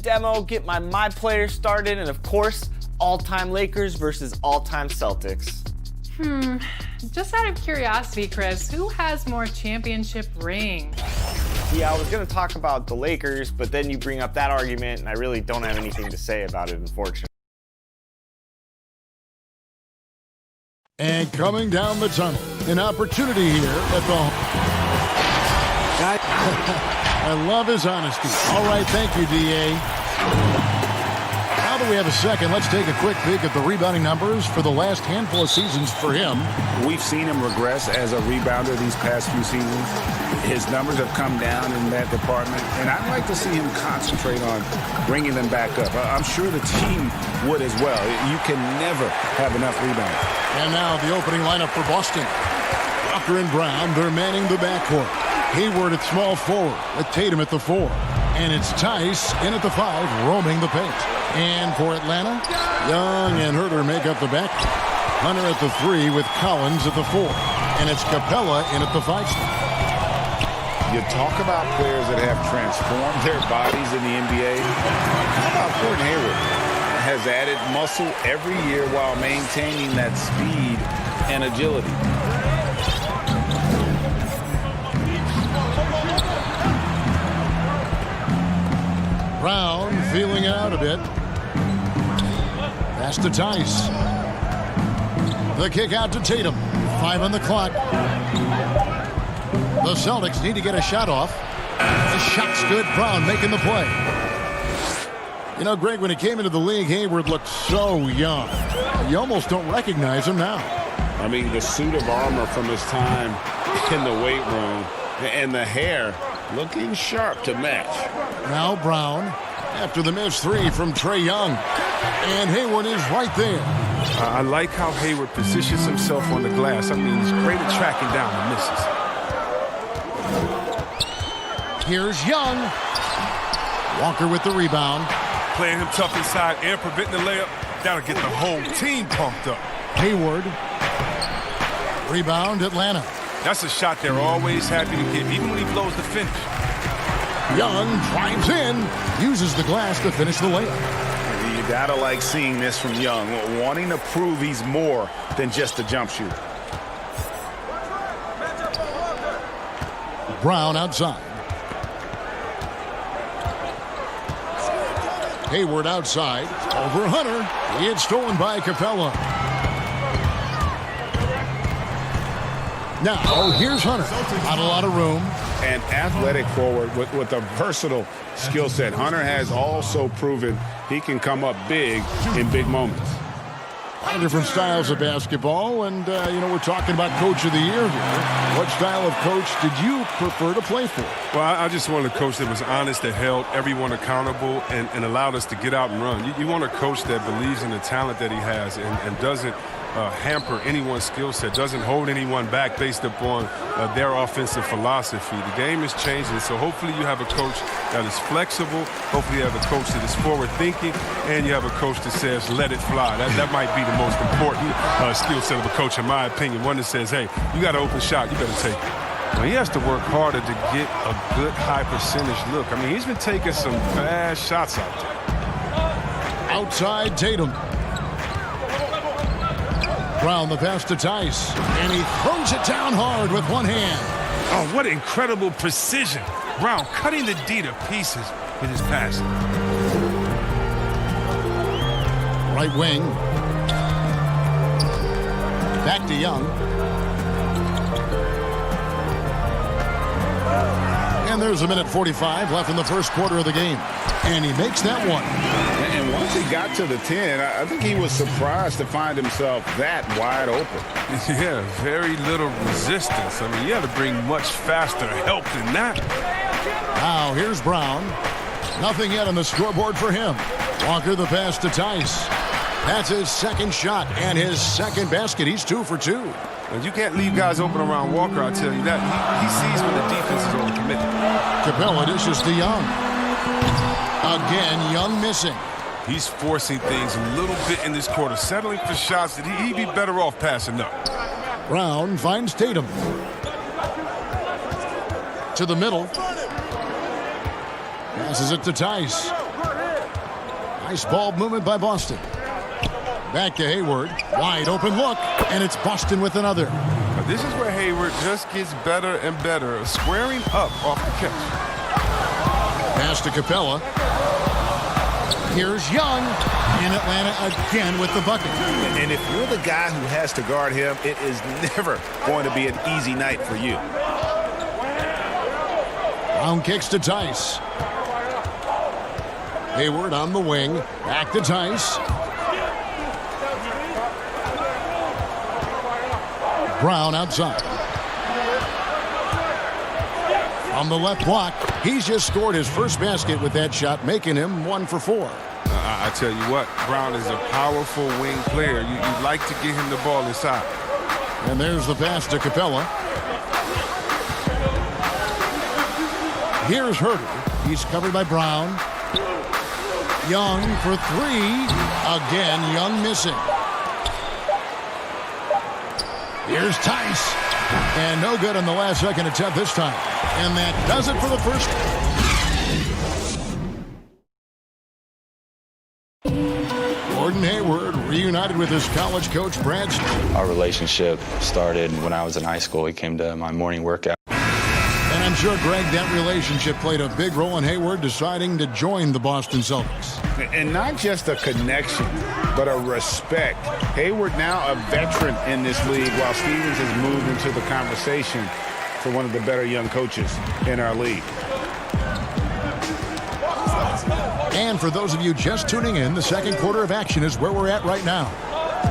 Demo, get my players started, and of course, all-time Lakers versus all-time Celtics. Just out of curiosity, Chris, who has more championship rings? Yeah, I was going to talk about the Lakers, but then you bring up that argument, and I really don't have anything to say about it, unfortunately. And coming down the tunnel, an opportunity here at the... I love his honesty. All right, thank you, D.A. Now that we have a second, let's take a quick peek at the rebounding numbers for the last handful of seasons for him. We've seen him regress as a rebounder these past few seasons. His numbers have come down in that department, and I'd like to see him concentrate on bringing them back up. I'm sure the team would as well. You can never have enough rebounds. And now the opening lineup for Boston. Walker and Brown, they're manning the backcourt. Hayward at small forward, with Tatum at the 4. And it's Tice in at the 5, roaming the paint. And for Atlanta, Young and Herter make up the back. Hunter at the 3 with Collins at the 4. And it's Capella in at the 5 spot. You talk about players that have transformed their bodies in the NBA. How about Gordon Hayward? Has added muscle every year while maintaining that speed and agility. Brown feeling it out a bit. Pass to Tice. The kick out to Tatum. 5 on the clock. The Celtics need to get a shot off. The shot's good. Brown making the play. You know, Greg, when he came into the league, Hayward looked so young. You almost don't recognize him now. I mean, the suit of armor from his time in the weight room and the hair looking sharp to match. Now Brown after the missed 3 from Trae Young. And Hayward is right there. I like how Hayward positions himself on the glass. I mean, he's great at tracking down the misses. Here's Young. Walker with the rebound. Playing him tough inside and preventing the layup. That'll get the whole team pumped up. Hayward. Rebound, Atlanta. That's a shot they're always happy to get, even when he blows the finish. Young drives in, uses the glass to finish the layup. You gotta like seeing this from Young, wanting to prove he's more than just a jump shooter. Brown outside. Hayward outside. Over Hunter. It's stolen by Capella. Now, here's Hunter. Not a lot of room. An athletic forward with a versatile skill set. Hunter has also proven he can come up big in big moments. A lot of different styles of basketball, and, you know, we're talking about Coach of the Year here. What style of coach did you prefer to play for? Well, I just wanted a coach that was honest, that held everyone accountable, and allowed us to get out and run. You want a coach that believes in the talent that he has and doesn't hamper anyone's skill set, doesn't hold anyone back based upon their offensive philosophy. The game is changing, so hopefully you have a coach that is flexible. Hopefully you have a coach that is forward-thinking, and you have a coach that says, let it fly. That might be the most important skill set of a coach, in my opinion. One that says, hey, you got an open shot, you better take it. Well, he has to work harder to get a good high-percentage look. I mean, he's been taking some fast shots out there. Outside Tatum. Brown the pass to Tice, and he throws it down hard with one hand. Oh, what incredible precision. Brown cutting the D to pieces with his passing. Right wing. Back to Young. And there's 1:45 left in the first quarter of the game. And he makes that one. And once he got to the 10, I think he was surprised to find himself that wide open. Yeah, very little resistance. I mean, you had to bring much faster help than that. Now here's Brown. Nothing yet on the scoreboard for him. Walker the pass to Tice. That's his second shot and his second basket. He's 2 for 2. And you can't leave guys open around Walker, I tell you that. He sees when the defense is overcommitted. Capella dishes to Young. Again, Young missing. He's forcing things a little bit in this quarter, settling for shots that he'd be better off passing up. Brown finds Tatum. To the middle. Passes it to Tice. Nice ball movement by Boston. Back to Hayward. Wide open look, and it's Boston with another. This is where Hayward just gets better and better, squaring up off the catch. Pass to Capella. Here's Young, and Atlanta again with the bucket. And if you're the guy who has to guard him, it is never going to be an easy night for you. Brown kicks to Tice. Hayward on the wing. Back to Tice. Brown outside. On the left block, he's just scored his first basket with that shot, making him 1 for 4. I tell you what, Brown is a powerful wing player. You'd like to get him the ball inside. And there's the pass to Capella. Here's Herter. He's covered by Brown. Young for 3. Again, Young missing. Here's Tice. And no good on the last second attempt this time. And that does it for the first. Gordon Hayward reunited with his college coach, Brad. Our relationship started when I was in high school. He came to my morning workout. And I'm sure, Greg, that relationship played a big role in Hayward deciding to join the Boston Celtics. And not just a connection, but a respect. Hayward now a veteran in this league, while Stevens has moved into the conversation for one of the better young coaches in our league. And for those of you just tuning in, the second quarter of action is where we're at right now.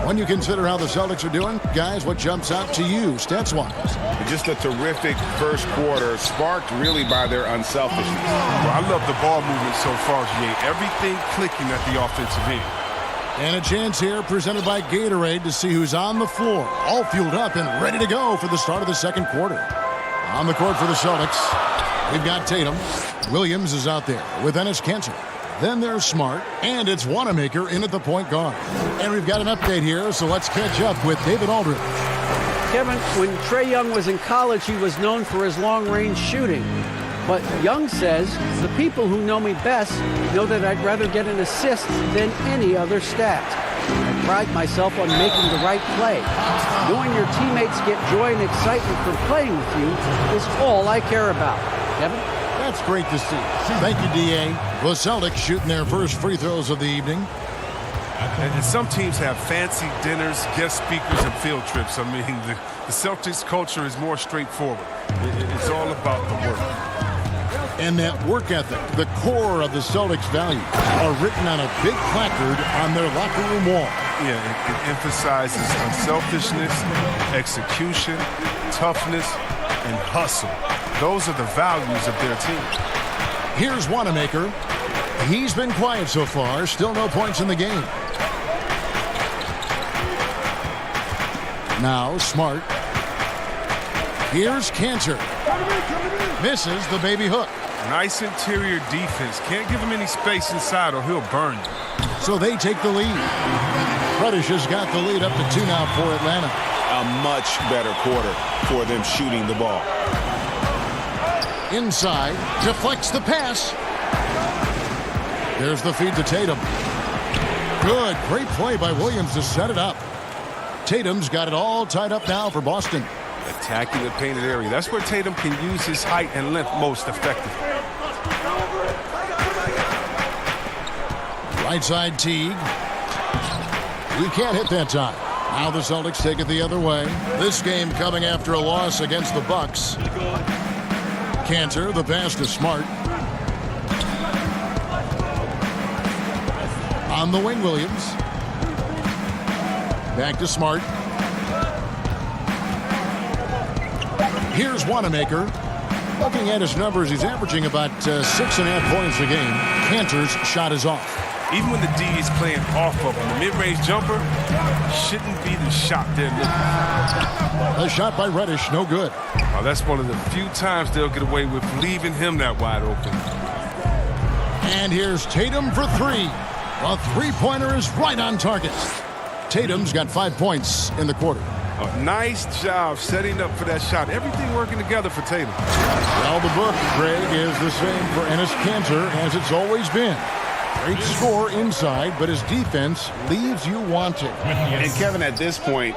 When you consider how the Celtics are doing, guys, what jumps out to you, stats-wise? Just a terrific first quarter, sparked really by their unselfishness. Well, I love the ball movement so far, G.A. Everything clicking at the offensive end. And a chance here presented by Gatorade to see who's on the floor, all fueled up and ready to go for the start of the second quarter. On the court for the Celtics, we've got Tatum. Williams is out there with Enes Kanter. Then there's Smart, and it's Wanamaker in at the point guard. And we've got an update here, so let's catch up with David Aldridge. Kevin, when Trae Young was in college, he was known for his long-range shooting. But Young says, the people who know me best know that I'd rather get an assist than any other stat. I pride myself on making the right play. Knowing your teammates get joy and excitement from playing with you is all I care about. Kevin? That's great to see. Thank you, D.A. The Celtics shooting their first free throws of the evening. And some teams have fancy dinners, guest speakers, and field trips. I mean, the Celtics culture is more straightforward. It's all about the work. And that work ethic, the core of the Celtics values, are written on a big placard on their locker room wall. Yeah, it emphasizes unselfishness, execution, toughness, and hustle. Those are the values of their team. Here's Wanamaker. He's been quiet so far. Still no points in the game. Now Smart. Here's Kanter. Misses the baby hook. Nice interior defense. Can't give him any space inside or he'll burn you. So they take the lead. Reddish has got the lead up to 2 now for Atlanta. A much better quarter for them shooting the ball. Inside, deflects the pass. There's the feed to Tatum. Good, great play by Williams to set it up. Tatum's got it all tied up now for Boston. Attacking the painted area. That's where Tatum can use his height and length most effectively. Right side Teague. He can't hit that time. Now the Celtics take it the other way. This game coming after a loss against the Bucks. Kanter, the pass to Smart. On the wing, Williams. Back to Smart. Here's Wanamaker. Looking at his numbers, he's averaging about 6.5 points a game. Kanter's shot is off. Even when the D is playing off of him, the mid-range jumper shouldn't be the shot they're looking for. A shot by Reddish, no good. Now, that's one of the few times they'll get away with leaving him that wide open. And here's Tatum for 3. A three-pointer is right on target. Tatum's got 5 points in the quarter. A nice job setting up for that shot. Everything working together for Tatum. Well, the book, Greg, is the same for Enes Kanter as it's always been. Great score inside, but his defense leaves you wanting. And Kevin, at this point,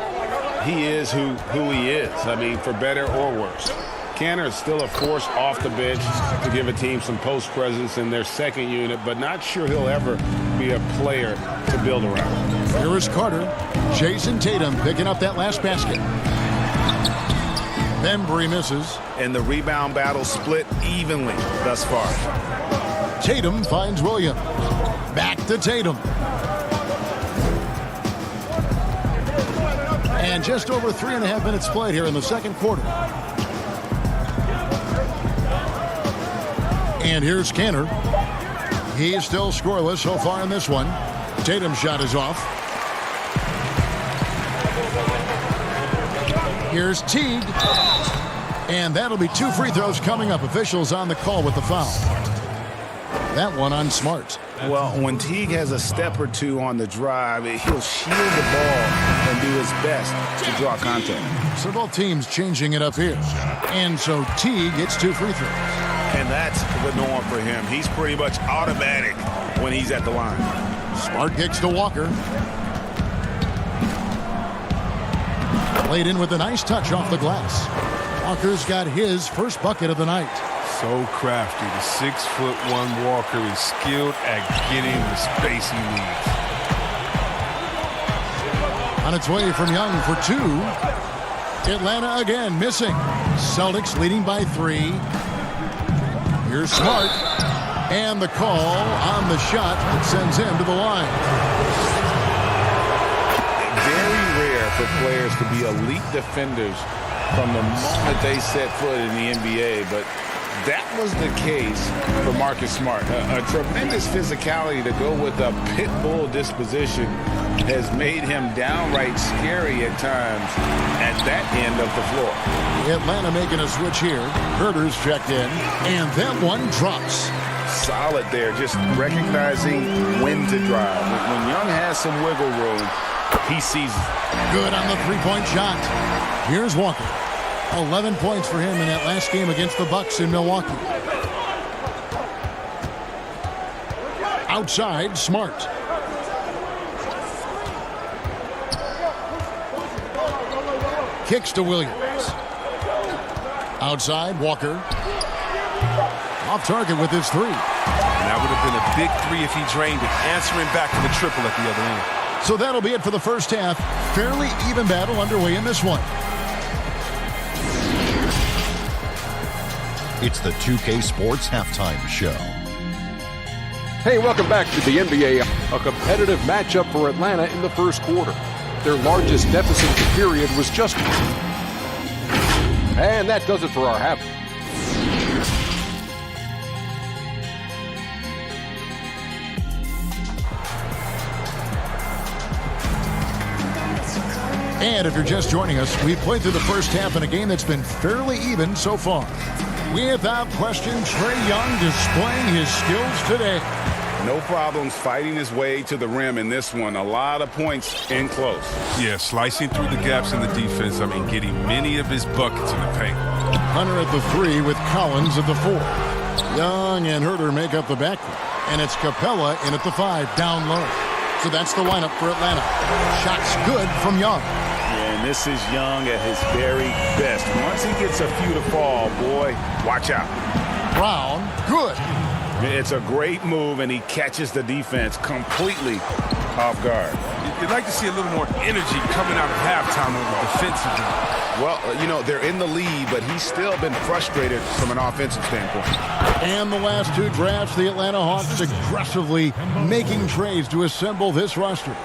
he is who he is. I mean, for better or worse. Kanter is still a force off the bench to give a team some post presence in their second unit, but not sure he'll ever be a player to build around. Here is Carter. Jason Tatum picking up that last basket. Bembry misses. And the rebound battle split evenly thus far. Tatum finds Williams. Back to Tatum. And just over 3.5 minutes played here in the second quarter. And here's Kanter. He's still scoreless so far in this one. Tatum's shot is off. Here's Teague. And that'll be 2 free throws coming up. Officials on the call with the foul. That one on Smart. Well, when Teague has a step or two on the drive, he'll shield the ball and do his best to draw contact. So both teams changing it up here. And so Teague gets 2 free throws. And that's the norm for him. He's pretty much automatic when he's at the line. Smart kicks to Walker. Played in with a nice touch off the glass. Walker's got his first bucket of the night. So crafty. The 6'1" Walker is skilled at getting the space he needs. On its way from Young for 2. Atlanta again missing. Celtics leading by 3. Here's Smart. And the call on the shot that sends him to the line. Very rare for players to be elite defenders from the moment they set foot in the NBA, but that was the case for Marcus Smart. A tremendous physicality to go with a pit bull disposition has made him downright scary at times at that end of the floor. Atlanta making a switch here. Herter's checked in, and that one drops. Solid there, just recognizing when to drive. When Young has some wiggle room, he sees it. Good on the three-point shot. Here's Walker. 11 points for him in that last game against the Bucks in Milwaukee. Outside, Smart. Kicks to Williams. Outside, Walker. Off target with his 3. And that would have been a big 3 if he drained it, answering back to the triple at the other end. So that'll be it for the first half. Fairly even battle underway in this one. It's the 2K Sports Halftime Show. Hey, welcome back to the NBA. A competitive matchup for Atlanta in the first quarter. Their largest deficit of the period was just 1. And that does it for our half. And if you're just joining us, we played through the first half in a game that's been fairly even so far. Without question, Trae Young displaying his skills today. No problems fighting his way to the rim in this one. A lot of points in close. Yeah, slicing through the gaps in the defense. I mean, getting many of his buckets in the paint. Hunter at the 3 with Collins at the 4. Young and Herter make up the backcourt. And it's Capella in at the 5, down low. So that's the lineup for Atlanta. Shots good from Young. And this is Young at his very best. Once he gets a few to fall, boy, watch out. Brown, good. It's a great move, and he catches the defense completely off guard. You'd like to see a little more energy coming out of halftime on the defensive end. Well, you know, they're in the lead, but he's still been frustrated from an offensive standpoint. And the last 2 drafts, the Atlanta Hawks aggressively making trades to assemble this roster.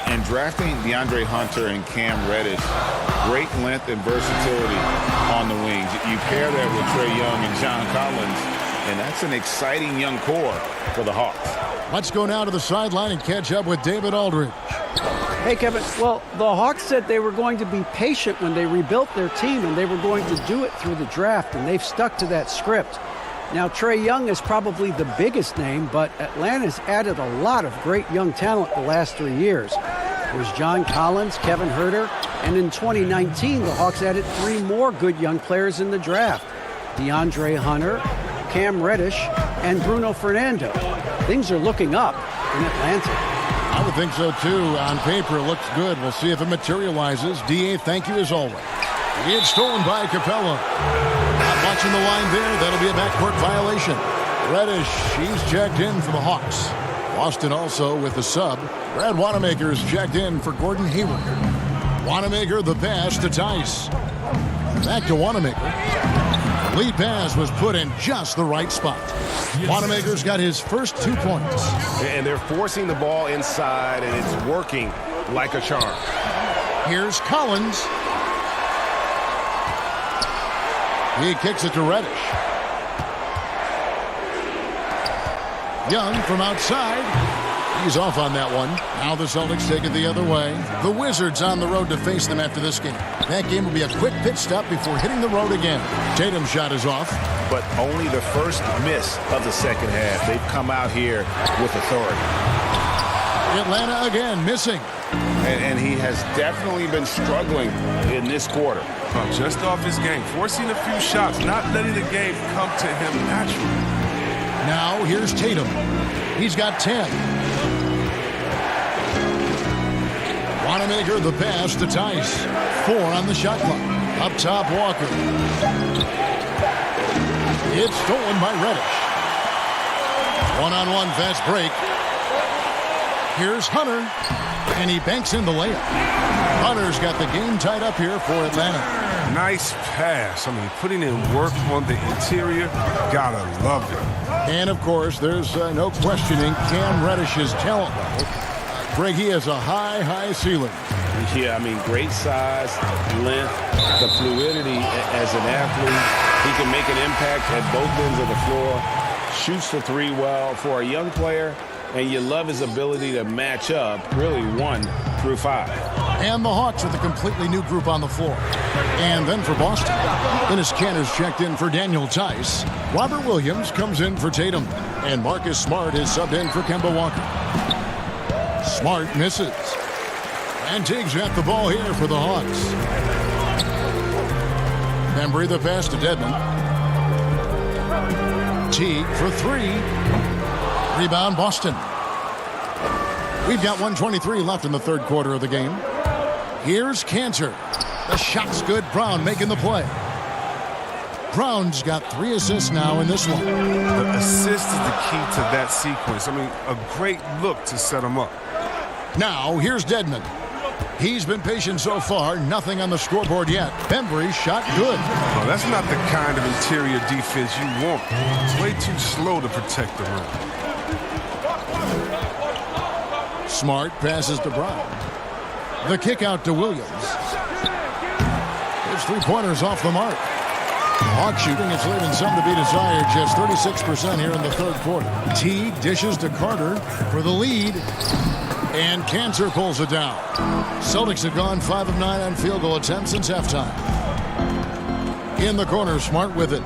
And drafting DeAndre Hunter and Cam Reddish, great length and versatility on the wings. You pair that with Trae Young and John Collins, and that's an exciting young core for the Hawks. Let's go now to the sideline and catch up with David Aldridge. Hey, Kevin. Well, the Hawks said they were going to be patient when they rebuilt their team, and they were going to do it through the draft, and they've stuck to that script. Now, Trae Young is probably the biggest name, but Atlanta's added a lot of great young talent the last 3 years. There's John Collins, Kevin Herter, and in 2019, the Hawks added 3 more good young players in the draft. DeAndre Hunter, Cam Reddish, and Bruno Fernando. Things are looking up. in Atlanta. I would think so, too. On paper, it looks good. We'll see if it materializes. D.A., thank you as always. It's stolen by Capella. Not watching the line there. That'll be a backcourt violation. Reddish, he's checked in for the Hawks. Boston also with the sub. Brad Wanamaker's checked in for Gordon Hayward. Wanamaker the pass to Tice. Back to Wanamaker. Lead pass was put in just the right spot. Wanamaker's got his first 2 points. And they're forcing the ball inside, and it's working like a charm. Here's Collins. He kicks it to Reddish. Young from outside. He's off on that one. Now the Celtics take it the other way. The Wizards on the road to face them after this game. That game will be a quick pit stop before hitting the road again. Tatum's shot is off. But only the first miss of the second half. They've come out here with authority. Atlanta again missing. And he has definitely been struggling in this quarter. Just off his game, forcing a few shots, not letting the game come to him naturally. Now here's Tatum. He's got 10. Wanamaker the pass to Tice. 4 on the shot clock. Up top, Walker. It's stolen by Reddish. One-on-one fast break. Here's Hunter. And he banks in the layup. Hunter's got the game tied up here for Atlanta. Nice pass. I mean, putting in work on the interior. Gotta love it. And, of course, there's no questioning Cam Reddish's talent level. Greg, he has a high ceiling. Yeah, I mean, great size, length, the fluidity as an athlete. He can make an impact at both ends of the floor. Shoots the three well for a young player. And you love his ability to match up, really 1 through 5. And the Hawks with a completely new group on the floor. And then for Boston, Dennis Kanter's checked in for Daniel Tice. Robert Williams comes in for Tatum. And Marcus Smart is subbed in for Kemba Walker. Smart misses. And Teague's got the ball here for the Hawks. Bembry the pass to Dedmon. Teague for 3. Rebound, Boston. We've got 1:23 left in the third quarter of the game. Here's Kanter. The shot's good. Brown making the play. Brown's got 3 assists now in this one. The assist is the key to that sequence. I mean, a great look to set him up. Now, here's Dedmon. He's been patient so far. Nothing on the scoreboard yet. Bembry shot good. Well, that's not the kind of interior defense you want. It's way too slow to protect the rim. Smart passes to Brown. The kick out to Williams. His 3-pointers off the mark. Hawk shooting, it's leaving some to be desired. Just 36% here in the third quarter. Teague dishes to Carter for the lead. And Kanter pulls it down. Celtics have gone 5 of 9 on field goal attempts since halftime. In the corner, Smart with it.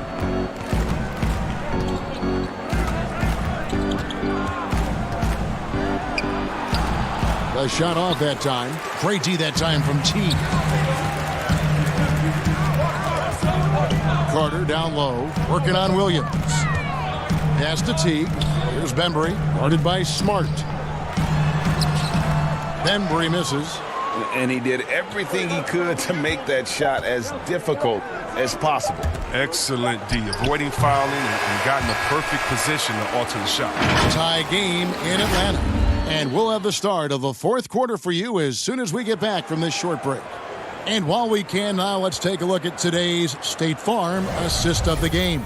A shot off that time. Great D that time from Teague. Carter down low, working on Williams. Pass to Teague. Here's Bembry, guarded by Smart. Bembry misses. And he did everything he could to make that shot as difficult as possible. Excellent D, avoiding fouling and got in the perfect position to alter the shot. Tie game in Atlanta. And we'll have the start of the fourth quarter for you as soon as we get back from this short break. And while we can now, let's take a look at today's State Farm assist of the game.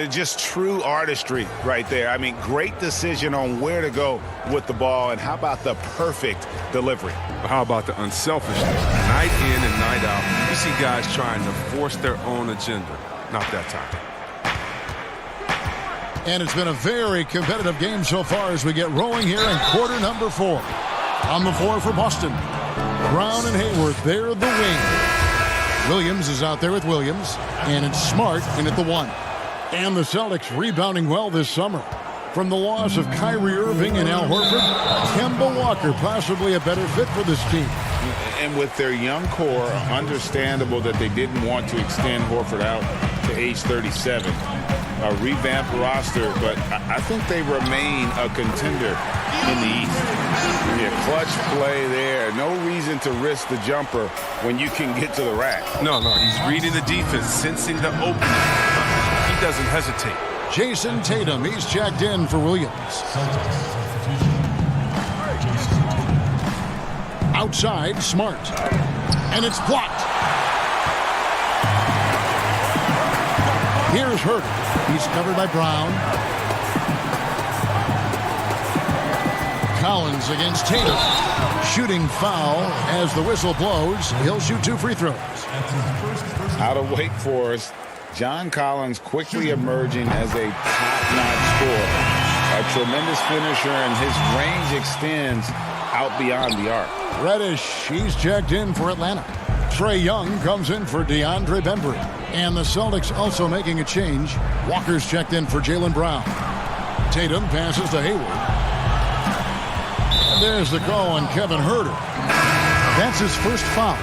Just true artistry right there. I mean, great decision on where to go with the ball, and how about the perfect delivery? How about the unselfishness? Night in and night out, you see guys trying to force their own agenda. Not that time. And it's been a very competitive game so far as we get rolling here in quarter number 4. On the floor for Boston, Brown and Hayward, they're the wing. Williams is out there with Williams, and it's Smart in at the 1. And the Celtics rebounding well this summer. From the loss of Kyrie Irving and Al Horford, Kemba Walker possibly a better fit for this team. And with their young core, understandable that they didn't want to extend Horford out to age 37. a revamped roster, but I think they remain a contender in the East. Yeah, clutch play there. No reason to risk the jumper when you can get to the rack. No, he's reading the defense, sensing the opening. He doesn't hesitate. Jason Tatum, he's checked in for Williams. Outside, Smart. And it's blocked. Here's Herter. He's covered by Brown. Collins against Tatum. Shooting foul as the whistle blows. He'll shoot 2 free throws. Out of Wake Forest, John Collins quickly emerging as a top-notch scorer. A tremendous finisher, and his range extends out beyond the arc. Reddish, he's checked in for Atlanta. Trae Young comes in for DeAndre Bembry. And the Celtics also making a change. Walker's checked in for Jaylen Brown. Tatum passes to Hayward. And there's the call on Kevin Herter. That's his first foul.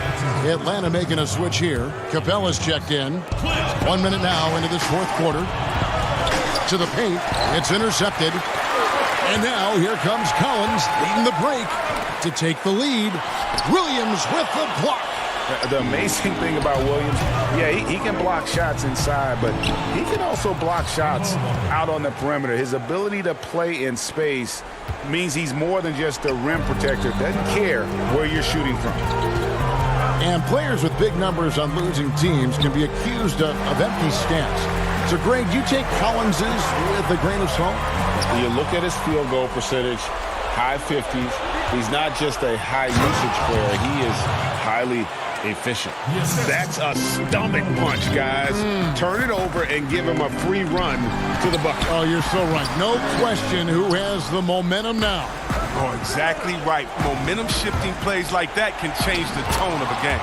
Atlanta making a switch here. Capella's checked in. 1 minute now into this fourth quarter. To the paint. It's intercepted. And now here comes Collins leading the break to take the lead. Williams with the block. The amazing thing about Williams, he can block shots inside, but he can also block shots out on the perimeter. His ability to play in space means he's more than just a rim protector. Doesn't care where you're shooting from. And players with big numbers on losing teams can be accused of empty stats. So, Greg, do you take Collins's with a grain of salt? You look at his field goal percentage, high 50s. He's not just a high usage player. He is highly efficient. That's a stomach punch, guys. Turn it over and give him a free run to the bucket. Oh, you're so right. No question who has the momentum now. Oh, exactly right. Momentum shifting plays like that can change the tone of a game.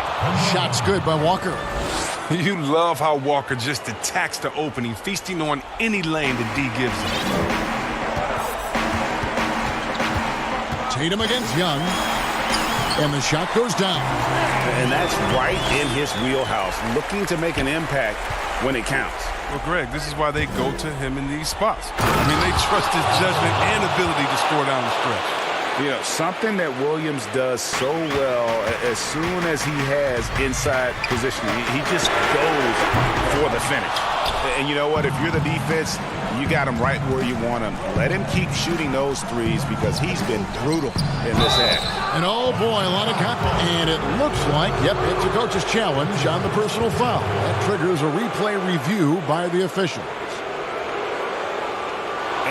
Shot's good by Walker. You love how Walker just attacks the opening, feasting on any lane that D gives him. Tatum against Young. And the shot goes down. And that's right in his wheelhouse, looking to make an impact when it counts. Well, Greg, this is why they go to him in these spots. I mean, they trust his judgment and ability to score down the stretch. You know, something that Williams does so well as soon as he has inside positioning, he just goes for the finish. And you know what? If you're the defense, you got him right where you want him. Let him keep shooting those threes because he's been brutal in this half. And oh boy, a lot of contact. And it looks like, it's a coach's challenge on the personal foul. That triggers a replay review by the officials.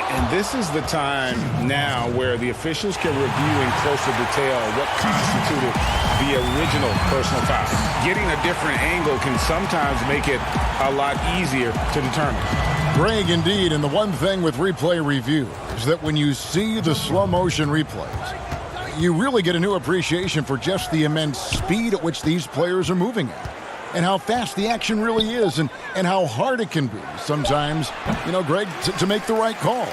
And this is the time now where the officials can review in closer detail what constituted the original personal foul. Getting a different angle can sometimes make it a lot easier to determine. Greg, indeed, and the one thing with replay review is that when you see the slow motion replays, you really get a new appreciation for just the immense speed at which these players are moving at. And how fast the action really is, and how hard it can be sometimes, Greg, to make the right call.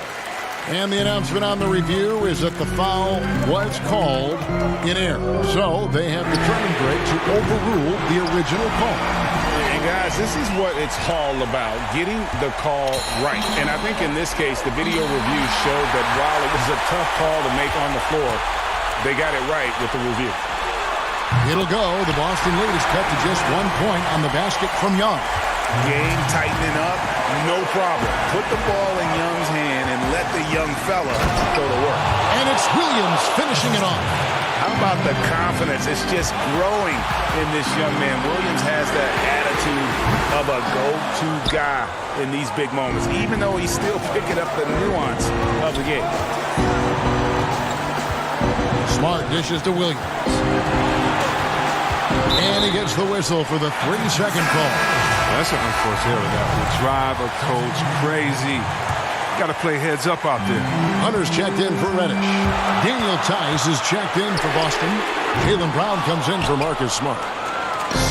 And the announcement on the review is that the foul was called in error. So they have determined, Greg, to overrule the original call. And guys, this is what it's all about, getting the call right. And I think in this case, the video review showed that while it was a tough call to make on the floor, they got it right with the review. It'll go. The Boston lead is cut to just 1 point on the basket from Young. Game tightening up, no problem. Put the ball in Young's hand and let the young fella go to work. And it's Williams finishing it off. How about the confidence? It's just growing in this young man. Williams has that attitude of a go-to guy in these big moments, even though he's still picking up the nuance of the game. Smart dishes to Williams. And he gets the whistle for the 3-second call. That's an unfortunate error. That will drive a coach crazy. Got to play heads up out there. Hunter's checked in for Reddish. Daniel Tice is checked in for Boston. Jaylen Brown comes in for Marcus Smart.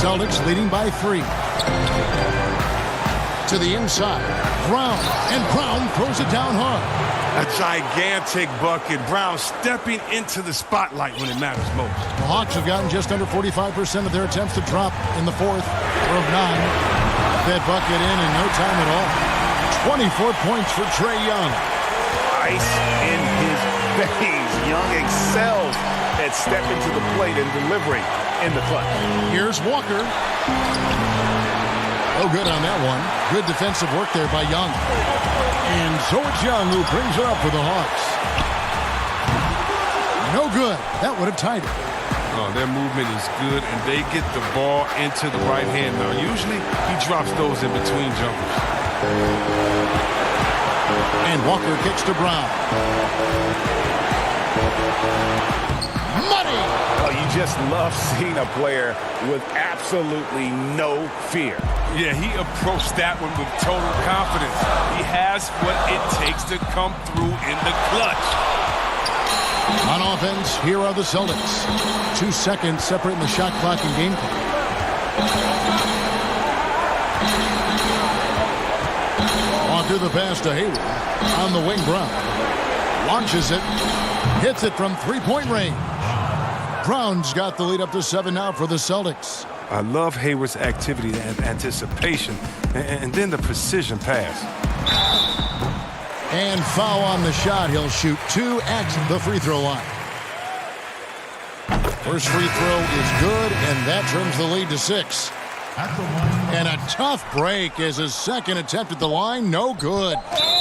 Celtics leading by 3. To the inside. Brown. And Brown throws it down hard. A gigantic bucket. Brown stepping into the spotlight when it matters most. The Hawks have gotten just under 45% of their attempts to drop in the fourth, or of 9. That bucket in no time at all. 24 points for Trae Young. Ice in his veins. Young excels at stepping to the plate and delivering in the clutch. Here's Walker. No good on that one. Good defensive work there by Young. And so it's Young who brings it up for the Hawks. No good. That would have tied it. Oh, their movement is good, and they get the ball into the right hand. Now, usually he drops those in between jumpers. And Walker kicks to Brown. Money! Oh, you just love seeing a player with absolutely no fear. Yeah, he approached that one with total confidence. He has what it takes to come through in the clutch. On offense, here are the Celtics. 2 seconds separating the shot clock and game clock. Walker the pass to Hayward. On the wing, Brown. Launches it. Hits it from three-point range. Brown's got the lead up to 7 now for the Celtics. I love Hayward's activity and anticipation, and then the precision pass. And foul on the shot. He'll shoot 2 at the free throw line. First free throw is good, and that turns the lead to 6. And a tough break as his second attempt at the line. No good.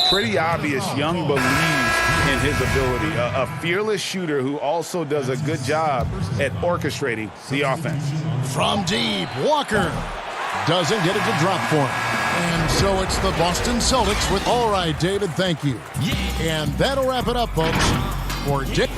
Pretty obvious Young believes in his ability. A fearless shooter who also does a good job at orchestrating the offense. From deep, Walker doesn't get it to drop for him. And so it's the Boston Celtics with, all right, David, thank you. And that'll wrap it up, folks, for Dick.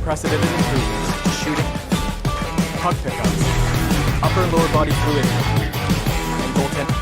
unprecedented improvements to shooting, puck pickups, upper and lower body fluid, and goaltend.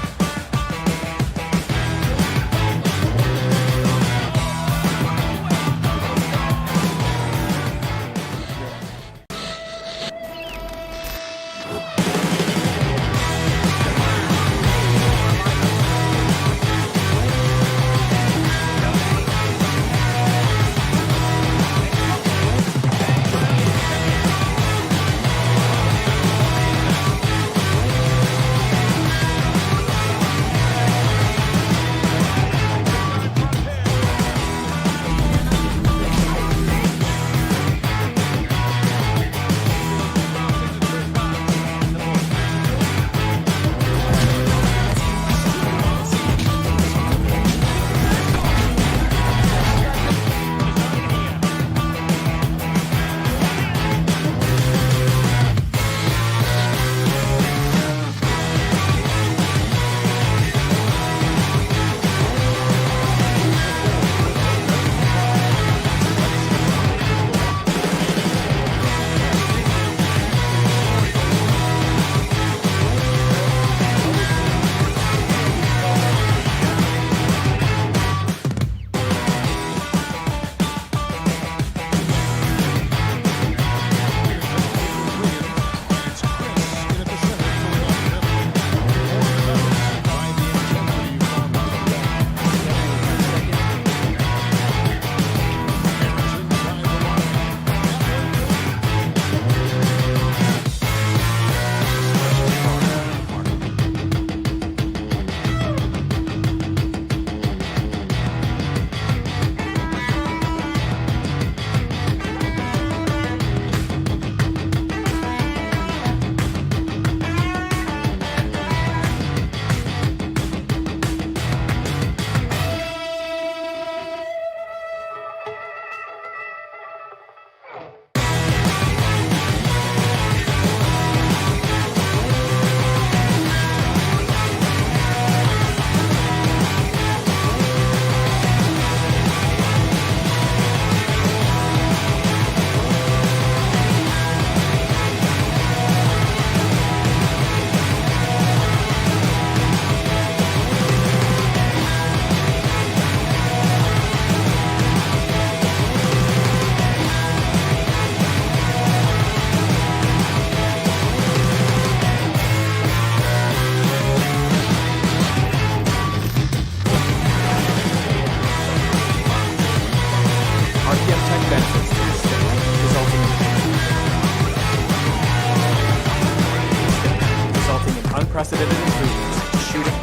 Unprecedented improvements to shooting,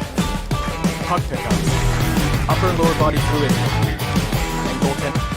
puck pickups, upper and lower body fluid, and goaltending.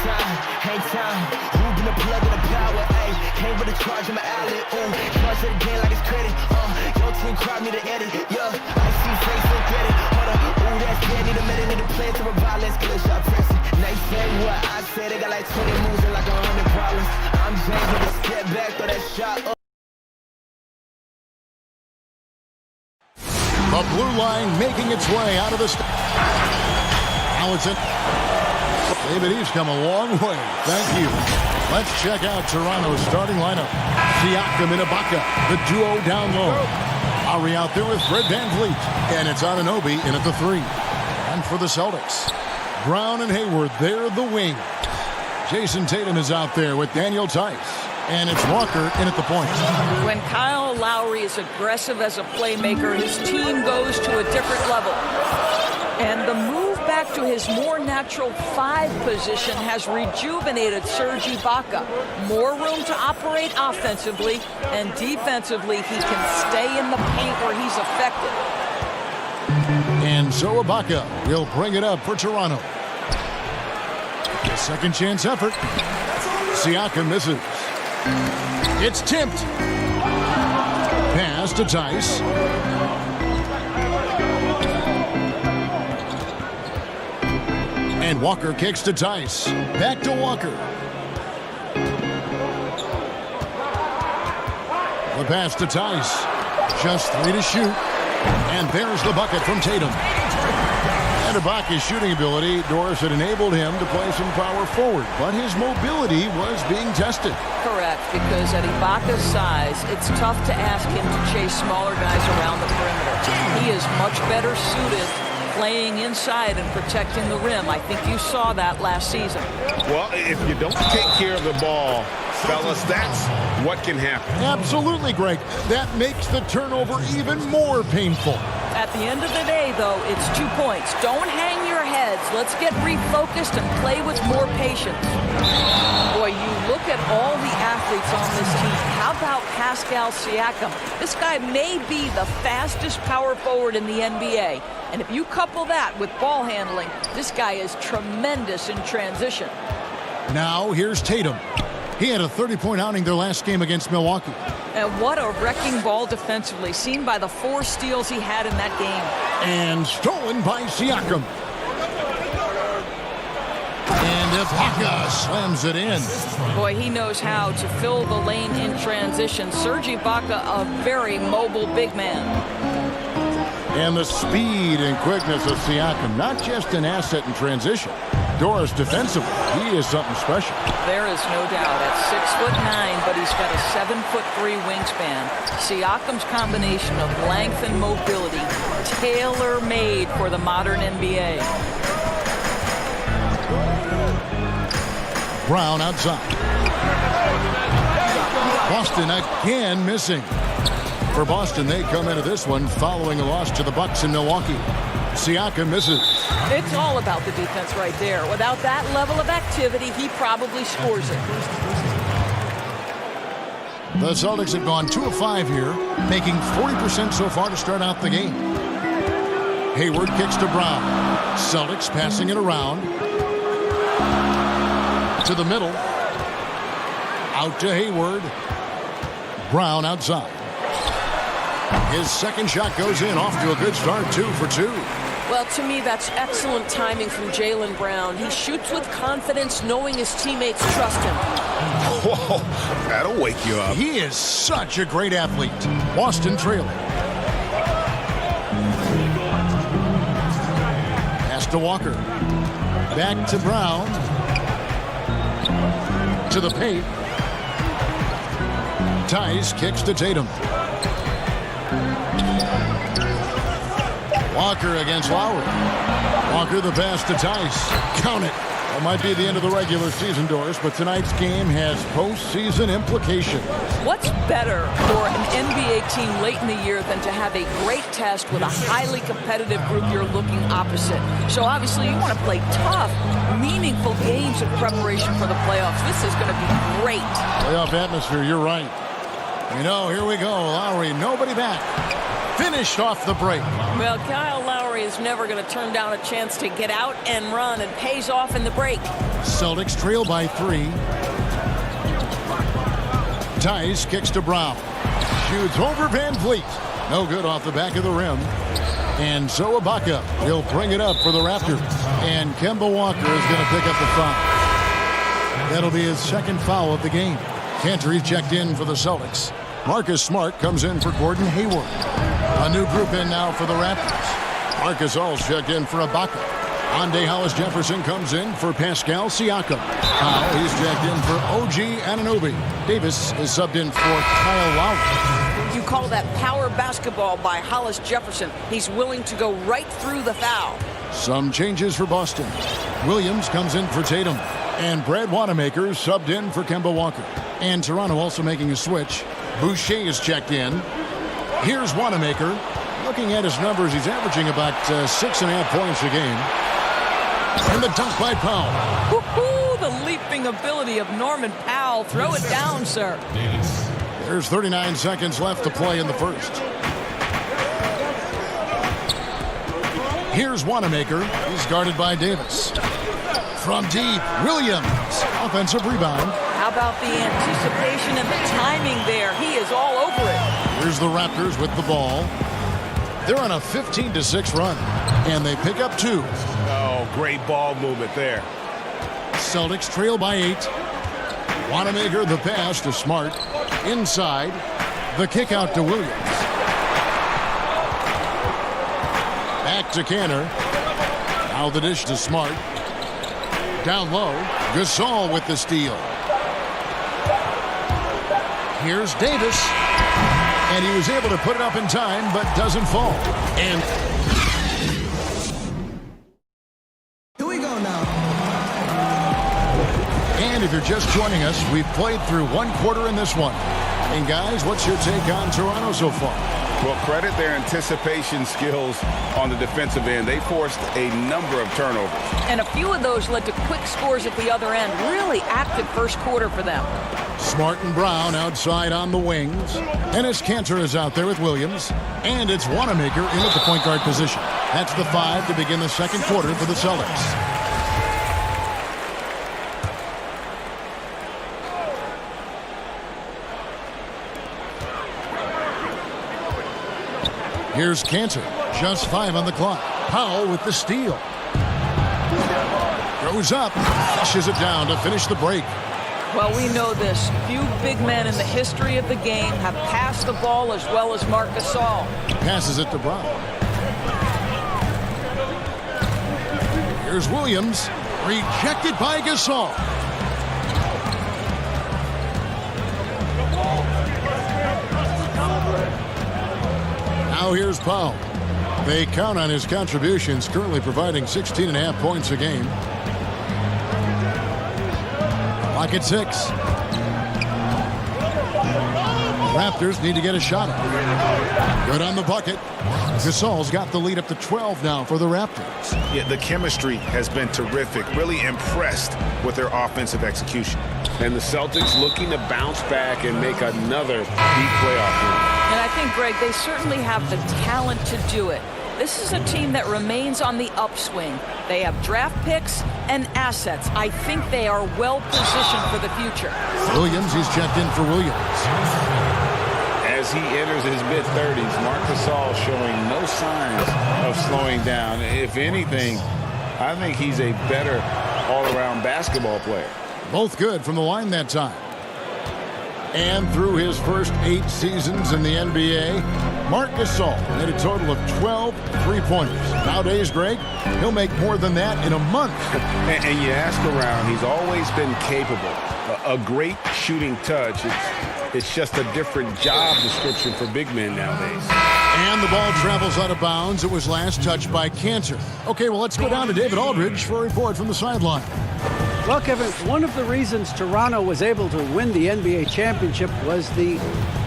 hang time. Moving the plug in the power, ayy. Came with a charge in my alley, ooh. Charge it again like it's credit, Your team crowd me to edit, yeah. I see face, so get it, hold up. Ooh, that's dead, need a minute, need a plan to revive, let's get a shot pressing. Now you say what I said, they got like 20 moves and like 100 problems. I'm James with a step back, throw that shot up. The blue line making its way out of the now it's in. David, he's come a long way. Thank you. Let's check out Toronto's starting lineup. Siakam and Ibaka, the duo down low. Lowry out there with Fred VanVleet. And it's Anunoby in at the 3. And for the Celtics, Brown and Hayward, they're the wing. Jason Tatum is out there with Daniel Tice. And it's Walker in at the point. When Kyle Lowry is aggressive as a playmaker, his team goes to a different level. And the move back to his more natural 5 position has rejuvenated Serge Ibaka. More room to operate offensively, and defensively he can stay in the paint where he's effective. And so Ibaka will bring it up for Toronto. A second chance effort. Siakam misses. It's tipped. Pass to Tice. And Walker kicks to Tice. Back to Walker. The pass to Tice. Just 3 to shoot. And there's the bucket from Tatum. And Ibaka's shooting ability, Doris, had enabled him to play some power forward, but his mobility was being tested. Correct, because at Ibaka's size, it's tough to ask him to chase smaller guys around the perimeter. He is much better suited playing inside and protecting the rim. I think you saw that last season. Well, if you don't take care of the ball, fellas, that's what can happen. Absolutely, Greg. That makes the turnover even more painful. At the end of the day, though, it's 2 points. Don't hang your heads. Let's get refocused and play with more patience. Boy, you look at all the athletes on this team. How about Pascal Siakam? This guy may be the fastest power forward in the NBA. And if you couple that with ball handling, this guy is tremendous in transition. Now here's Tatum. He had a 30-point outing their last game against Milwaukee. And what a wrecking ball defensively, seen by the 4 steals he had in that game. And stolen by Siakam. And Ibaka slams it in. Boy, he knows how to fill the lane in transition. Serge Ibaka, a very mobile big man. And the speed and quickness of Siakam, not just an asset in transition. Doris defensively, he is something special. There is no doubt. At 6'9", but he's got a 7'3" wingspan. Siakam's combination of length and mobility, tailor-made for the modern NBA. Brown outside. Boston again missing. For Boston, they come into this one following a loss to the Bucks in Milwaukee. Siakam misses. It's all about the defense right there. Without that level of activity, he probably scores it. The Celtics have gone 2 of 5 here, making 40% so far to start out the game. Hayward kicks to Brown. Celtics passing it around. To the middle. Out to Hayward. Brown outside. His second shot goes in, off to a good start, 2 for 2. Well, to me, that's excellent timing from Jaylen Brown. He shoots with confidence, knowing his teammates trust him. Whoa, that'll wake you up. He is such a great athlete. Boston trailing. Pass to Walker. Back to Brown. To the paint. Tice kicks to Tatum. Walker against Lowry. Walker the pass to Tice. Count it. That might be the end of the regular season, Doris, but tonight's game has postseason implications. What's better for an NBA team late in the year than to have a great test with a highly competitive group you're looking opposite? So obviously you want to play tough, meaningful games in preparation for the playoffs. This is going to be great. Playoff atmosphere, you're right. You know, here we go. Lowry, nobody back. Finished off the break. Well, Kyle Lowry is never going to turn down a chance to get out and run, and pays off in the break. Celtics trail by 3. Tice kicks to Brown. Shoots over Van Vliet. No good off the back of the rim. And so Ibaka will bring it up for the Raptors. And Kemba Walker is going to pick up the foul. That'll be his second foul of the game. Cantor checked in for the Celtics. Marcus Smart comes in for Gordon Hayward. A new group in now for the Raptors. Marcus All's checked in for Ibaka. Ande Hollis-Jefferson comes in for Pascal Siakam. He's checked in for OG Anunoby. Davis is subbed in for Kyle Lowry. You call that power basketball by Hollis-Jefferson. He's willing to go right through the foul. Some changes for Boston. Williams comes in for Tatum. And Brad Wanamaker subbed in for Kemba Walker. And Toronto also making a switch. Boucher is checked in. Here's Wanamaker. Looking at his numbers, he's averaging about 6.5 points a game. And the dunk by Powell. Woo-hoo, the leaping ability of Norman Powell. Throw it down, sir. There's 39 seconds left to play in the first. Here's Wanamaker. He's guarded by Davis. From deep, Williams. Offensive rebound. How about the anticipation and the timing there? He is all over it. Here's the Raptors with the ball. They're on a 15-6 run, and they pick up 2. Oh, great ball movement there. Celtics trail by 8. Wanamaker the pass to Smart. Inside, the kick out to Williams. Back to Cantor. Now the dish to Smart. Down low, Gasol with the steal. Here's Davis. And he was able to put it up in time, but doesn't fall. And Here we go now. And if you're just joining us, we've played through 1 quarter in this one. And guys, what's your take on Toronto so far? Well, credit their anticipation skills on the defensive end. They forced a number of turnovers. And a few of those led to quick scores at the other end. Really active first quarter for them. Smart and Brown outside on the wings. Enes Kanter is out there with Williams. And it's Wanamaker in at the point guard position. That's the 5 to begin the second quarter for the Celtics. Here's Kanter. Just 5 on the clock. Powell with the steal. Goes up. Flushes it down to finish the break. Well, we know this. Few big men in the history of the game have passed the ball as well as Marc Gasol. Passes it to Brown. Here's Williams. Rejected by Gasol. Now here's Powell. They count on his contributions, currently providing 16.5 points a game. Clock at 6. Raptors need to get a shot up. Good on the bucket. Gasol's got the lead up to 12 now for the Raptors. Yeah, the chemistry has been terrific. Really impressed with their offensive execution. And the Celtics looking to bounce back and make another deep playoff run. And I think, Greg, they certainly have the talent to do it. This is a team that remains on the upswing. They have draft picks and assets. I think they are well positioned for the future. Williams, he's checked in for Williams. As he enters his mid-30s, Marc Gasol showing no signs of slowing down. If anything, I think he's a better all-around basketball player. Both good from the line that time. And through his first 8 seasons in the NBA, Marc Gasol made a total of 12 three-pointers. Nowadays, Greg, he'll make more than that in a month. And you ask around, he's always been capable. A great shooting touch. It's just a different job description for big men nowadays. And the ball travels out of bounds. It was last touched by Kanter. Okay, well, let's go down to David Aldridge for a report from the sideline. Well, Kevin, one of the reasons Toronto was able to win the NBA championship was the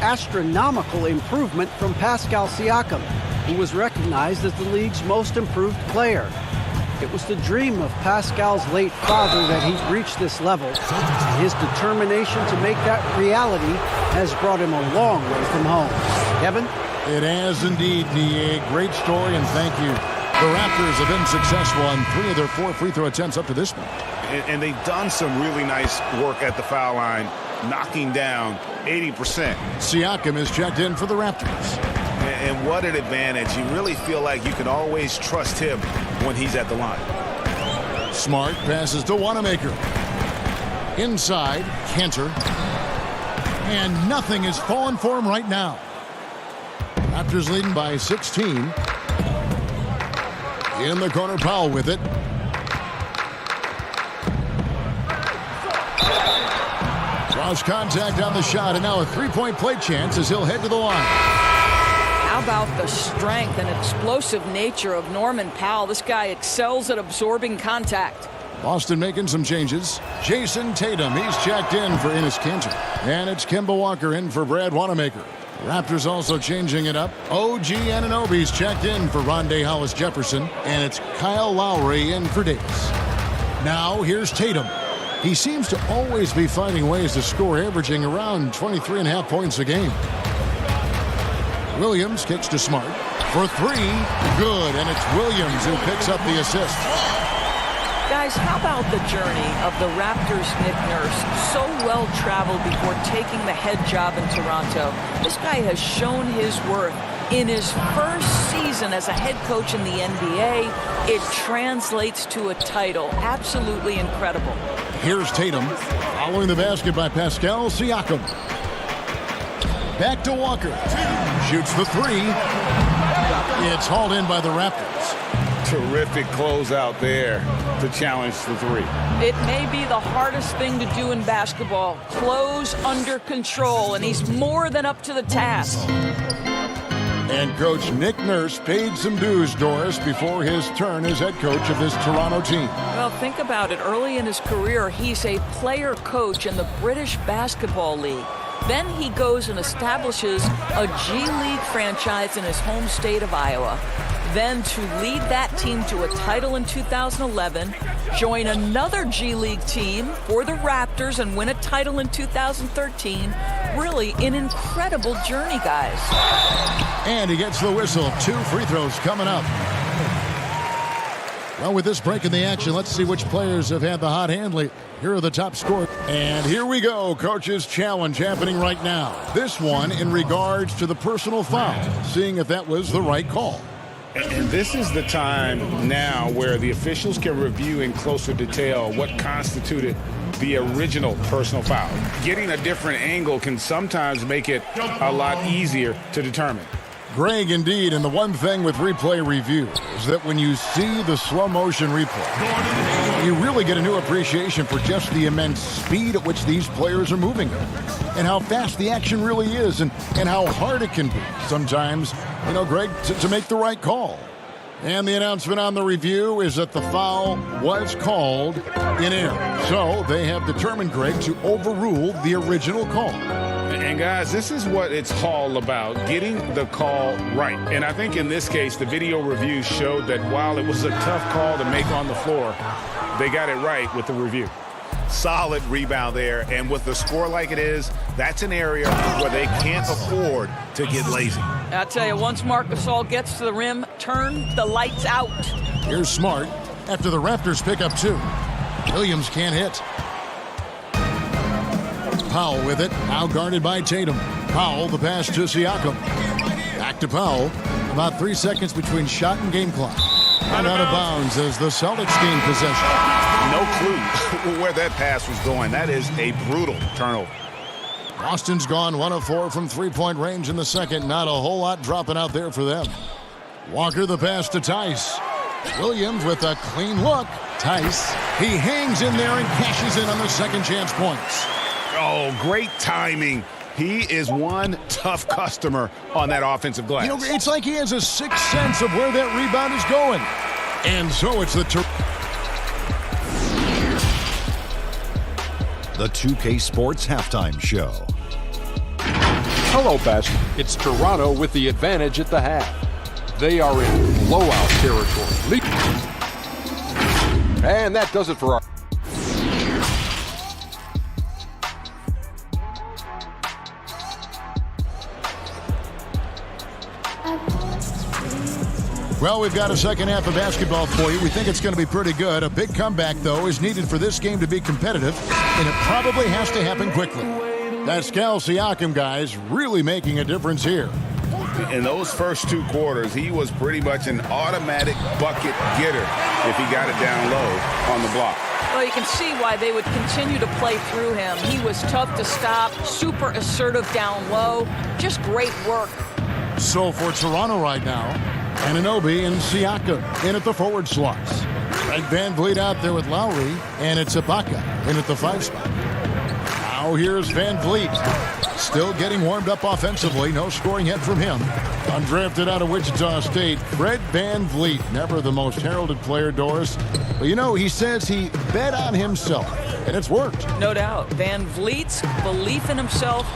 astronomical improvement from Pascal Siakam, who was recognized as the league's most improved player. It was the dream of Pascal's late father that he reached this level. His determination to make that reality has brought him a long way from home. Kevin? It has indeed, a great story, and thank you. The Raptors have been successful on 3 of their 4 free throw attempts up to this point. And they've done some really nice work at the foul line, knocking down 80%. Siakam is checked in for the Raptors. And what an advantage. You really feel like you can always trust him when he's at the line. Smart passes to Wanamaker. Inside, Kanter. And nothing is falling for him right now. Raptors leading by 16. In the corner, Powell with it. Draws contact on the shot, and now a three-point play chance as he'll head to the line. How about the strength and explosive nature of Norman Powell? This guy excels at absorbing contact. Boston making some changes. Jason Tatum, he's checked in for Enes Kanter. And it's Kemba Walker in for Brad Wanamaker. Raptors also changing it up. OG Anunoby's checked in for Rondé Hollis-Jefferson. And it's Kyle Lowry in for Davis. Now here's Tatum. He seems to always be finding ways to score, averaging around 23.5 points a game. Williams kicks to Smart for 3. Good, and it's Williams who picks up the assist. Guys, how about the journey of the Raptors' Nick Nurse? So well traveled before taking the head job in Toronto. This guy has shown his worth. In his first season as a head coach in the NBA, it translates to a title. Absolutely incredible. Here's Tatum, following the basket by Pascal Siakam. Back to Walker. Shoots the 3. It's hauled in by the Raptors. Terrific closeout there to challenge the 3. It may be the hardest thing to do in basketball. Close under control, and he's more than up to the task. And Coach Nick Nurse paid some dues, Doris, before his turn as head coach of this Toronto team. Well, think about it. Early in his career, he's a player coach in the British Basketball League. Then he goes and establishes a G League franchise in his home state of Iowa. Then to lead that team to a title in 2011, join another G League team for the Raptors and win a title in 2013. Really an incredible journey, guys. And he gets the whistle. 2 free throws coming up. Well, with this break in the action, let's see which players have had the hot hand lately. Here are the top scorers. And here we go. Coach's challenge happening right now. This one in regards to the personal foul, seeing if that was the right call. And this is the time now where the officials can review in closer detail what constituted the original personal foul. Getting a different angle can sometimes make it a lot easier to determine. Greg, indeed, and the one thing with replay review is that when you see the slow motion replay, you really get a new appreciation for just the immense speed at which these players are moving and how fast the action really is and how hard it can be sometimes, Greg, to make the right call. And the announcement on the review is that the foul was called in error. So they have determined, Greg, to overrule the original call. And guys, this is what it's all about, getting the call right. And I think in this case, the video review showed that while it was a tough call to make on the floor, they got it right with the review. Solid rebound there. And with the score like it is, that's an area where they can't afford to get lazy. I tell you, once Marc Gasol gets to the rim, turn the lights out. Here's Smart after the Raptors pick up 2. Williams can't hit. Powell with it, now guarded by Tatum. Powell, the pass to Siakam. Back to Powell. About 3 seconds between shot and game clock. And out of bounds as the Celtics gain possession. No clue where that pass was going. That is a brutal turnover. Boston's gone 1 of 4 from three-point range in the second. Not a whole lot dropping out there for them. Walker the pass to Tice. Williams with a clean look. Tice, he hangs in there and cashes in on the second chance points. Oh, great timing. He is one tough customer on that offensive glass. It's like he has a sixth sense of where that rebound is going. And so it's the 2K Sports Halftime Show. Hello, Best. It's Toronto with the advantage at the half. They are in blowout territory. And that does it for our... Well, we've got a second half of basketball for you. We think it's going to be pretty good. A big comeback, though, is needed for this game to be competitive, and it probably has to happen quickly. Pascal Siakam, guys, really making a difference here. In those first 2 quarters, he was pretty much an automatic bucket getter if he got it down low on the block. Well, you can see why they would continue to play through him. He was tough to stop, super assertive down low, just great work. So for Toronto right now, Anunoby and Siakam in at the forward slots. Fred VanVleet out there with Lowry, and it's Ibaka in at the 5 spot. Now here's VanVleet. Still getting warmed up offensively. No scoring yet from him. Undrafted out of Wichita State, Fred VanVleet. Never the most heralded player, Doris. But you know, he says he bet on himself, and it's worked. No doubt. VanVleet's belief in himself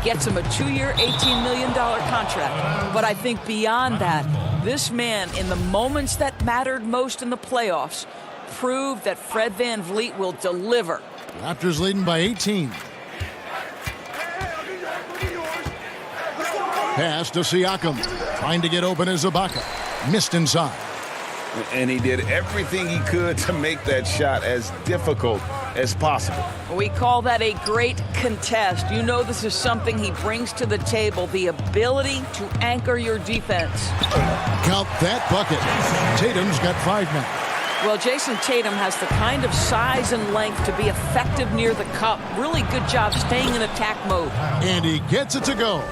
gets him a 2-year, $18 million contract. But I think beyond that, this man, in the moments that mattered most in the playoffs, proved that Fred VanVleet will deliver. Raptors leading by 18. Pass to Siakam. Trying to get open as Ibaka. Missed inside. And he did everything he could to make that shot as difficult as possible. We call that a great contest. You know this is something he brings to the table, the ability to anchor your defense. Count that bucket. Tatum's got 5 now. Well, Jason Tatum has the kind of size and length to be effective near the cup. Really good job staying in attack mode. And he gets it to go.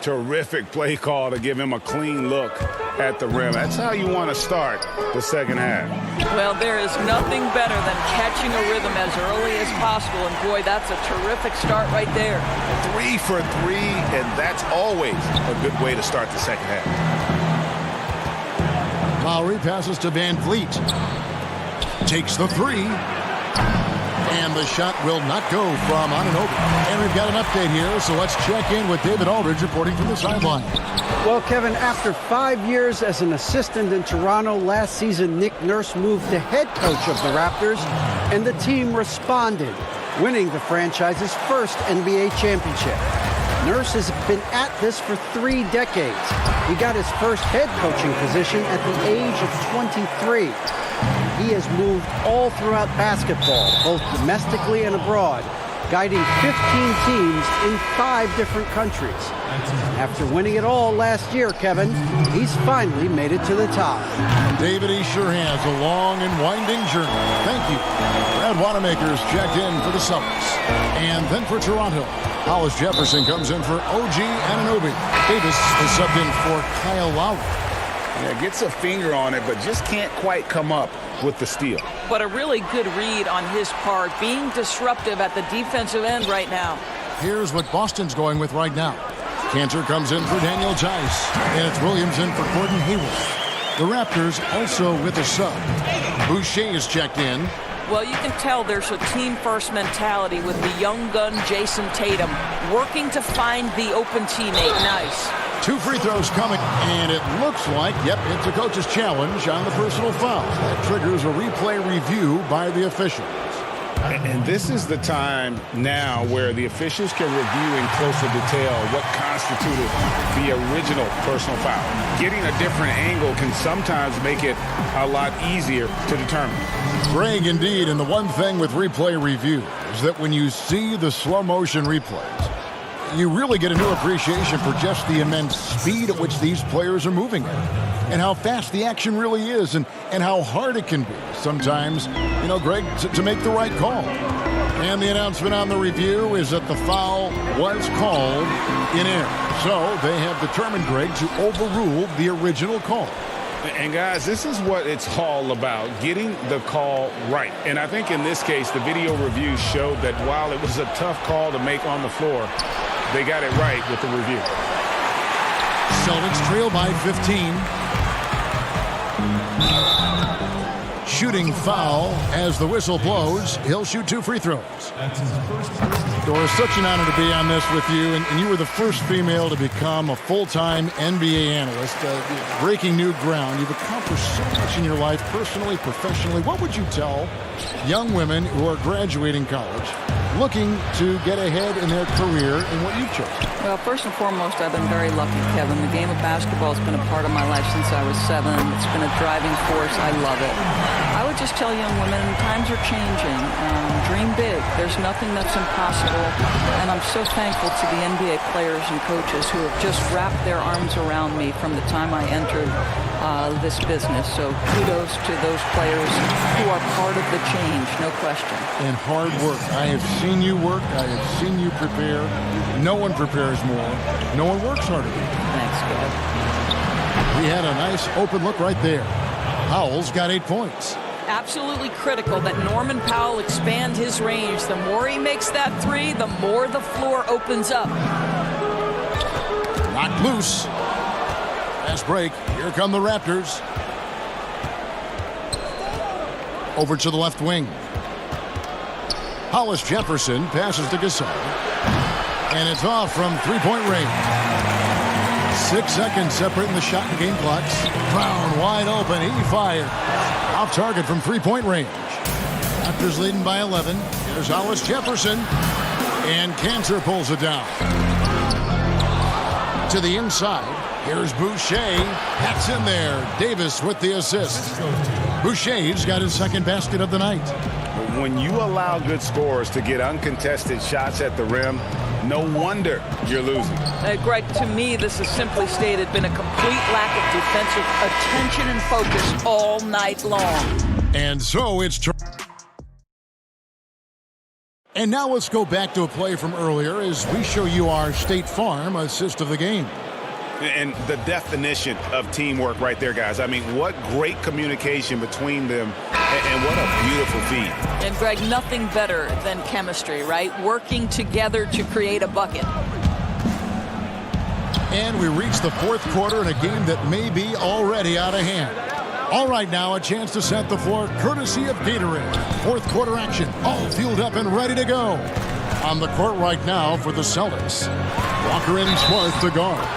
Terrific play call to give him a clean look at the rim. That's how you want to start the second half. Well, there is nothing better than catching a rhythm as early as possible. And boy, that's a terrific start right there. 3 for 3, and that's always a good way to start the second half. Lowry passes to VanVleet. Takes the 3. And the shot will not go from Anunoby. And we've got an update here, so let's check in with David Aldridge reporting from the sideline. Well, Kevin, after 5 years as an assistant in Toronto, last season Nick Nurse moved to head coach of the Raptors, and the team responded, winning the franchise's first NBA championship. Nurse has been at this for 3 decades. He got his first head coaching position at the age of 23. He has moved all throughout basketball, both domestically and abroad, guiding 15 teams in 5 different countries. After winning it all last year, Kevin, he's finally made it to the top. David, he sure has a long and winding journey. Thank you. Brad Wanamaker's checked in for the Celtics. And then for Toronto, Hollis Jefferson comes in for OG Anunoby. Davis is subbed in for Kyle Lowry. Yeah, gets a finger on it, but just can't quite come up with the steal. But a really good read on his part, being disruptive at the defensive end right now. Here's what Boston's going with right now. Cantor comes in for Daniel Tice, and it's Williams in for Gordon Hayward. The Raptors also with a sub. Boucher is checked in. Well, you can tell there's a team-first mentality with the young gun Jason Tatum working to find the open teammate. Nice. 2 free throws coming, and it looks like, yep, it's a coach's challenge on the personal foul. That triggers a replay review by the officials. And this is the time now where the officials can review in closer detail what constituted the original personal foul. Getting a different angle can sometimes make it a lot easier to determine. Greg, indeed, and the one thing with replay review is that when you see the slow motion replays, you really get a new appreciation for just the immense speed at which these players are moving at, and how fast the action really is, and how hard it can be sometimes, you know, Greg, to make the right call. And the announcement on the review is that the foul was called in error. So they have determined, Greg, to overrule the original call. And guys, this is what it's all about, getting the call right. And I think in this case, the video review showed that while it was a tough call to make on the floor, they got it right with the review. Celtics trail by 15. Shooting foul as the whistle blows. He'll shoot 2 free throws. Doris, such an honor to be on this with you. And you were the first female to become a full-time NBA analyst. Breaking new ground. You've accomplished so much in your life, personally, professionally. What would you tell young women who are graduating college looking to get ahead in their career in what you've chosen? Well, first and foremost, I've been very lucky, Kevin. The game of basketball has been a part of my life since I was 7. It's been a driving force. I love it. I would just tell young women, times are changing. Dream big. There's nothing that's impossible. And I'm so thankful to the NBA players and coaches who have just wrapped their arms around me from the time I entered this business. So kudos to those players who are part of the change, no question. And hard work. I have seen you work. I have seen you prepare. No one prepares more. No one works harder. Thanks, Kev. We had a nice open look right there. Powell's got 8 points. Absolutely critical that Norman Powell expand his range. The more he makes that 3, the more the floor opens up. Knocked loose. Fast break. Here come the Raptors. Over to the left wing. Hollis Jefferson passes to Gasol. And it's off from three-point range. 6 seconds separating the shot and game clocks. Brown wide open. He fires. Off target from three-point range. Raptors leading by 11. Here's Hollis Jefferson. And Cantor pulls it down. To the inside. Here's Boucher. That's in there. Davis with the assist. Boucher's got his second basket of the night. When you allow good scorers to get uncontested shots at the rim, no wonder you're losing. Greg, to me, this has simply stated been a complete lack of defensive attention and focus all night long. And so it's... And now let's go back to a play from earlier as we show you our State Farm assist of the game. And the definition of teamwork right there, guys. I mean, what great communication between them, and what a beautiful feed. And, Greg, nothing better than chemistry, right? Working together to create a bucket. And we reach the fourth quarter in a game that may be already out of hand. All right, now a chance to set the floor courtesy of Gatorade. Fourth quarter action, all fueled up and ready to go. On the court right now for the Celtics. Walker and Smart the guard.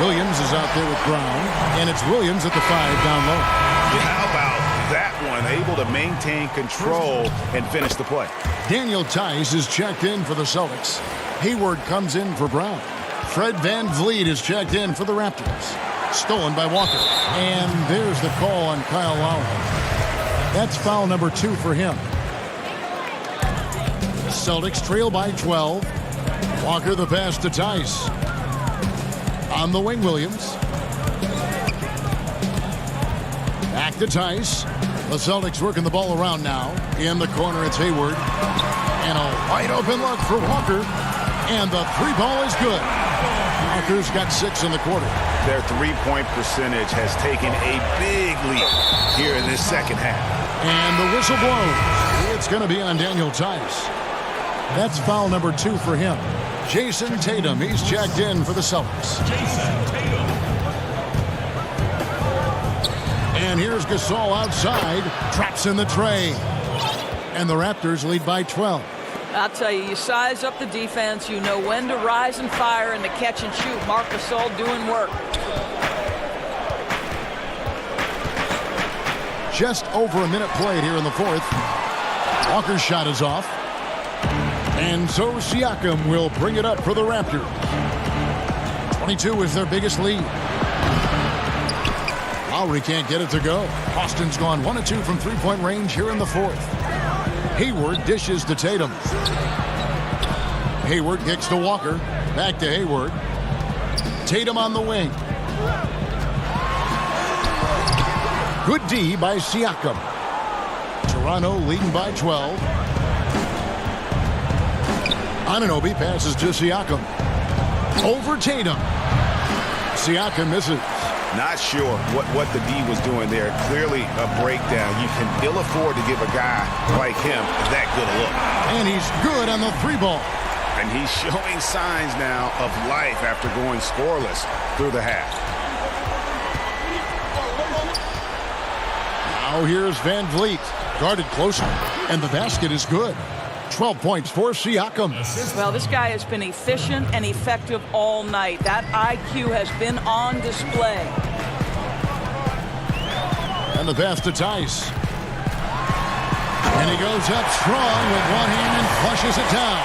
Williams is out there with Brown, and it's Williams at the 5 down low. How about that one? Able to maintain control and finish the play. Daniel Tice is checked in for the Celtics. Hayward comes in for Brown. Fred VanVleet is checked in for the Raptors. Stolen by Walker. And there's the call on Kyle Lowry. That's foul number 2 for him. Celtics trail by 12. Walker the pass to Tice. On the wing, Williams. Back to Tice. The Celtics working the ball around now. In the corner, it's Hayward. And a wide open look for Walker. And the 3-ball is good. Walker's got 6 in the quarter. Their three-point percentage has taken a big leap here in this second half. And the whistle blows. It's going to be on Daniel Tice. That's foul number 2 for him. Jason Tatum, he's checked in for the Celtics. And here's Gasol outside, traps in the tray. And the Raptors lead by 12. I'll tell you, you size up the defense, you know when to rise and fire and to catch and shoot. Marc Gasol doing work. Just over a minute played here in the fourth. Walker's shot is off. And so Siakam will bring it up for the Raptors. 22 is their biggest lead. Lowry can't get it to go. Austin's gone 1 of 2 from three-point range here in the fourth. Hayward dishes to Tatum. Hayward kicks to Walker. Back to Hayward. Tatum on the wing. Good D by Siakam. Toronto leading by 12. Anunoby passes to Siakam. Over Tatum. Siakam misses. Not sure what the D was doing there. Clearly a breakdown. You can ill afford to give a guy like him that good a look. And he's good on the 3-ball. And he's showing signs now of life after going scoreless through the half. Now here's VanVleet. Guarded closer. And the basket is good. 12 points for Siakam. Well, this guy has been efficient and effective all night. That IQ has been on display. And the pass to Tice. And He goes up strong with one hand and flushes it down.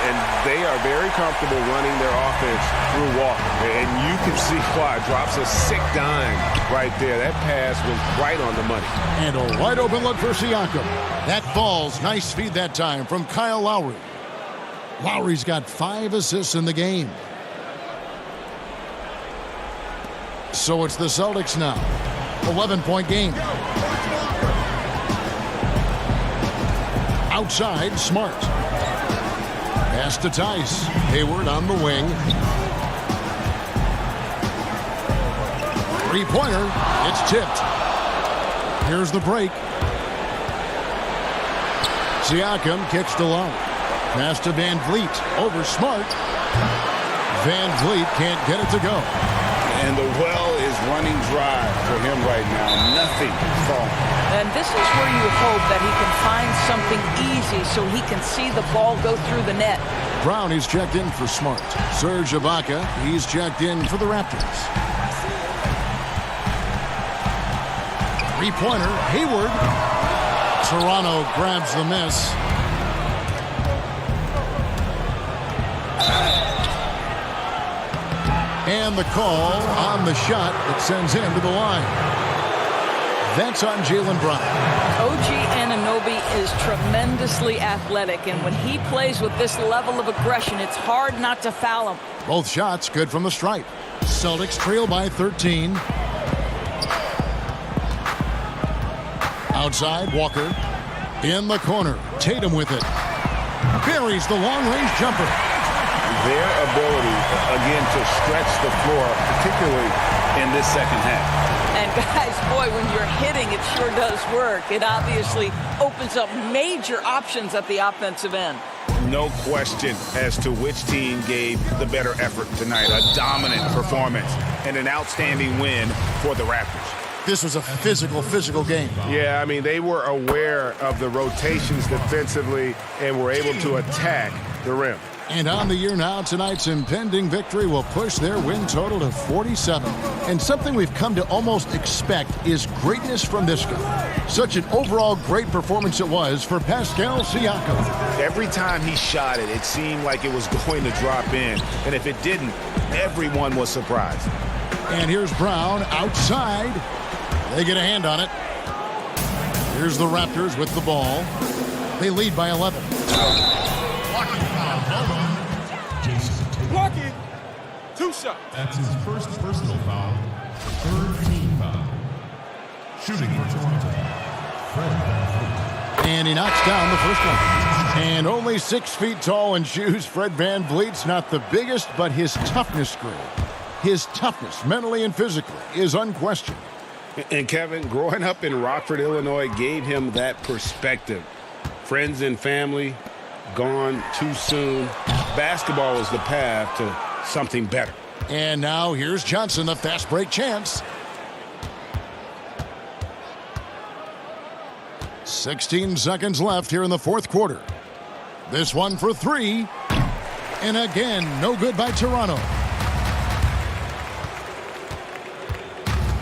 And they are very comfortable running their offense through Walker. And you can see why. Drops a sick dime right there. That pass was right on the money. And a wide open look for Siakam. That falls. Nice feed that time from Kyle Lowry. Lowry's got 5 assists in the game. So it's the Celtics now. 11-point game. Outside, Smart. Pass to Tice. Hayward on the wing. Three-pointer. It's tipped. Here's the break. Siakam kicks to Lowry. Pass to Van Vliet. Over Smart. Van Vliet can't get it to go. And the well is running dry for him right now. Nothing falling. And this is where you hope that he can find something easy so he can see the ball go through the net. Brown is checked in for Smart. Serge Ibaka, he's checked in for the Raptors. Three-pointer, Hayward. Toronto grabs the miss. And the call on the shot that sends him to the line. That's on Jaylen Brown. OG Anunoby is tremendously athletic, and when he plays with this level of aggression, it's hard not to foul him. Both shots good from the stripe. Celtics trail by 13. Outside, Walker. In the corner, Tatum with it. Buries the long-range jumper. Their ability, again, to stretch the floor, particularly in this second half. And guys, boy, when you're hitting, it sure does work. It obviously opens up major options at the offensive end. No question as to which team gave the better effort tonight. A dominant performance and an outstanding win for the Raptors. This was a physical game. Yeah, I mean, they were aware of the rotations defensively and were able to attack the rim. And on the year now, tonight's impending victory will push their win total to 47. And something we've come to almost expect is greatness from this guy. Such an overall great performance it was for Pascal Siakam. Every time he shot it, it seemed like it was going to drop in. And if it didn't, everyone was surprised. And here's Brown outside. They get a hand on it. Here's the Raptors with the ball. They lead by 11. Blocking. 2 shots. That's his first personal foul. Third team foul. Shooting for Toronto. Fred VanVleet. And he knocks down the first one. And only 6 feet tall in shoes, Fred VanVleet's not the biggest, but his toughness grade. His toughness, mentally and physically, is unquestioned. And Kevin, growing up in Rockford, Illinois, gave him that perspective. Friends and family gone too soon. Basketball was the path to something better. And now here's Johnson, the fast break chance. 16 seconds left here in the fourth quarter. This one for 3. And again, no good by Toronto.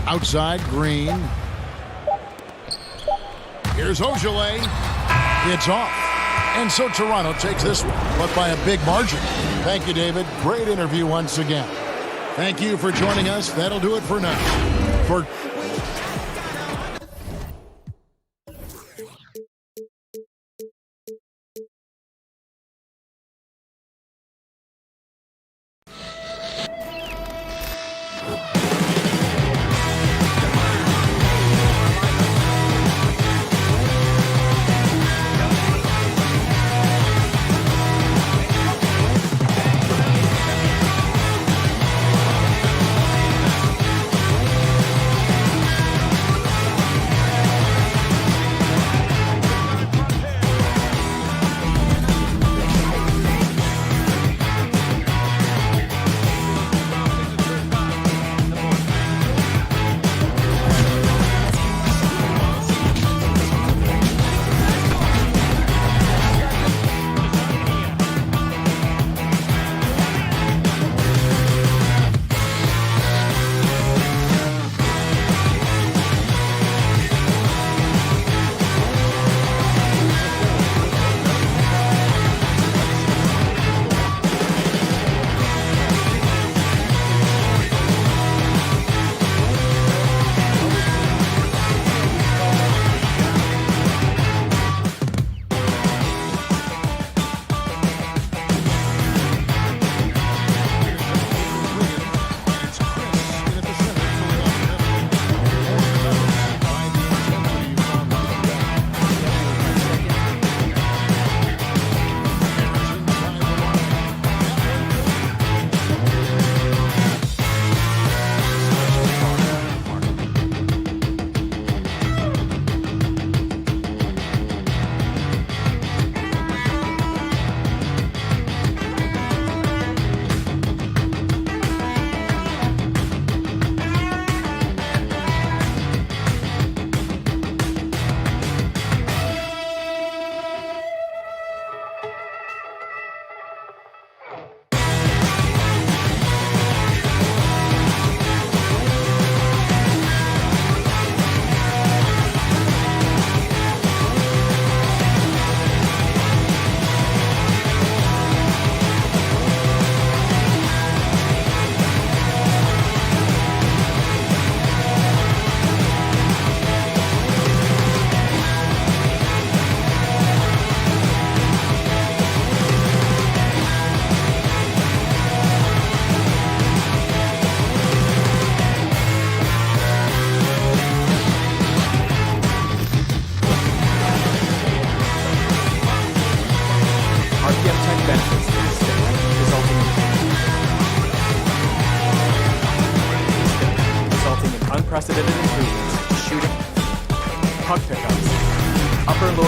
Outside, Green. Here's Ojale. It's off. And so Toronto takes this one, but by a big margin. Thank you, David. Great interview once again. Thank you for joining us. That'll do it for now. For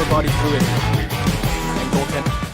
lower body fluid and goaltending.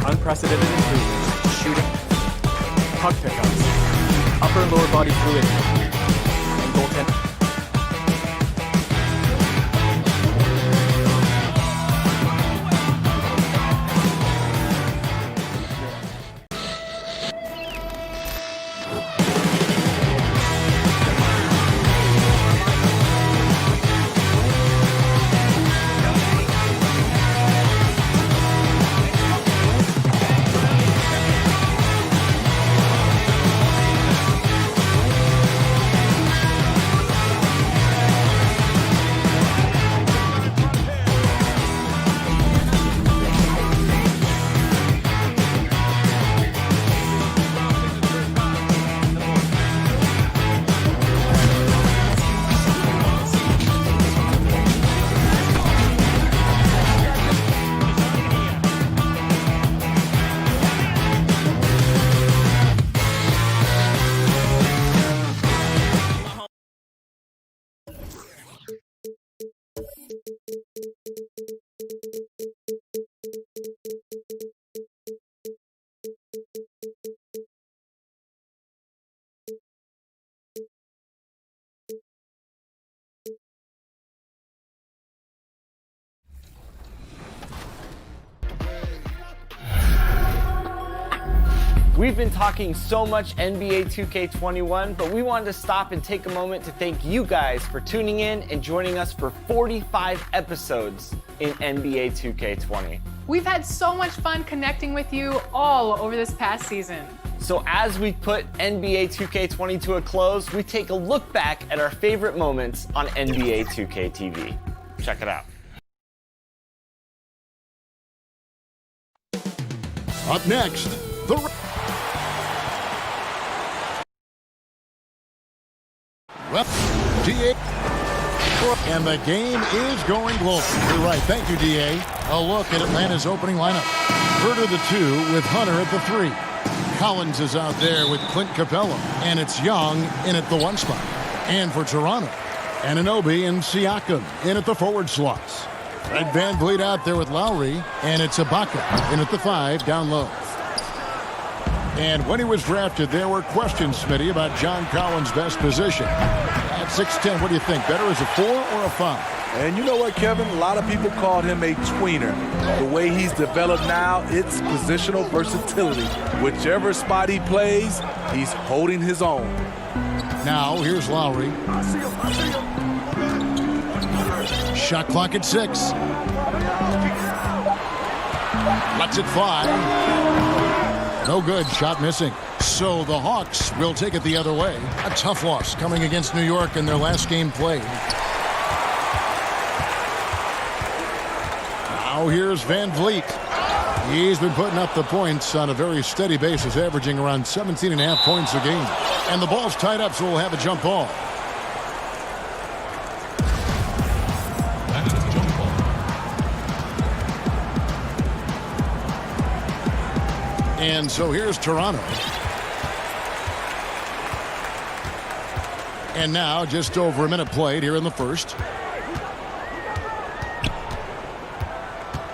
Unprecedented improvements, shooting, puck pickups, upper and lower body fluidity, and goaltending. We've been talking so much NBA 2K21, but we wanted to stop and take a moment to thank you guys for tuning in and joining us for 45 episodes in NBA 2K20. We've had so much fun connecting with you all over this past season. So as we put NBA 2K20 to a close, we take a look back at our favorite moments on NBA 2K TV. Check it out. Up next, the DA. And the game is going global. You're right. Thank you, DA. A look at Atlanta's opening lineup. Herter the 2 with Hunter at the 3. Collins is out there with Clint Capella. And it's Young in at the 1 spot. And for Toronto, Anunoby and Siakam in at the forward slots. Fred VanVleet out there with Lowry. And it's Ibaka in at the 5 down low. And when he was drafted, there were questions, Smitty, about John Collins' best position. At 6'10", what do you think? Better as a 4 or a 5? And you know what, Kevin? A lot of people called him a tweener. The way he's developed now, it's positional versatility. Whichever spot he plays, he's holding his own. Now, here's Lowry. Shot clock at 6. Lets it fly. No good. Shot missing. So the Hawks will take it the other way. A tough loss coming against New York in their last game played. Now here's VanVleet. He's been putting up the points on a very steady basis, averaging around 17.5 points a game. And the ball's tied up, so we'll have a jump ball. And so here's Toronto. And now just over a minute played here in the first.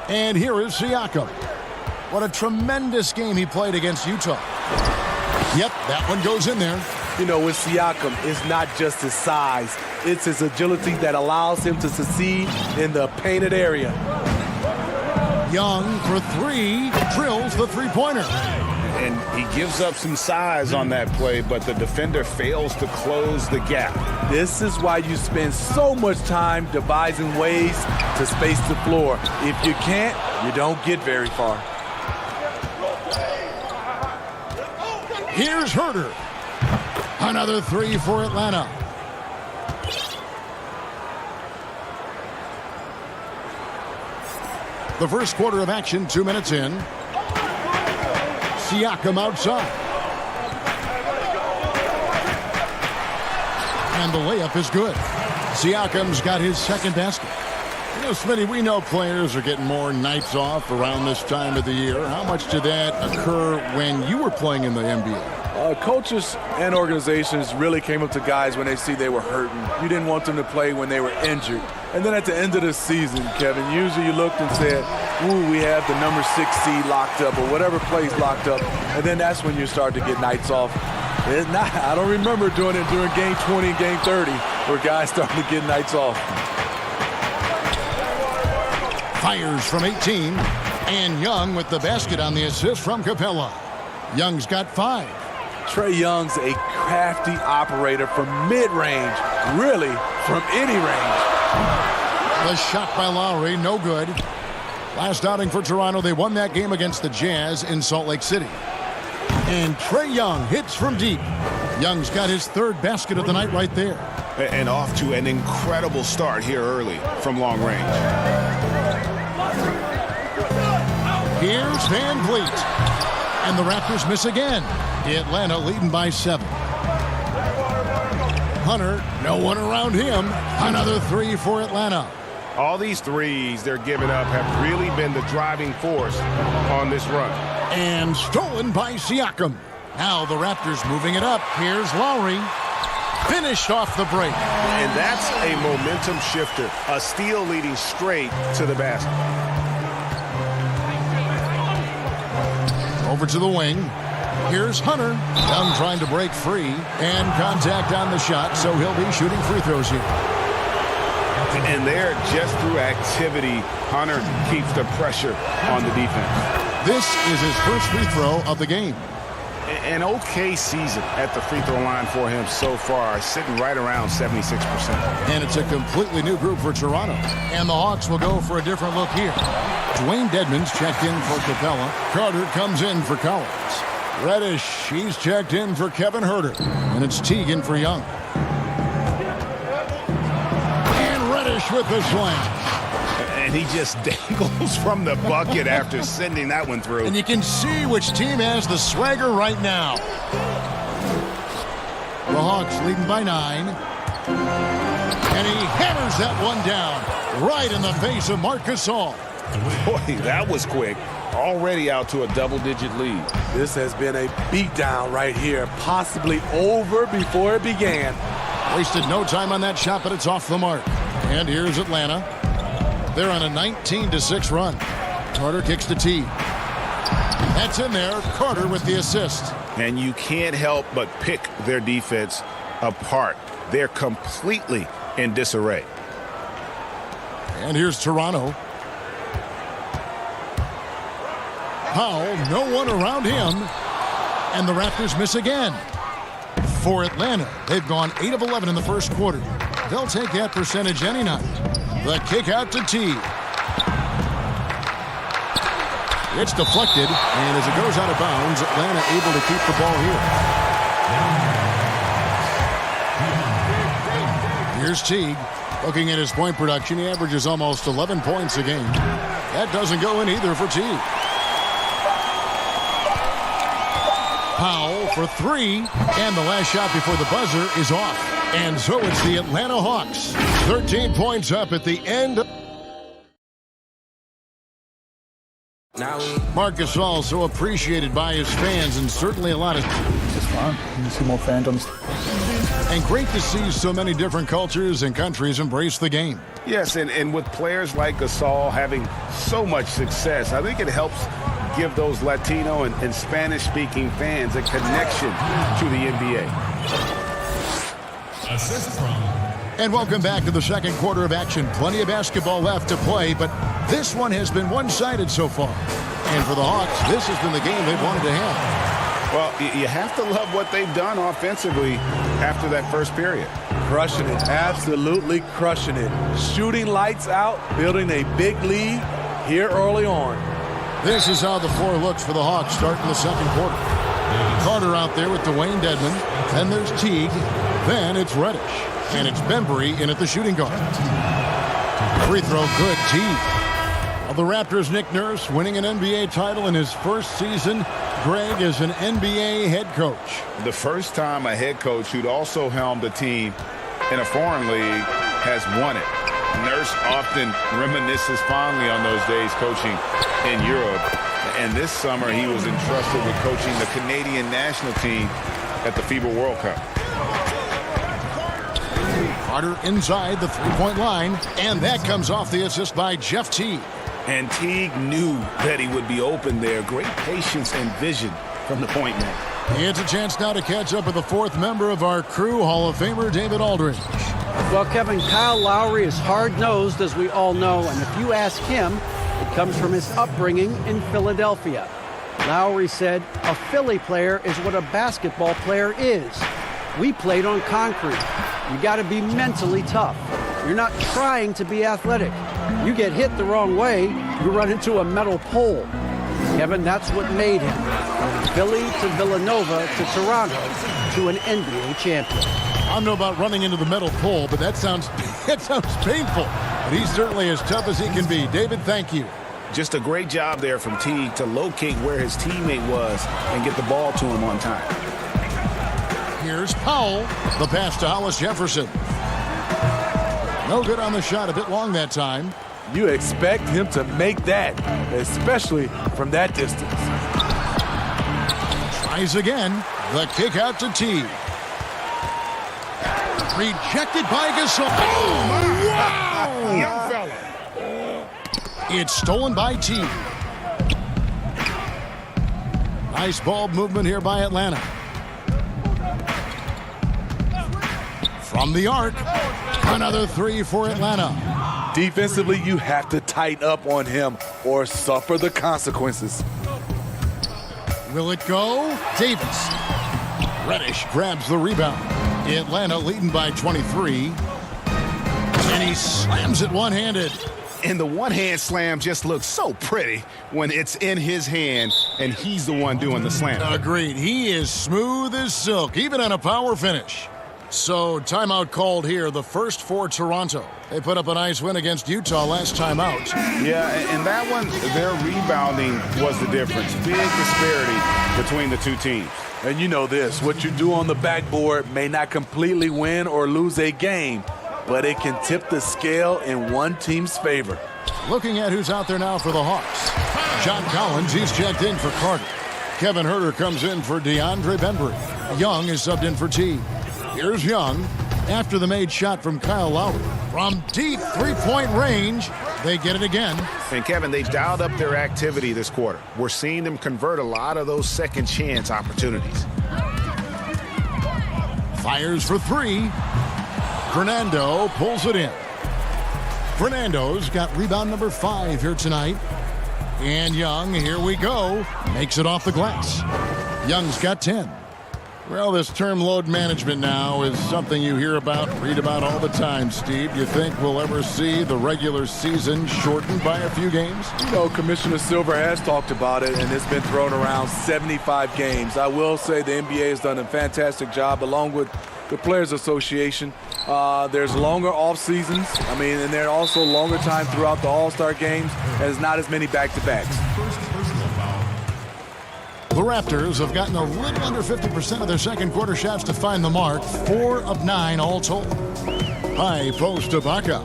And here is Siakam. What a tremendous game he played against Utah. Yep, that one goes in there. You know, with Siakam, it's not just his size. It's his agility that allows him to succeed in the painted area. Young for 3, drills the three-pointer. And he gives up some size on that play, but the defender fails to close the gap. This is why you spend so much time devising ways to space the floor. If you can't, you don't get very far. Here's Herter. Another 3 for Atlanta. The first quarter of action, 2 minutes in. Siakam outside. And the layup is good. Siakam's got his second basket. You know, Smitty, we know players are getting more nights off around this time of the year. How much did that occur when you were playing in the NBA? Coaches and organizations really came up to guys when they see they were hurting. You didn't want them to play when they were injured. And then at the end of the season, Kevin, usually you looked and said, ooh, we have the number 6 seed locked up or whatever plays locked up. And then that's when you start to get nights off. I don't remember doing it during game 20 and game 30 where guys started to get nights off. Fires from 18. And Young with the basket on the assist from Capella. Young's got 5. Trae Young's a crafty operator from mid-range, really from any range. The shot by Lowry, no good. Last outing for Toronto, they won that game against the Jazz in Salt Lake City. And Trae Young hits from deep. Young's got his 3rd basket of the night right there. And off to an incredible start here early from long range. Here's VanVleet. And the Raptors miss again. Atlanta leading by 7. Hunter, no one around him. Another 3 for Atlanta. All these threes they're giving up have really been the driving force on this run. And stolen by Siakam. Now the Raptors moving it up. Here's Lowry. Finished off the break. And that's a momentum shifter. A steal leading straight to the basket. Over to the wing. Here's Hunter. Young trying to break free. And contact on the shot, so he'll be shooting free throws here. And there, just through activity, Hunter keeps the pressure on the defense. This is his first free throw of the game. An okay season at the free throw line for him so far, sitting right around 76%. And it's a completely new group for Toronto. And the Hawks will go for a different look here. Dwayne Dedmon's checked in for Capella. Carter comes in for Collins. Reddish, he's checked in for Kevin Herter. And it's Teagan for Young. And Reddish with the slam. And he just dangles from the bucket after sending that one through. And you can see which team has the swagger right now. The Hawks leading by 9. And he hammers that one down right in the face of Marc Gasol. Boy, that was quick. Already out to a double-digit lead. This has been a beatdown right here, possibly over before it began. Wasted no time on that shot, but it's off the mark. And here's Atlanta. They're on a 19-6 run. Carter kicks to T. That's in there. Carter with the assist. And you can't help but pick their defense apart. They're completely in disarray. And here's Toronto. Powell, no one around him. And the Raptors miss again. For Atlanta, they've gone 8 of 11 in the first quarter. They'll take that percentage any night. The kick out to T. It's deflected, and as it goes out of bounds, Atlanta able to keep the ball here. Here's Teague. Looking at his point production, he averages almost 11 points a game. That doesn't go in either for Teague. Powell for 3, and the last shot before the buzzer is off. And so it's the Atlanta Hawks. 13 points up at the end. Marc Gasol so appreciated by his fans, and certainly a lot of... It's just fun. You can see more fans on the... And great to see so many different cultures and countries embrace the game. Yes, and with players like Gasol having so much success, I think it helps give those Latino and Spanish-speaking fans a connection to the NBA. Assist from. And welcome back to the second quarter of action. Plenty of basketball left to play, but this one has been one-sided so far. And for the Hawks, this has been the game they've wanted to have. Well, you have to love what they've done offensively after that first period. Crushing it, absolutely crushing it. Shooting lights out, building a big lead here early on. This is how the floor looks for the Hawks starting the second quarter. Carter out there with Dwayne Dedmon. Then there's Teague. Then it's Reddish. And it's Bembry in at the shooting guard. Free throw good, Teague. Well, the Raptors' Nick Nurse winning an NBA title in his first season. Greg is an NBA head coach. The first time a head coach who'd also helmed a team in a foreign league has won it. Nurse often reminisces fondly on those days coaching in Europe. And this summer he was entrusted with coaching the Canadian national team at the FIBA World Cup. Carter inside the three-point line, and that comes off the assist by Jeff Teague. And Teague knew that he would be open there. Great patience and vision from the point man. It's a chance now to catch up with the fourth member of our crew, Hall of Famer David Aldridge. Well, Kevin, Kyle Lowry is hard-nosed, as we all know, and if you ask him, it comes from his upbringing in Philadelphia. Lowry said, a Philly player is what a basketball player is. We played on concrete. You got to be mentally tough. You're not trying to be athletic. You get hit the wrong way, you run into a metal pole. Kevin, that's what made him. From Philly to Villanova to Toronto to an NBA champion. I don't know about running into the metal pole, but that sounds painful. But he's certainly as tough as he can be. David, thank you. Just a great job there from Teague to locate where his teammate was and get the ball to him on time. Here's Powell. The pass to Hollis Jefferson. No good on the shot. A bit long that time. You expect him to make that, especially from that distance. Tries again. The kick out to T. Rejected by Gasol. Oh, wow! Young fella. It's stolen by T. Nice ball movement here by Atlanta. From the arc. Another three for Atlanta. Defensively, you have to tighten up on him or suffer the consequences. Will it go? Davis. Reddish grabs the rebound. Atlanta leading by 23. And he slams it one-handed. And the one-hand slam just looks so pretty when it's in his hand and he's the one doing the slam. Agreed. He is smooth as silk, even on a power finish. So timeout called here, the first for Toronto. They put up a nice win against Utah last time out. Yeah, and that one, their rebounding was the difference. Big disparity between the two teams. And you know this, what you do on the backboard may not completely win or lose a game, but it can tip the scale in one team's favor. Looking at who's out there now for the Hawks. John Collins, he's checked in for Carter. Kevin Huerter comes in for DeAndre Bembry. Young is subbed in for T. Here's Young after the made shot from Kyle Lowry. From deep three-point range, they get it again. And Kevin, they dialed up their activity this quarter. We're seeing them convert a lot of those second chance opportunities. Fires for three. Fernando pulls it in. Fernando's got rebound number 5 here tonight. And Young, here we go, makes it off the glass. Young's got 10. Well, this term load management now is something you hear about, read about all the time, Steve. You think we'll ever see the regular season shortened by a few games? You know, Commissioner Silver has talked about it, and it's been thrown around 75 games. I will say the NBA has done a fantastic job, along with the Players Association. There's longer off seasons. And there are also longer time throughout the All-Star games, and there's not as many back-to-backs. The Raptors have gotten a little under 50% of their second quarter shots to find the mark. 4 of 9 all told. High post to Ibaka.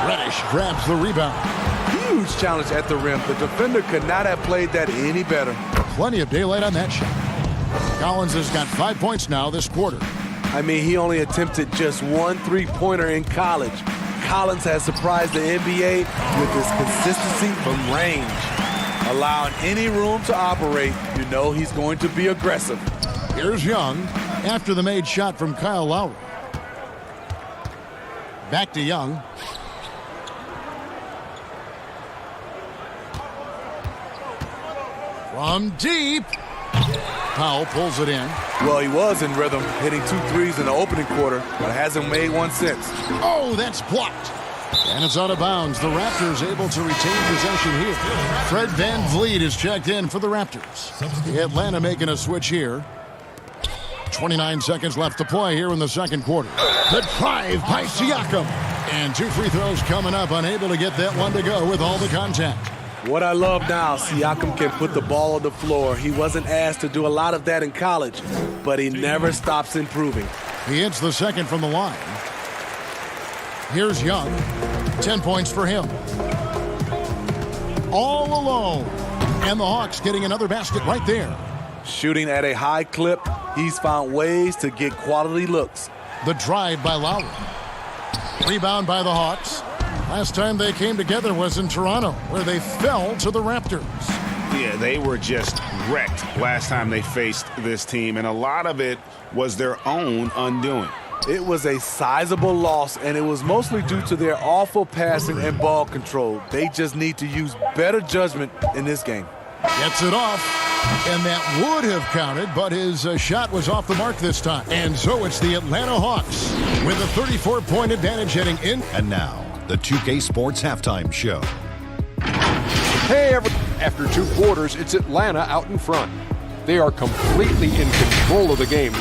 Reddish grabs the rebound. Huge challenge at the rim. The defender could not have played that any better. Plenty of daylight on that shot. Collins has got 5 points now this quarter. He only attempted just 1 3-pointer in college. Collins has surprised the NBA with his consistency from range. Allowing any room to operate, you know he's going to be aggressive. Here's Young after the made shot from Kyle Lowry. Back to Young. From deep. Powell pulls it in. Well, he was in rhythm, hitting 2 threes in the opening quarter, but hasn't made one since. Oh, that's blocked. And it's out of bounds. The Raptors able to retain possession here. Fred VanVleet is checked in for the Raptors. Atlanta making a switch here. 29 seconds left to play here in the second quarter. The drive by Siakam. And 2 free throws coming up, unable to get that one to go with all the contact. What I love now, Siakam can put the ball on the floor. He wasn't asked to do a lot of that in college, but he never stops improving. He hits the second from the line. Here's Young. 10 points for him. All alone. And the Hawks getting another basket right there. Shooting at a high clip, he's found ways to get quality looks. The drive by Lowry. Rebound by the Hawks. Last time they came together was in Toronto, where they fell to the Raptors. Yeah, they were just wrecked last time they faced this team, and a lot of it was their own undoing. It was a sizable loss, and it was mostly due to their awful passing and ball control. They just need to use better judgment in this game. Gets it off, and that would have counted, but his shot was off the mark this time. And so it's the Atlanta Hawks with a 34-point advantage heading in. And now, the 2K Sports Halftime Show. Hey, after 2 quarters, it's Atlanta out in front. They are completely in control of the game.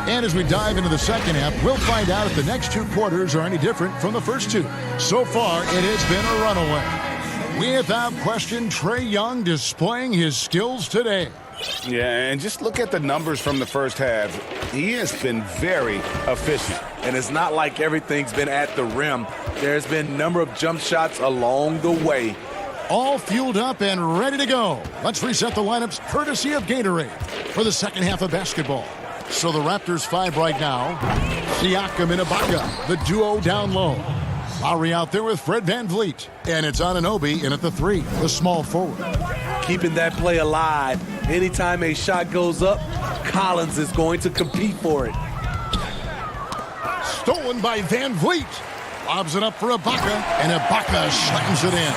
And as we dive into the second half, we'll find out if the next 2 quarters are any different from the first 2. So far, it has been a runaway. Without question, Trae Young displaying his skills today. Yeah, and just look at the numbers from the first half. He has been very efficient. And it's not like everything's been at the rim. There's been a number of jump shots along the way. All fueled up and ready to go. Let's reset the lineups courtesy of Gatorade for the second half of basketball. So the Raptors 5 right now. Siakam and Ibaka, the duo down low. Lowry out there with Fred VanVleet. And it's Anunoby in at the 3, the small forward. Keeping that play alive. Anytime a shot goes up, Collins is going to compete for it. Stolen by VanVleet. Lobs it up for Ibaka, and Ibaka slams it in.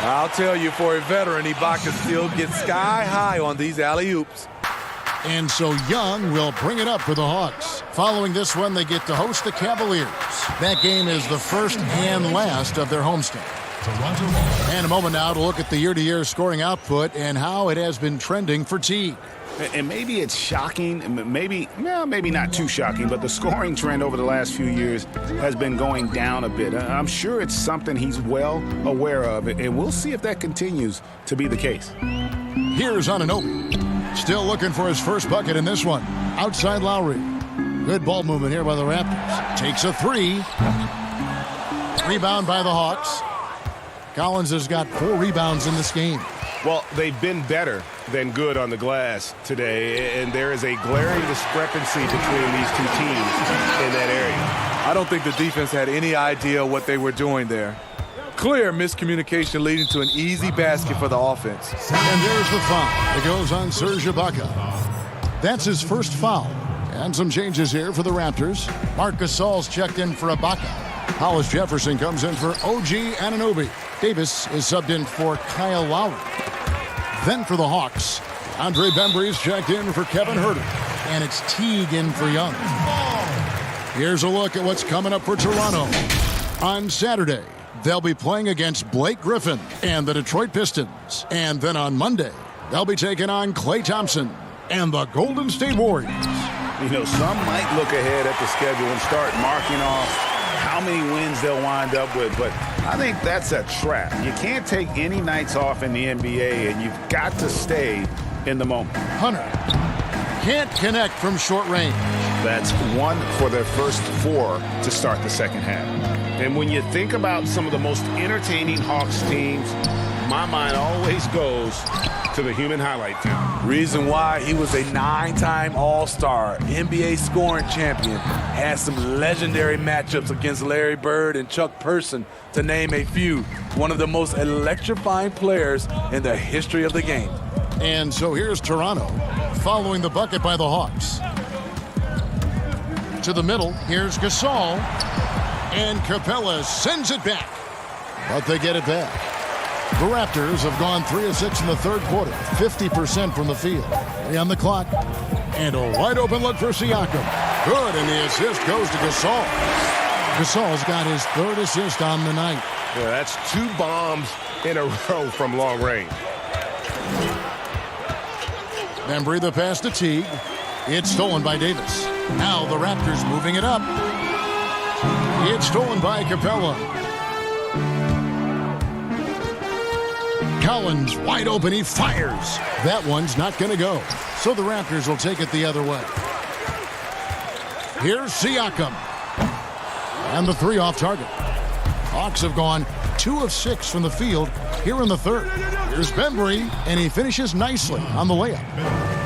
I'll tell you, for a veteran, Ibaka still gets sky high on these alley-oops. And so Young will bring it up for the Hawks. Following this one, they get to host the Cavaliers. That game is the first and last of their homestand. And a moment now to look at the year-to-year scoring output and how it has been trending for Teague. And maybe it's shocking, maybe not too shocking, but the scoring trend over the last few years has been going down a bit. I'm sure it's something he's well aware of, and we'll see if that continues to be the case. Here's Anunoby. Still looking for his first bucket in this one. Outside Lowry. Good ball movement here by the Raptors. Takes a three. Rebound by the Hawks. Collins has got 4 rebounds in this game. Well, they've been better than good on the glass today, and there is a glaring discrepancy between these two teams in that area. I don't think the defense had any idea what they were doing there. Clear miscommunication leading to an easy basket for the offense. And there's the foul. It goes on Serge Ibaka. That's his first foul. And some changes here for the Raptors. Marc Gasol's checked in for Ibaka. Hollis Jefferson comes in for OG Anunoby. Davis is subbed in for Kyle Lowry. Then for the Hawks, Andre Bembry's checked in for Kevin Huerter. And it's Teague in for Young. Here's a look at what's coming up for Toronto. On Saturday, they'll be playing against Blake Griffin and the Detroit Pistons. And then on Monday, they'll be taking on Klay Thompson and the Golden State Warriors. You know, some might look ahead at the schedule and start marking off how many wins they'll wind up with, but I think that's a trap. You can't take any nights off in the NBA, and you've got to stay in the moment. Hunter can't connect from short range. That's 1 for their first 4 to start the second half. And when you think about some of the most entertaining Hawks teams, my mind always goes to the human highlight film. Reason why he was a 9-time All-Star, NBA scoring champion, had some legendary matchups against Larry Bird and Chuck Person, to name a few. One of the most electrifying players in the history of the game. And so here's Toronto, following the bucket by the Hawks. To the middle, here's Gasol, and Capella sends it back. But they get it back. The Raptors have gone 3 of 6 in the third quarter, 50% from the field. 3 on the clock, and a wide open look for Siakam. Good, and the assist goes to Gasol. Gasol's got his 3rd assist on the night. Yeah, that's 2 bombs in a row from long range. Bembry the pass to Teague. It's stolen by Davis. Now the Raptors moving it up. It's stolen by Capella. Collins wide open, he fires. That one's not going to go. So the Raptors will take it the other way. Here's Siakam. And the 3 off target. Hawks have gone 2 of 6 from the field here in the third. Here's Bembry, and he finishes nicely on the layup.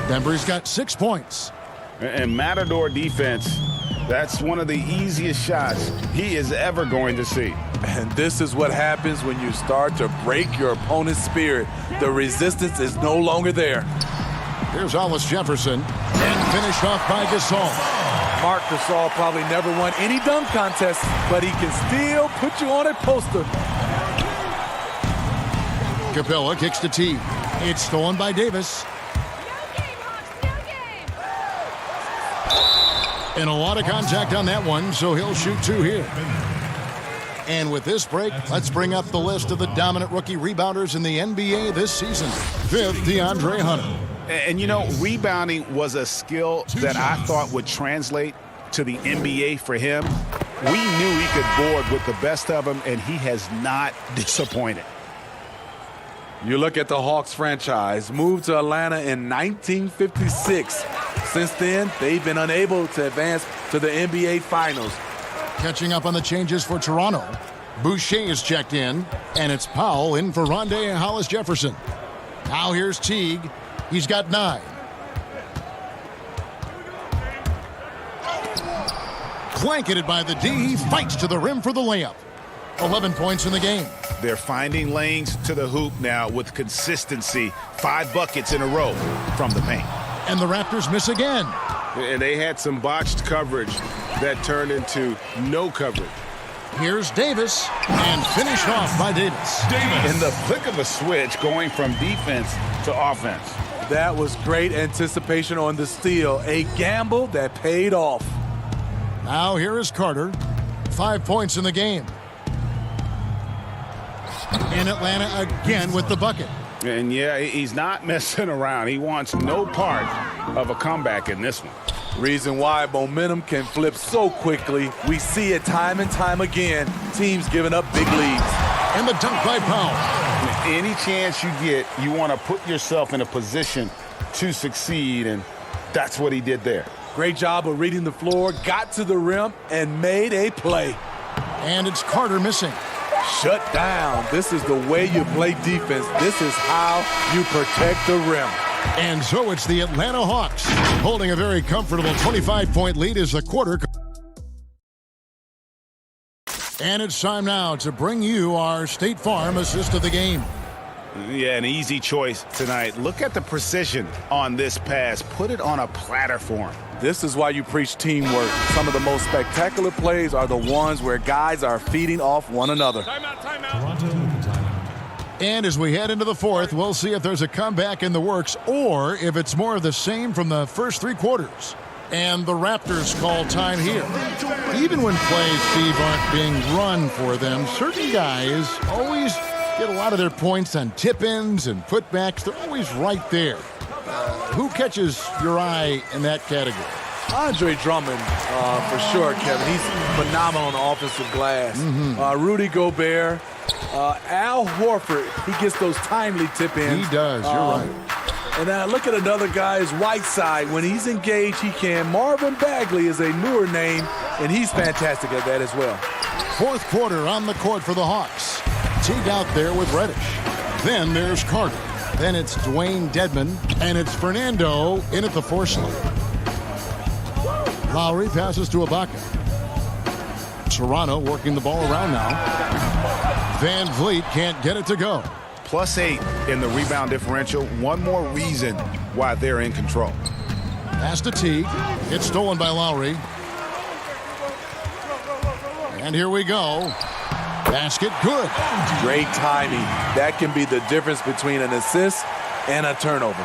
Bembry's got 6 points. And Matador defense, that's one of the easiest shots he is ever going to see. And this is what happens when you start to break your opponent's spirit. The resistance is no longer there. Here's Hollis Jefferson, and finished off by Gasol. Marc Gasol probably never won any dunk contest, but he can still put you on a poster. Capella kicks to Teague. It's stolen by Davis. And a lot of contact on that one, so he'll shoot 2 here. And with this break, let's bring up the list of the dominant rookie rebounders in the NBA this season. 5th, DeAndre Hunter. And you know, rebounding was a skill that I thought would translate to the NBA for him. We knew he could board with the best of them, and he has not disappointed. You look at the Hawks franchise, moved to Atlanta in 1956. Since then, they've been unable to advance to the NBA Finals. Catching up on the changes for Toronto. Boucher is checked in, and it's Powell in for Rondé and Hollis Jefferson. Now here's Teague. He's got 9. Blanketed by the D. He fights to the rim for the layup. 11 points in the game. They're finding lanes to the hoop now with consistency. 5 buckets in a row from the paint. And the Raptors miss again. And they had some botched coverage that turned into no coverage. Here's Davis, and finished off by Davis. In the flick of a switch, going from defense to offense. That was great anticipation on the steal. A gamble that paid off. Now here is Carter. 5 points in the game. And Atlanta again with the bucket. And yeah, he's not messing around. He wants no part of a comeback in this one. Reason why momentum can flip so quickly. We see it time and time again. Teams giving up big leads. And the dunk by Powell. Any chance you get, you want to put yourself in a position to succeed, and that's what he did there. Great job of reading the floor, got to the rim, and made a play. And it's Carter missing. Shut down. This is the way you play defense. This is how you protect the rim. And so it's the Atlanta Hawks holding a very comfortable 25-point lead as the quarter. And it's time now to bring you our State Farm assist of the game. Yeah, an easy choice tonight. Look at the precision on this pass. Put it on a platter for him. This is why you preach teamwork. Some of the most spectacular plays are the ones where guys are feeding off one another. And as we head into the fourth, we'll see if there's a comeback in the works or if it's more of the same from the first 3 quarters. And the Raptors call time here. Even when plays, Steve, aren't being run for them, certain guys always get a lot of their points on tip-ins and putbacks. They're always right there. Who catches your eye in that category? Andre Drummond, for sure, Kevin. He's phenomenal on the offensive glass. Rudy Gobert, Al Horford, he gets those timely tip-ins. He does, you're right. And look at another guy is Whiteside. When he's engaged, he can. Marvin Bagley is a newer name, and he's fantastic at that as well. Fourth quarter on the court for the Hawks. Teague out there with Reddish. Then there's Carter. Then it's Dwayne Dedmon, and it's Fernando in at the 4 slot. Lowry passes to Ibaka. Toronto working the ball around now. Van Vliet can't get it to go. +8 in the rebound differential. One more reason why they're in control. Pass to Teague. It's stolen by Lowry. And here we go. Basket good. Great timing. That can be the difference between an assist and a turnover.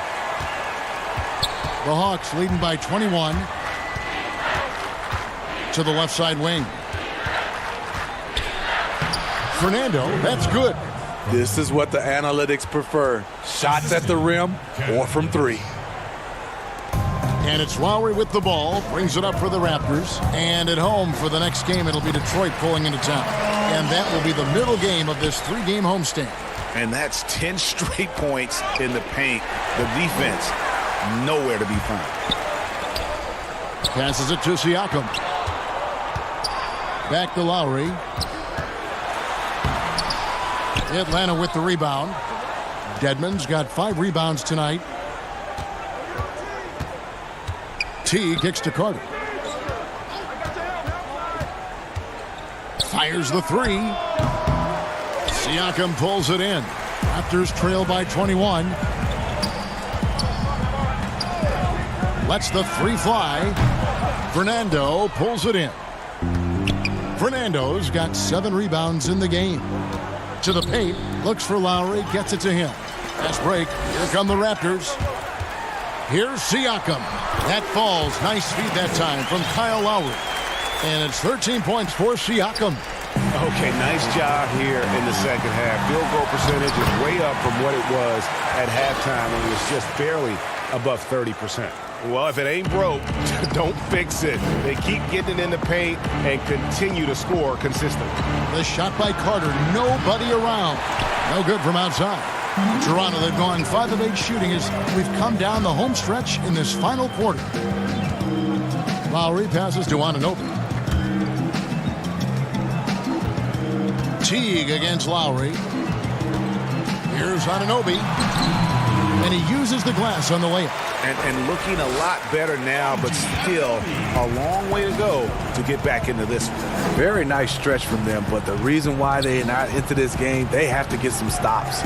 The Hawks leading by 21. To the left side wing. Fernando, that's good. This is what the analytics prefer. Shots at the rim or from 3. And it's Lowry with the ball. Brings it up for the Raptors. And at home for the next game, it'll be Detroit pulling into town. And that will be the middle game of this 3-game homestand. And that's 10 straight points in the paint. The defense, nowhere to be found. Passes it to Siakam. Back to Lowry. Atlanta with the rebound. Dedmon's got 5 rebounds tonight. T kicks to Carter. Fires the 3. Siakam pulls it in. Raptors trail by 21. Lets the 3 fly. Fernando pulls it in. Fernando's got 7 rebounds in the game. To the paint, looks for Lowry, gets it to him. Fast break, here come the Raptors. Here's Siakam. That falls, nice feed that time from Kyle Lowry. And it's 13 points for Siakam. Okay, nice job here in the second half. Field goal percentage is way up from what it was at halftime when it was just barely above 30%. Well, if it ain't broke, don't fix it. They keep getting it in the paint and continue to score consistently. The shot by Carter, nobody around. No good from outside. Toronto, they've gone 5 of 8 shooting as we've come down the home stretch in this final quarter. Lowry passes to Anunoby. Teague against Lowry. Here's Anunoby. And he uses the glass on the layup. And looking a lot better now, but still a long way to go to get back into this one. Very nice stretch from them, but the reason why they're not into this game, they have to get some stops.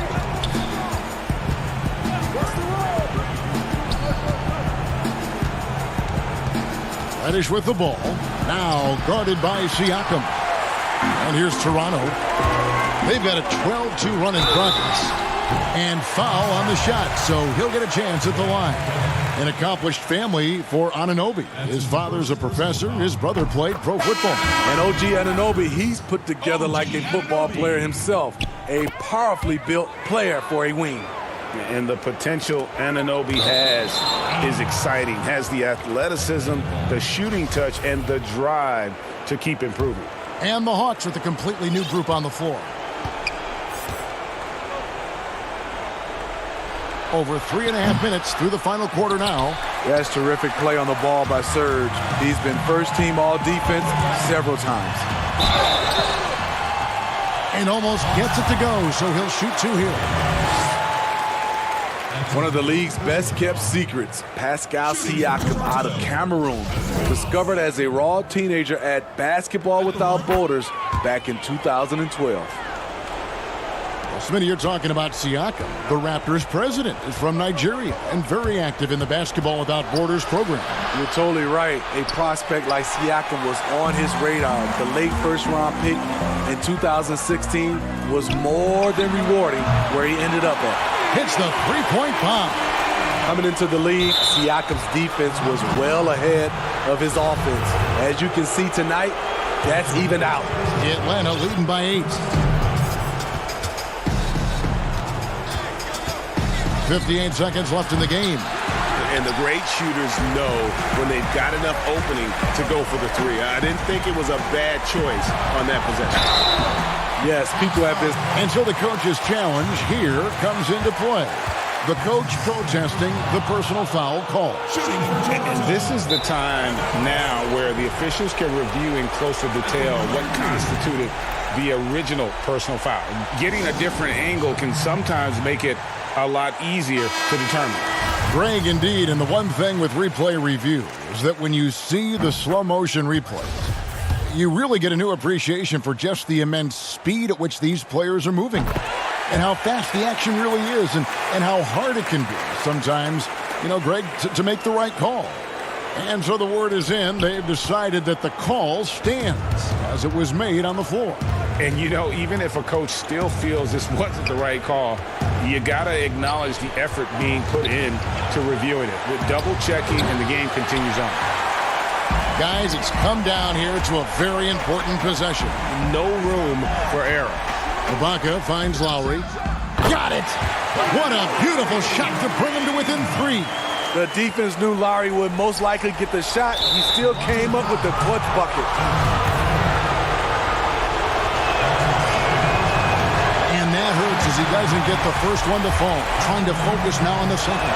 Reddish with the ball. Now guarded by Siakam. And here's Toronto. They've got a 12-2 run in progress. And foul on the shot, so he'll get a chance at the line. An accomplished family for Anunoby. His father's a professor. His brother played pro football. And OG Anunoby, he's put together like a football player himself. A powerfully built player for a wing. And the potential Anunoby has is exciting. Has the athleticism, the shooting touch, and the drive to keep improving. And the Hawks with a completely new group on the floor. Over 3.5 minutes through the final quarter now. That's terrific play on the ball by Serge. He's been first-team all-defense several times. And almost gets it to go, so he'll shoot 2 here. One of the league's best-kept secrets, Pascal Siakam out of Cameroon. Discovered as a raw teenager at Basketball Without Borders back in 2012. Smitty, you're talking about Siakam. The Raptors president is from Nigeria and very active in the Basketball Without Borders program. You're totally right. A prospect like Siakam was on his radar. The late first-round pick in 2016 was more than rewarding where he ended up at. Hits the three-point bomb. Coming into the league, Siakam's defense was well ahead of his offense. As you can see tonight, that's evened out. Atlanta leading by 8. 58 seconds left in the game. And the great shooters know when they've got enough opening to go for the 3. I didn't think it was a bad choice on that possession. Yes, people have this. Until the coach's challenge here comes into play. The coach protesting the personal foul call. And this is the time now where the officials can review in closer detail what constituted the original personal foul. Getting a different angle can sometimes make it a lot easier to determine. Greg, indeed, and the one thing with replay review is that when you see the slow motion replays, you really get a new appreciation for just the immense speed at which these players are moving and how fast the action really is and how hard it can be sometimes, Greg, to make the right call. And so the word is in. They've decided that the call stands as it was made on the floor. And, even if a coach still feels this wasn't the right call, you got to acknowledge the effort being put in to reviewing it. With double checking, and the game continues on. Guys, it's come down here to a very important possession. No room for error. Ibaka finds Lowry. Got it! What a beautiful shot to bring him to within 3. The defense knew Lowry would most likely get the shot. He still came up with the clutch bucket. And that hurts as he doesn't get the first one to fall. Trying to focus now on the second.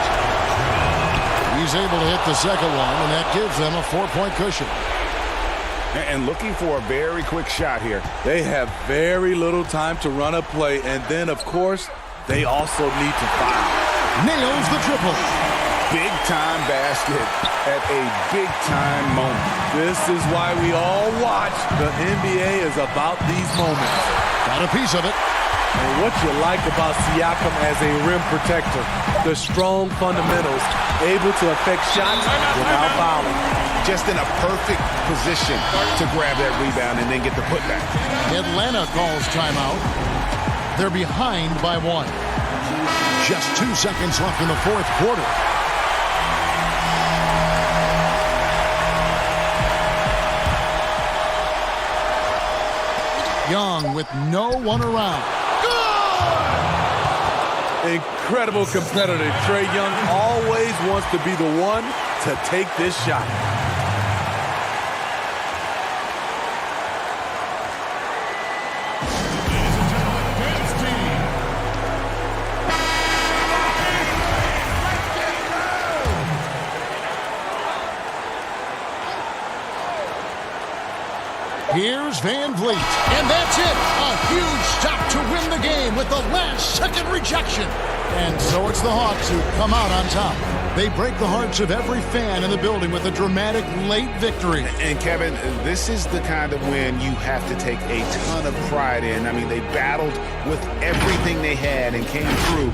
He's able to hit the second one, and that gives them a 4-point cushion. And looking for a very quick shot here. They have very little time to run a play, and then, of course, they also need to foul. Nails the triple. Big-time basket at a big-time moment. This is why we all watch. The NBA is about these moments. Got a piece of it. And what you like about Siakam as a rim protector, the strong fundamentals, able to affect shots without fouling. Just in a perfect position to grab that rebound and then get the putback. Atlanta calls timeout. They're behind by 1. Just 2 seconds left in the fourth quarter. Young with no one around. Incredible competitor. Trae Young always wants to be the one to take this shot. Here's Van Vliet. And that's it. A huge stop to win the game with the last-second rejection. And so it's the Hawks who come out on top. They break the hearts of every fan in the building with a dramatic late victory. And Kevin, this is the kind of win you have to take a ton of pride in. I mean, they battled with everything they had and came through.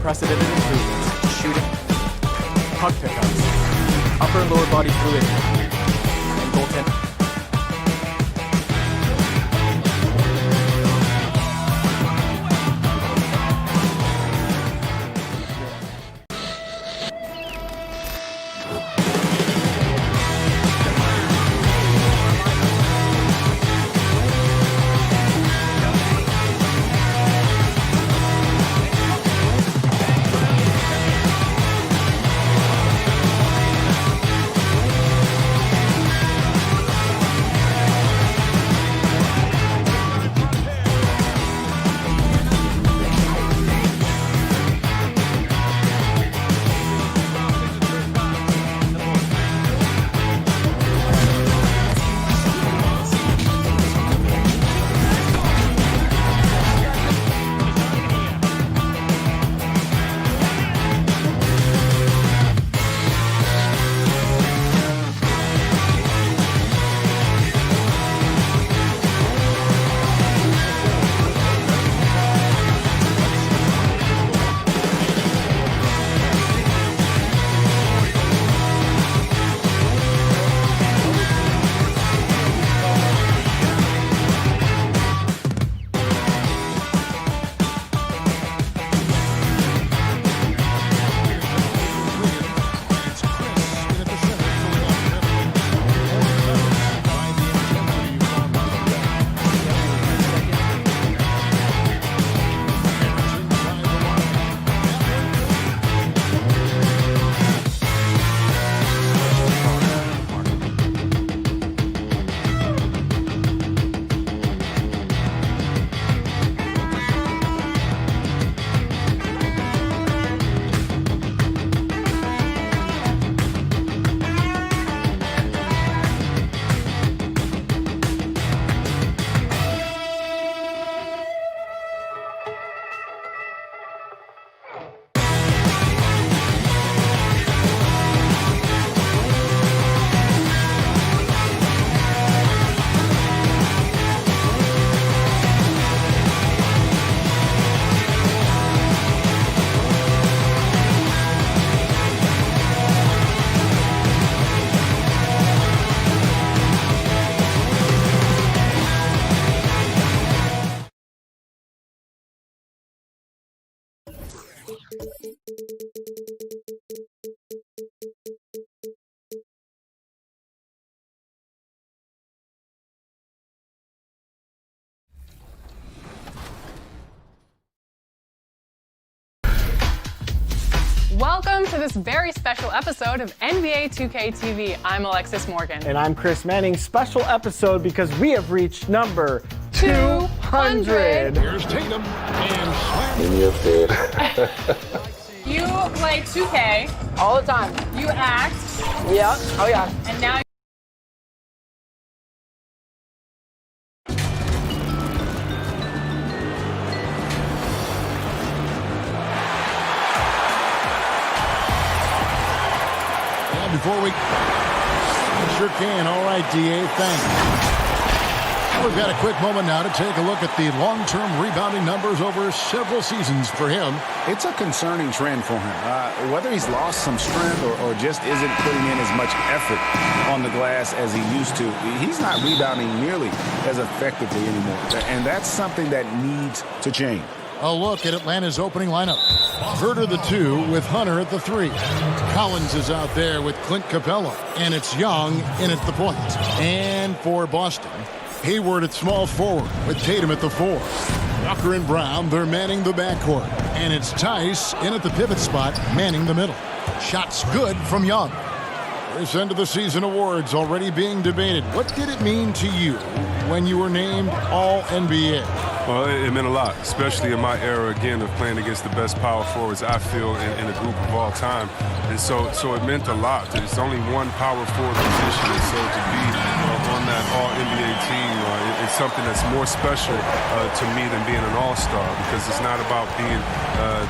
unprecedented improvements, shooting, puck pickups, upper and lower body fluidity, and goaltending. Welcome to this very special episode of NBA 2K TV. I'm Alexis Morgan. And I'm Chris Manning. Special episode because we have reached number 200. Here's Tatum and Slam. In your face. You play 2K. All the time. You act. Yeah. Oh, yeah. And now before we sure can. All right, DA, thanks. We've got a quick moment now to take a look at the long-term rebounding numbers over several seasons for him. It's a concerning trend for him. Whether he's lost some strength or just isn't putting in as much effort on the glass as he used to, he's not rebounding nearly as effectively anymore. And that's something that needs to change. A look at Atlanta's opening lineup. Herter the 2 with Hunter at the 3. Collins is out there with Clint Capella. And it's Young in at the point. And for Boston, Hayward at small forward with Tatum at the 4. Walker and Brown, they're manning the backcourt. And it's Tice in at the pivot spot, manning the middle. Shots good from Young. This end of the season awards already being debated. What did it mean to you when you were named All-NBA? Well, it meant a lot, especially in my era, again, of playing against the best power forwards, I feel, in a group of all time. And so it meant a lot. It's only one power forward position, and so to be on that All-NBA team, it's something that's more special to me than being an All-Star, because it's not about being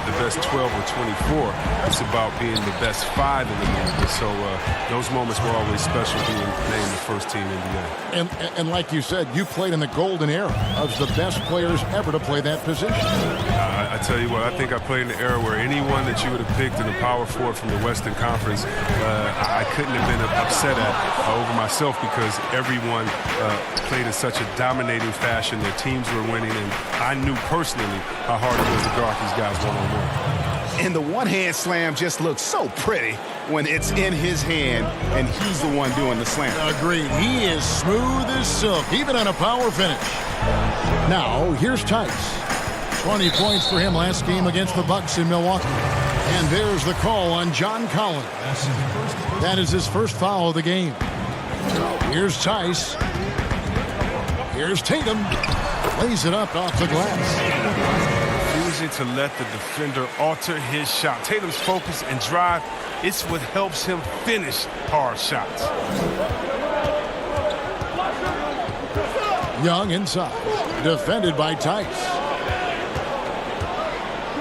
the best 12 or 24. It's about being the best 5 in the league. And so those moments were always special, being named the first team NBA. And like you said, you played in the golden era of the best players ever to play that position. I tell you what, I think I played in the era where anyone that you would have picked in the power forward from the Western Conference, I couldn't have been upset at over myself because everyone played in such a dominating fashion. Their teams were winning, and I knew personally how hard it was to guard these guys one-on-one. And the one-hand slam just looks so pretty when it's in his hand and he's the one doing the slam. Agreed. He is smooth as silk, even on a power finish. Now, here's Tice. 20 points for him last game against the Bucks in Milwaukee. And there's the call on John Collins. That is his first foul of the game. Here's Tice. Here's Tatum. Lays it up off the glass. Refusing to let the defender alter his shot. Tatum's focus and drive, it's what helps him finish hard shots. Young inside, defended by Tice.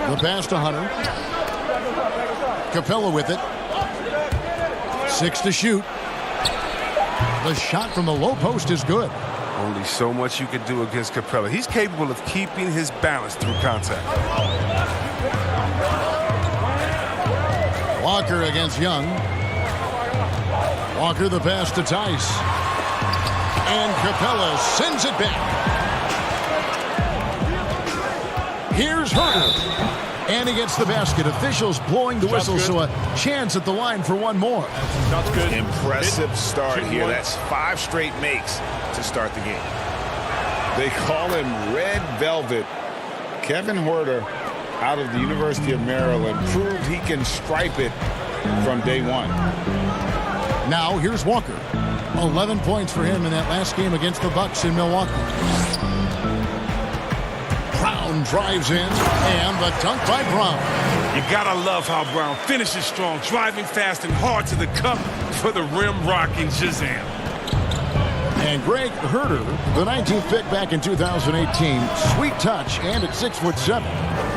The pass to Hunter. Capella with it. 6 to shoot. The shot from the low post is good. Only so much you can do against Capella. He's capable of keeping his balance through contact. Walker against Young. Walker the pass to Tice. And Capella sends it back. Here's Herter. And he gets the basket. Officials blowing the whistle, so a chance at the line for one more. That's good. Impressive start here. That's 5 straight makes to start the game. They call him Red Velvet. Kevin Huerter, out of the University of Maryland, proved he can stripe it from day one. Now here's Walker. 11 points for him in that last game against the Bucks in Milwaukee. Brown drives in, and the dunk by Brown. You gotta love how Brown finishes strong, driving fast and hard to the cup for the rim rocking Shazam. And Greg Herter, the 19th pick back in 2018. Sweet touch, and at 6'7".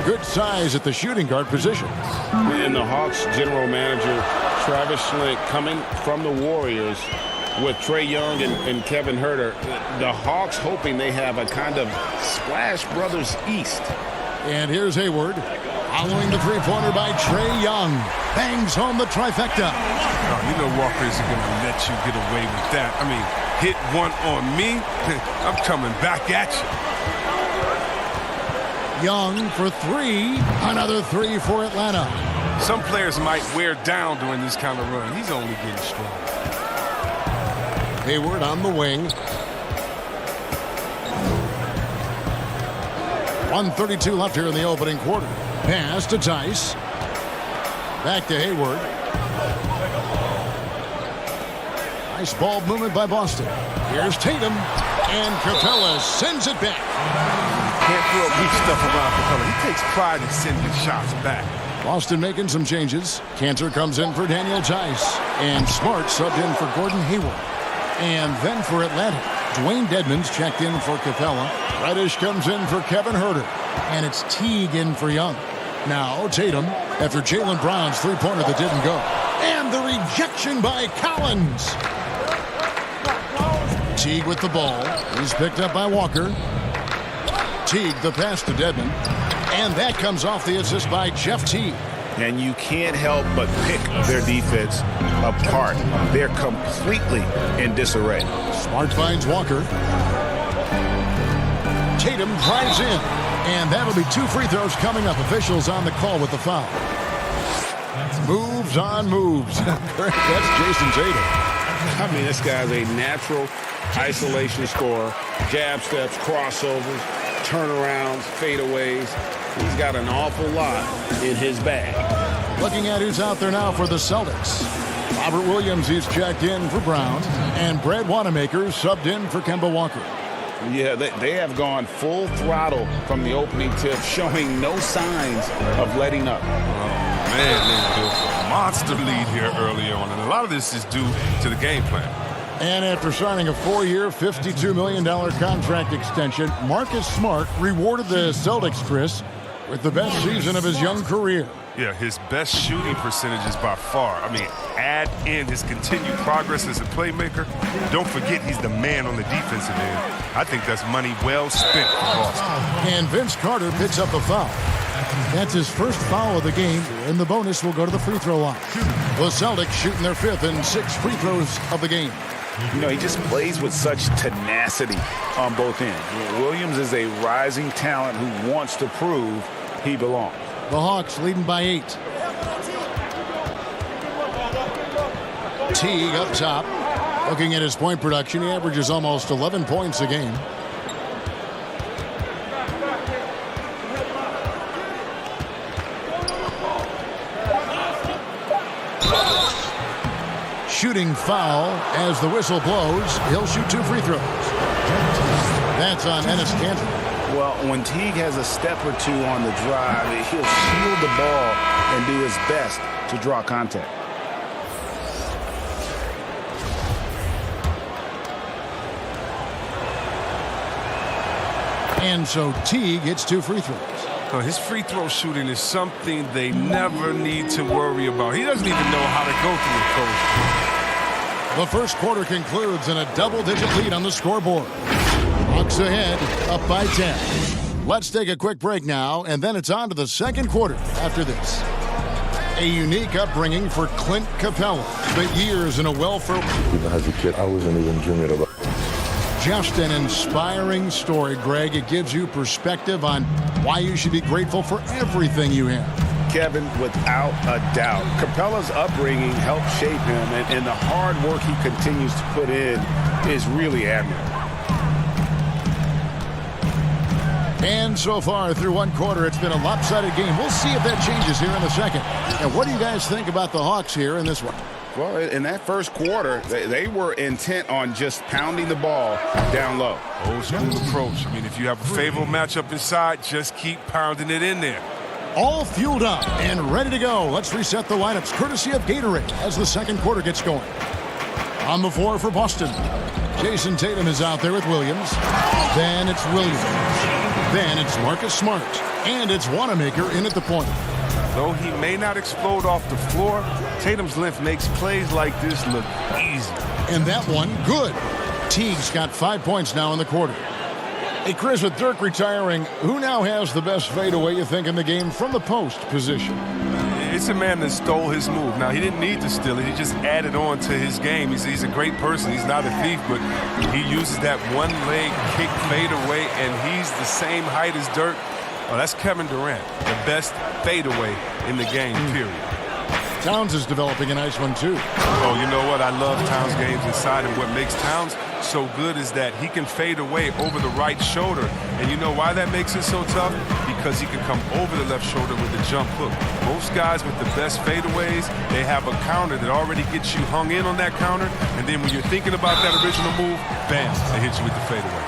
Good size at the shooting guard position. And the Hawks general manager, Travis Schlenk, coming from the Warriors with Trae Young and Kevin Huerter. The Hawks hoping they have a kind of Splash Brothers East. And here's Hayward. Following the three-pointer by Trae Young. Bangs home the trifecta. Oh, you know Walker isn't going to let you get away with that. I mean, hit one on me, I'm coming back at you. Young for 3. Another 3 for Atlanta. Some players might wear down during this kind of run. He's only getting strong. Hayward on the wing. 1:32 left here in the opening quarter. Pass to Tice. Back to Hayward. Nice ball movement by Boston. Here's Tatum. And Capella sends it back. Can't throw weak stuff around Capella. He takes pride in sending shots back. Boston making some changes. Cantor comes in for Daniel Tice. And Smart subbed in for Gordon Hayward. And then for Atlanta, Dwayne Dedmon's checked in for Capella. Reddish comes in for Kevin Huerter. And it's Teague in for Young. Now Tatum after Jaylen Brown's three-pointer that didn't go. And the rejection by Collins. Teague with the ball. He's picked up by Walker. Teague the pass to Dedmon. And that comes off the assist by Jeff Teague. And you can't help but pick their defense apart. They're completely in disarray. Smart finds Walker. Tatum drives in. And that'll be 2 free throws coming up. Officials on the call with the foul. Moves on moves. That's Jason Tatum. I mean, this guy's a natural isolation scorer. Jab steps, crossovers, turnarounds, fadeaways. He's got an awful lot in his bag. Looking at who's out there now for the Celtics. Robert Williams, he's checked in for Brown. And Brad Wanamaker subbed in for Kemba Walker. Yeah, they have gone full throttle from the opening tip, showing no signs of letting up. Oh, man, they built a monster lead here early on. And a lot of this is due to the game plan. And after signing a 4-year, $52 million contract extension, Marcus Smart rewarded the Celtics, Chris, with the best season of his young career. Yeah, his best shooting percentages by far. I mean, add in his continued progress as a playmaker. Don't forget he's the man on the defensive end. I think that's money well spent for Boston. And Vince Carter picks up a foul. That's his first foul of the game, and the bonus will go to the free throw line. The Celtics shooting their 5th and 6th free throws of the game. You know, he just plays with such tenacity on both ends. Williams is a rising talent who wants to prove he belongs. The Hawks leading by 8. Teague up top. Looking at his point production, he averages almost 11 points a game. Shooting foul as the whistle blows. He'll shoot 2 free throws. That's on Enes Kanter. Well, when Teague has a step or two on the drive, he'll shield the ball and do his best to draw contact. And so Teague hits 2 free throws. His free throw shooting is something they never need to worry about. He doesn't even know how to go through the post. The first quarter concludes in a double-digit lead on the scoreboard. Hawks ahead, up by 10. Let's take a quick break now, and then it's on to the second quarter after this. A unique upbringing for Clint Capella, but years in a well-filled... Even as a kid, I wasn't even dreaming about it. Just an inspiring story, Greg. It gives you perspective on why you should be grateful for everything you have. Kevin, without a doubt, Capella's upbringing helped shape him, and the hard work he continues to put in is really admirable. And so far through one quarter, it's been a lopsided game. We'll see if that changes here in the second. And what do you guys think about the Hawks here in this one? Well, in that first quarter, they were intent on just pounding the ball down low. Old school approach. I mean, if you have a favorable matchup inside, just keep pounding it in there. All fueled up and ready to go. Let's reset the lineups courtesy of Gatorade as the second quarter gets going. On the floor for Boston, Jason Tatum is out there with Williams. Then it's Williams. Then it's Marcus Smart. And it's Wanamaker in at the point. Though he may not explode off the floor, Tatum's length makes plays like this look easy. And that one, good. Teague's got 5 points now in the quarter. Hey, Chris, with Dirk retiring, who now has the best fadeaway, you think, in the game from the post position? It's a man that stole his move. Now, he didn't need to steal it. He just added on to his game. He's a great person. He's not a thief, but he uses that one-leg kick fadeaway, and he's the same height as Dirk. Oh, that's Kevin Durant, the best fadeaway in the game, period. Towns is developing a nice one, too. Oh, you know what? I love Towns' games inside, and what makes Towns so good is that he can fade away over the right shoulder. And you know why that makes it so tough? Because he can come over the left shoulder with a jump hook. Most guys with the best fadeaways, they have a counter that already gets you hung in on that counter, and then when you're thinking about that original move, bam, they hit you with the fadeaway.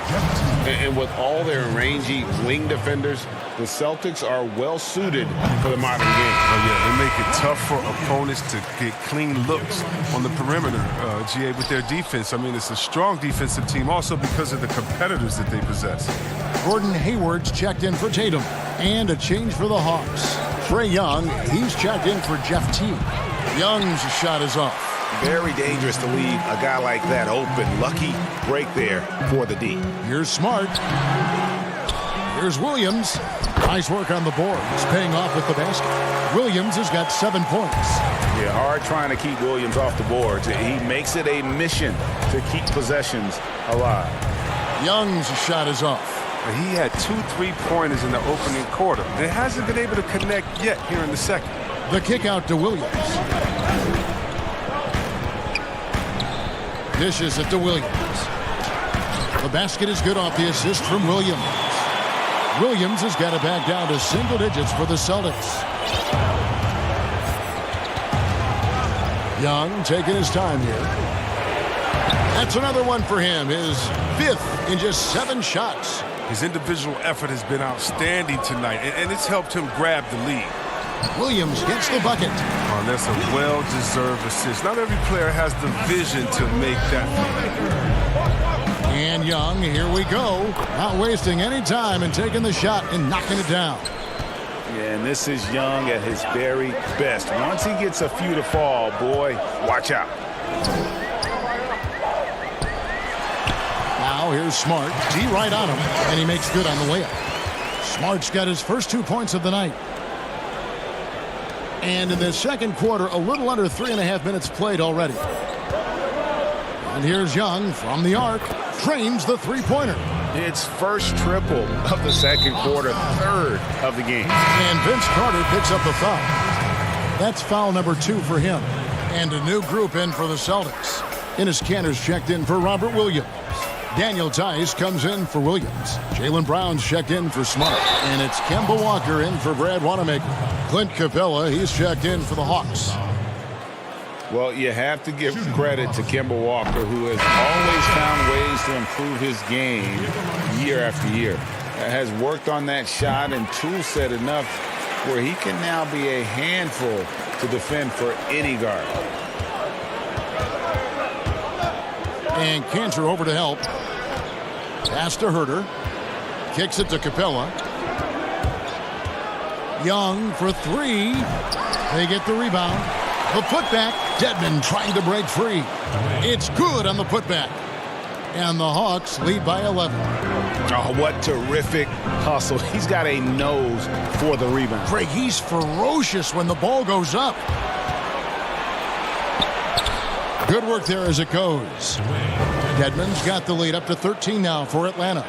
And with all their rangy wing defenders, the Celtics are well suited for the modern game. Oh, yeah, they make it tough for opponents to get clean looks on the perimeter, GA, with their defense. I mean, it's a strong defensive team also because of the competitors that they possess. Gordon Hayward's checked in for Tatum. And a change for the Hawks. Trae Young, he's checked in for Jeff Teague. Young's shot is off. Very dangerous to leave a guy like that open. Lucky break there for the D. Here's Smart. Here's Williams. Nice work on the board. He's paying off with the basket. Williams has got 7 points. Yeah, hard trying to keep Williams off the boards. He makes it a mission to keep possessions alive. Young's shot is off. He had 2 3-pointers in the opening quarter. It hasn't been able to connect yet here in the second. The kick out to Williams. Dishes it to Williams. The basket is good off the assist from Williams. Williams has got it back down to single digits for the Celtics. Young taking his time here. That's another one for him. His 5th in just 7 shots. His individual effort has been outstanding tonight, and it's helped him grab the lead. Williams gets the bucket. Oh, that's a well-deserved assist. Not every player has the vision to make that. And Young, here we go. Not wasting any time and taking the shot and knocking it down. Yeah, and this is Young at his very best. Once he gets a few to fall, boy, watch out. Now here's Smart. D right on him, and he makes good on the layup. Smart's got his first 2 points of the night. And in the second quarter, a little under 3.5 minutes played already. And here's Young from the arc. Trains the three-pointer. It's first triple of the second quarter, third of the game. And Vince Carter picks up the foul. That's foul number 2 for him. And a new group in for the Celtics. Enes Kanter's checked in for Robert Williams. Daniel Tice comes in for Williams. Jaylen Brown's checked in for Smart. And it's Kemba Walker in for Brad Wanamaker. Clint Capella, he's checked in for the Hawks. Well, you have to give credit to Kemba Walker, who has always found ways to improve his game year after year. Has worked on that shot and tool set enough where he can now be a handful to defend for any guard. And Kanter over to help. Pass to Herter. Kicks it to Capella. Young for 3. They get the rebound. The putback. Dedmon trying to break free. It's good on the putback. And the Hawks lead by 11. Oh, what terrific hustle. He's got a nose for the rebound. Craig, he's ferocious when the ball goes up. Good work there as it goes. Dedmon's got the lead up to 13 now for Atlanta.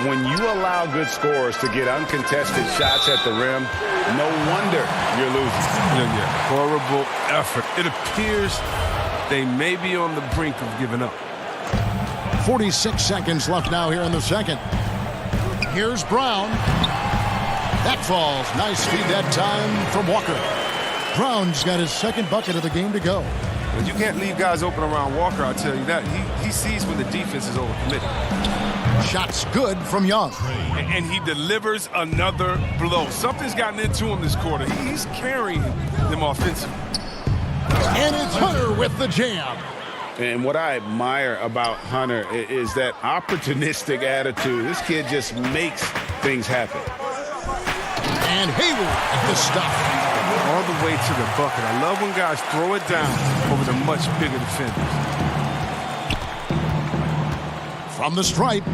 When you allow good scorers to get uncontested shots at the rim, no wonder you're losing. Yeah. Horrible effort. It appears they may be on the brink of giving up. 46 seconds left now here in the second. Here's Brown. That falls. Nice feed that time from Walker. Brown's got his second bucket of the game to go. But you can't leave guys open around Walker, I'll tell you that. He sees when the defense is overcommitted. Shot's good from Young. And he delivers another blow. Something's gotten into him this quarter. He's carrying them offensively. And it's Hunter with the jam. And what I admire about Hunter is that opportunistic attitude. This kid just makes things happen. And Hayward at the stuff. All the way to the bucket. I love when guys throw it down over the much bigger defenders. From the stripe.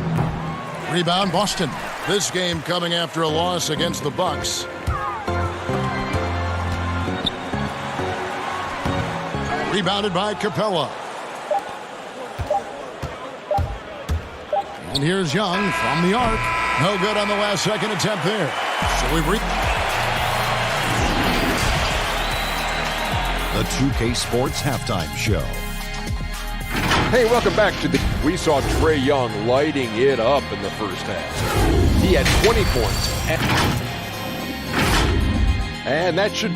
Rebound Boston. This game coming after a loss against the Bucks. Rebounded by Capella. And here's Young from the arc. No good on the last second attempt there. So we break. The 2K Sports Halftime Show. Hey, welcome back to the... We saw Trae Young lighting it up in the first half. He had 20 points. And that should...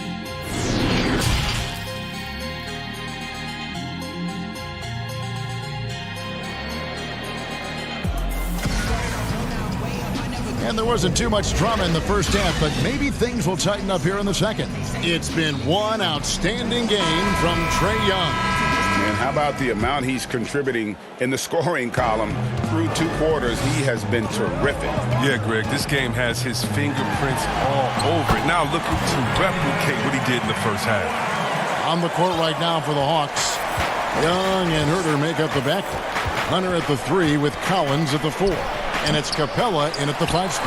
And there wasn't too much drama in the first half, but maybe things will tighten up here in the second. It's been one outstanding game from Trae Young. And how about the amount he's contributing in the scoring column through 2 quarters? He has been terrific. Yeah, Greg, this game has his fingerprints all over it. Now looking to replicate what he did in the first half. On the court right now for the Hawks. Young and Herter make up the backcourt. Hunter at the 3 with Collins at the 4. And it's Capella in at the 5 spot.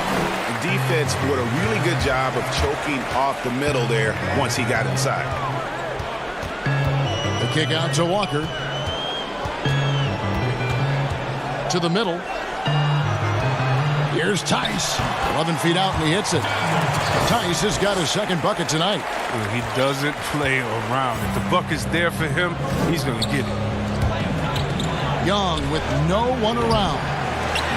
The defense did a really good job of choking off the middle there once he got inside. The kick out to Walker. To the middle. Here's Tice. 11 feet out and he hits it. Tice has got his second bucket tonight. He doesn't play around. If the bucket's there for him, he's going to get it. Young with no one around.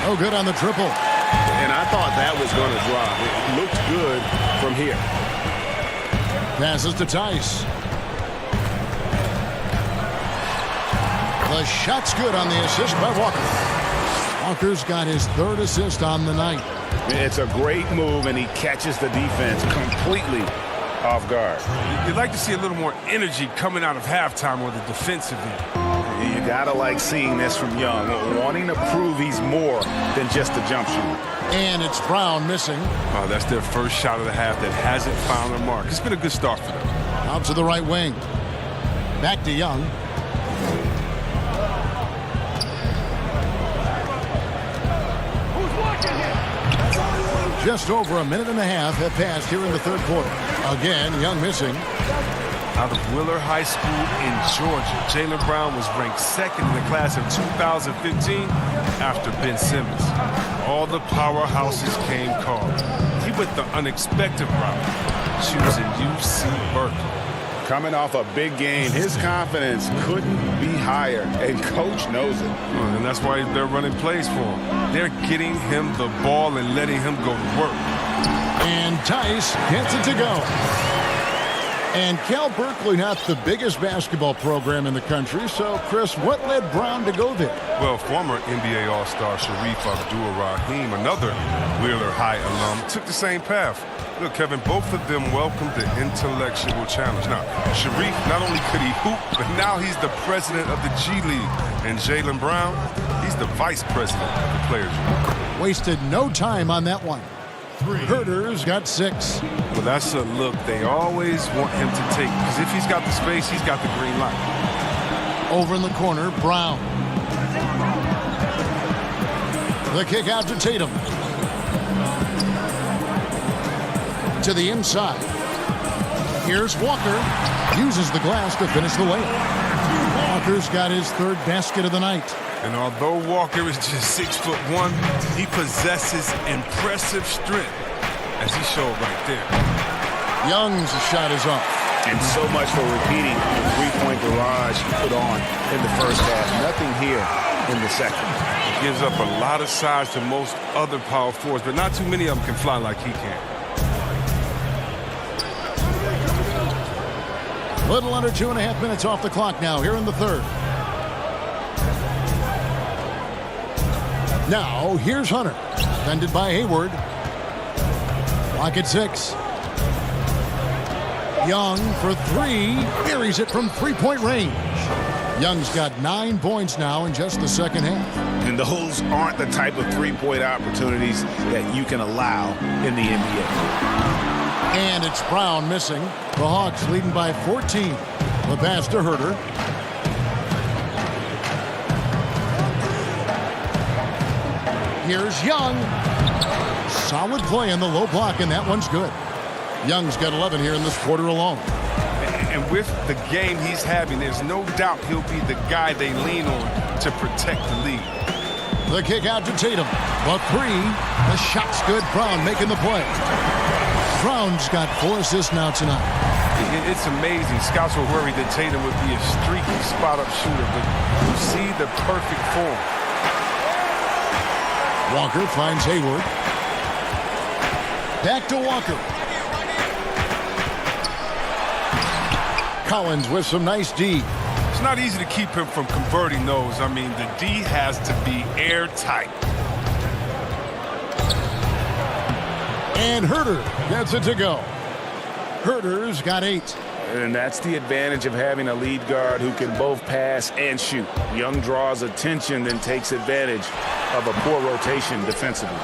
No good on the triple. And I thought that was going to drop. It looked good from here. Passes to Tice. The shot's good on the assist by Walker. Walker's got his 3rd assist on the night. It's a great move, and he catches the defense completely off guard. You'd like to see a little more energy coming out of halftime on the defensive end. You gotta like seeing this from Young, wanting to prove he's more than just a jump shooter. And it's Brown missing. Oh, that's their first shot of the half that hasn't found a mark. It's been a good start for them. Out to the right wing. Back to Young. Just over a minute and a half have passed here in the third quarter. Again, Young missing. Out of Willard High School in Georgia, Jaylen Brown was ranked second in the class of 2015 after Ben Simmons. All the powerhouses came calling. He went the unexpected route, choosing UC Berkeley. Coming off a big game, his confidence couldn't be higher, and Coach knows it. And that's why they're running plays for him. They're getting him the ball and letting him go to work. And Tice gets it to go. And Cal Berkeley, not the biggest basketball program in the country. So, Chris, what led Brown to go there? Well, former NBA All-Star Sharif Abdul-Rahim, another Wheeler High alum, took the same path. Look, Kevin, both of them welcomed the intellectual challenge. Now, Sharif, not only could he hoop, but now he's the president of the G League. And Jaylen Brown, he's the vice president of the Players Union. Wasted no time on that one. Herder's got 6. Well, that's a look they always want him to take, because if he's got the space, he's got the green light. Over in the corner, Brown. The kick out to Tatum. To the inside. Here's Walker. Uses the glass to finish the layup. Walker's got his third basket of the night. And although Walker is just 6'1", he possesses impressive strength, as he showed right there. Young's shot is off. And so much for repeating the three-point barrage he put on in the first half. Nothing here in the second. He gives up a lot of size to most other power forwards, but not too many of them can fly like he can. Little under 2.5 minutes off the clock now here in the third. Now, here's Hunter. Defended by Hayward. Clock at 6. Young for 3. Buries it from three-point range. Young's got 9 points now in just the second half. And those aren't the type of three-point opportunities that you can allow in the NBA. And it's Brown missing. The Hawks leading by 14. The pass to Herder. Here's Young. Solid play in the low block, and that one's good. Young's got 11 here in this quarter alone. And with the game he's having, there's no doubt he'll be the guy they lean on to protect the lead. The kick out to Tatum. The 3. The shot's good. Brown making the play. Brown's got 4 assists now tonight. It's amazing. Scouts were worried that Tatum would be a streaky spot-up shooter, but you see the perfect form. Walker finds Hayward. Back to Walker. Collins with some nice D. It's not easy to keep him from converting those. I mean, the D has to be airtight. And Herder gets it to go. Herder's got 8. And that's the advantage of having a lead guard who can both pass and shoot. Young draws attention, then takes advantage of a poor rotation defensively.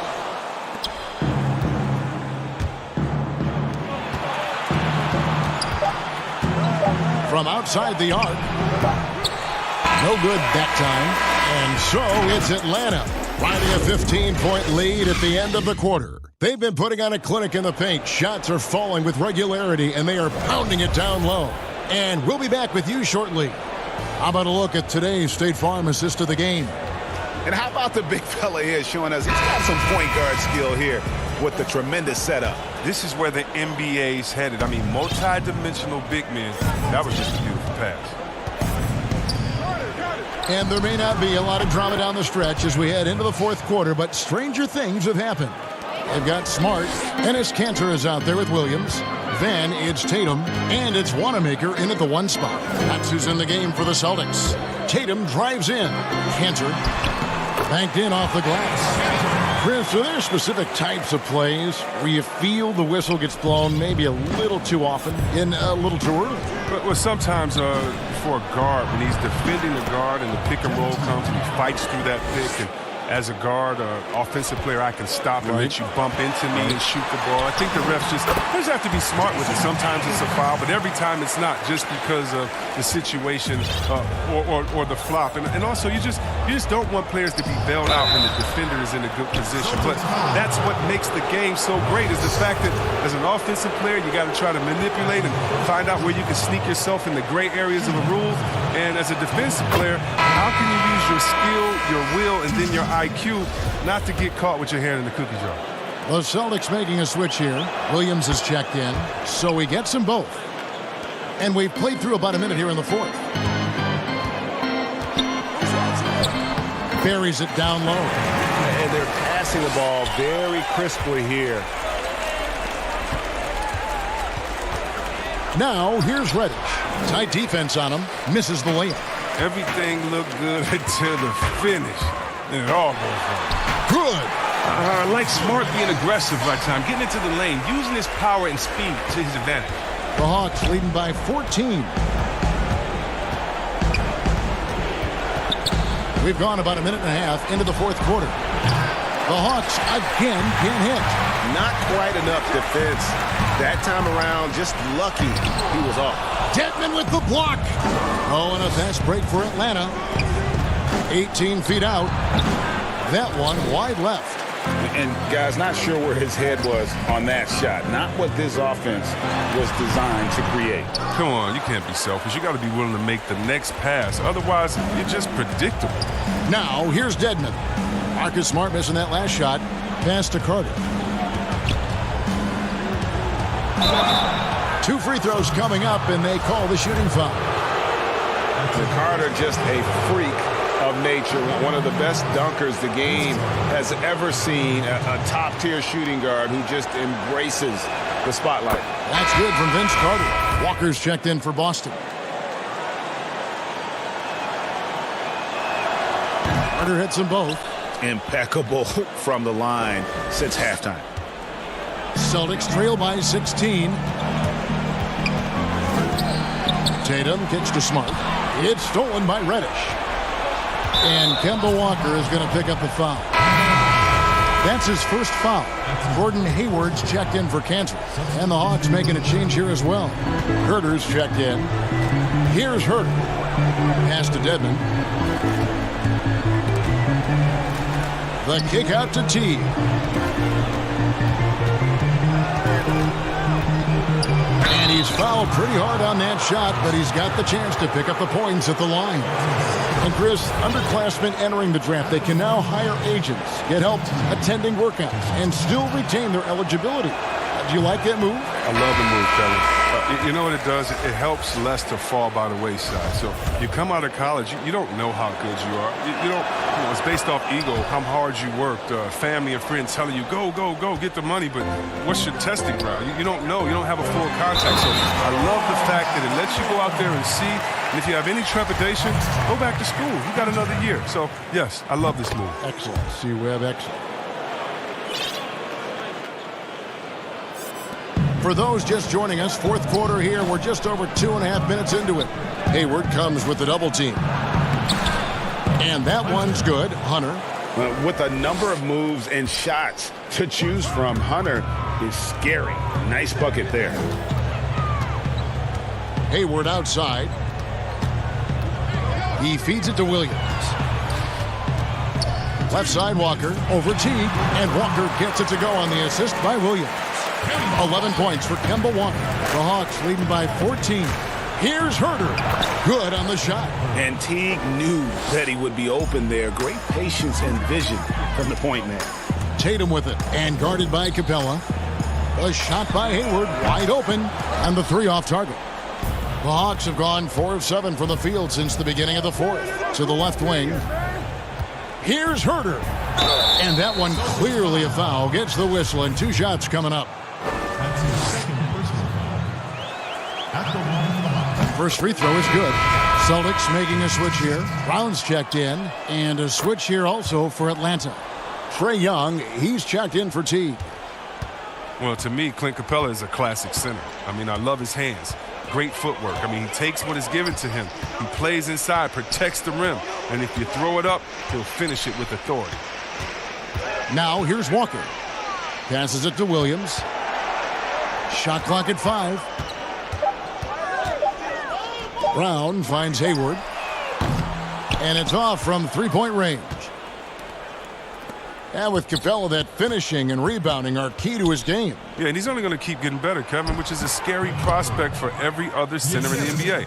From outside the arc. No good that time. And so it's Atlanta riding a 15-point lead at the end of the quarter. They've been putting on a clinic in the paint. Shots are falling with regularity, and they are pounding it down low. And we'll be back with you shortly. How about a look at today's State Farm assist of the game? And how about the big fella here showing us he's got some point guard skill here with the tremendous setup. This is where the NBA's headed. I mean, multi-dimensional big men. That was just a beautiful pass. And there may not be a lot of drama down the stretch as we head into the fourth quarter, but stranger things have happened. They've got Smart. Enes Kanter is out there with Williams. Then it's Tatum, and it's Wanamaker in at the 1 spot. That's who's in the game for the Celtics. Tatum drives in. Kanter banked in off the glass. Chris, are there specific types of plays where you feel the whistle gets blown maybe a little too often and a little too early? Well, sometimes for a guard, when he's defending the guard and the pick and roll comes and he fights through that pick, and as a guard or offensive player, I can stop and let you bump into me and shoot the ball. I think the refs just have to be smart with it. Sometimes it's a foul, but every time it's not, just because of the situation or the flop. And also, you just don't want players to be bailed out when the defender is in a good position. But that's what makes the game so great, is the fact that as an offensive player, you got to try to manipulate and find out where you can sneak yourself in the gray areas of the rules. And as a defensive player, how can you use your skill, your will, and then your IQ not to get caught with your hand in the cookie jar? The Celtics making a switch here. Williams is checked in, so he gets them both. And we've played through about a minute here in the fourth. Buries it down low. And they're passing the ball very crisply here. Now, here's Reddish. Tight defense on him. Misses the layup. Everything looked good until the finish. And it all goes wrong. Good. I like Smart being aggressive right time, getting into the lane, using his power and speed to his advantage. The Hawks leading by 14. We've gone about a minute and a half into the fourth quarter. The Hawks again can't hit. Not quite enough defense. That time around, just lucky he was off. Dedmon with the block. Oh, and a fast break for Atlanta. 18 feet out. That one wide left. And, guys, not sure where his head was on that shot. Not what this offense was designed to create. Come on, you can't be selfish. You got to be willing to make the next pass. Otherwise, you're just predictable. Now, here's Dedmon. Marcus Smart missing that last shot. Pass to Carter. 2 free throws coming up, and they call the shooting foul. Carter just a freak of nature, one of the best dunkers the game has ever seen, a top-tier shooting guard who just embraces the spotlight. That's good from Vince Carter. Walker's checked in for Boston. Carter hits them both. Impeccable from the line since halftime. Celtics trail by 16. Tatum kicks to Smart. It's stolen by Reddish. And Kemba Walker is going to pick up the foul. That's his first foul. Gordon Hayward's checked in for Kansas. And the Hawks making a change here as well. Herter's checked in. Here's Herter. Pass to Dedmon. The kick out to T. And he's fouled pretty hard on that shot, but he's got the chance to pick up the points at the line. And Chris, underclassmen entering the draft, they can now hire agents, get help attending workouts, and still retain their eligibility. Do you like that move? I love the move, Kevin. You know what it does? It helps less to fall by the wayside. So you come out of college, you don't know how good you are. You don't. It's based off ego, how hard you worked, family and friends telling you, go, go, go, get the money. But what's your testing ground? You don't know. You don't have a full contact. So I love the fact that it lets you go out there and see. And if you have any trepidation, go back to school. You got another year. So, yes, I love this move. Excellent. C-Web, excellent. For those just joining us, fourth quarter here. We're just over 2.5 minutes into it. Hayward comes with the double team. And that one's good. Hunter. With a number of moves and shots to choose from, Hunter is scary. Nice bucket there. Hayward outside. He feeds it to Williams. Left side Walker over Teague. And Walker gets it to go on the assist by Williams. 11 points for Kemba Walker. The Hawks leading by 14. Here's Herter. Good on the shot. And Teague knew that he would be open there. Great patience and vision from the point man. Tatum with it. And guarded by Capella. A shot by Hayward. Wide open. And the three off target. The Hawks have gone 4 of 7 from the field since the beginning of the fourth. To the left wing. Here's Herter. And that one clearly a foul. Gets the whistle and 2 shots coming up. That's his second personal foul. At the line of the Hawks. First free throw is good. Celtics making a switch here. Brown's checked in. And a switch here also for Atlanta. Trae Young, he's checked in for T. Well, to me, Clint Capella is a classic center. I mean, I love his hands. Great footwork. I mean, he takes what is given to him. He plays inside, protects the rim. And if you throw it up, he'll finish it with authority. Now here's Walker. Passes it to Williams. Shot clock at 5. Brown finds Hayward. And it's off from three-point range. And with Capella, that finishing and rebounding are key to his game. Yeah, and he's only going to keep getting better, Kevin, which is a scary prospect for every other center in the NBA.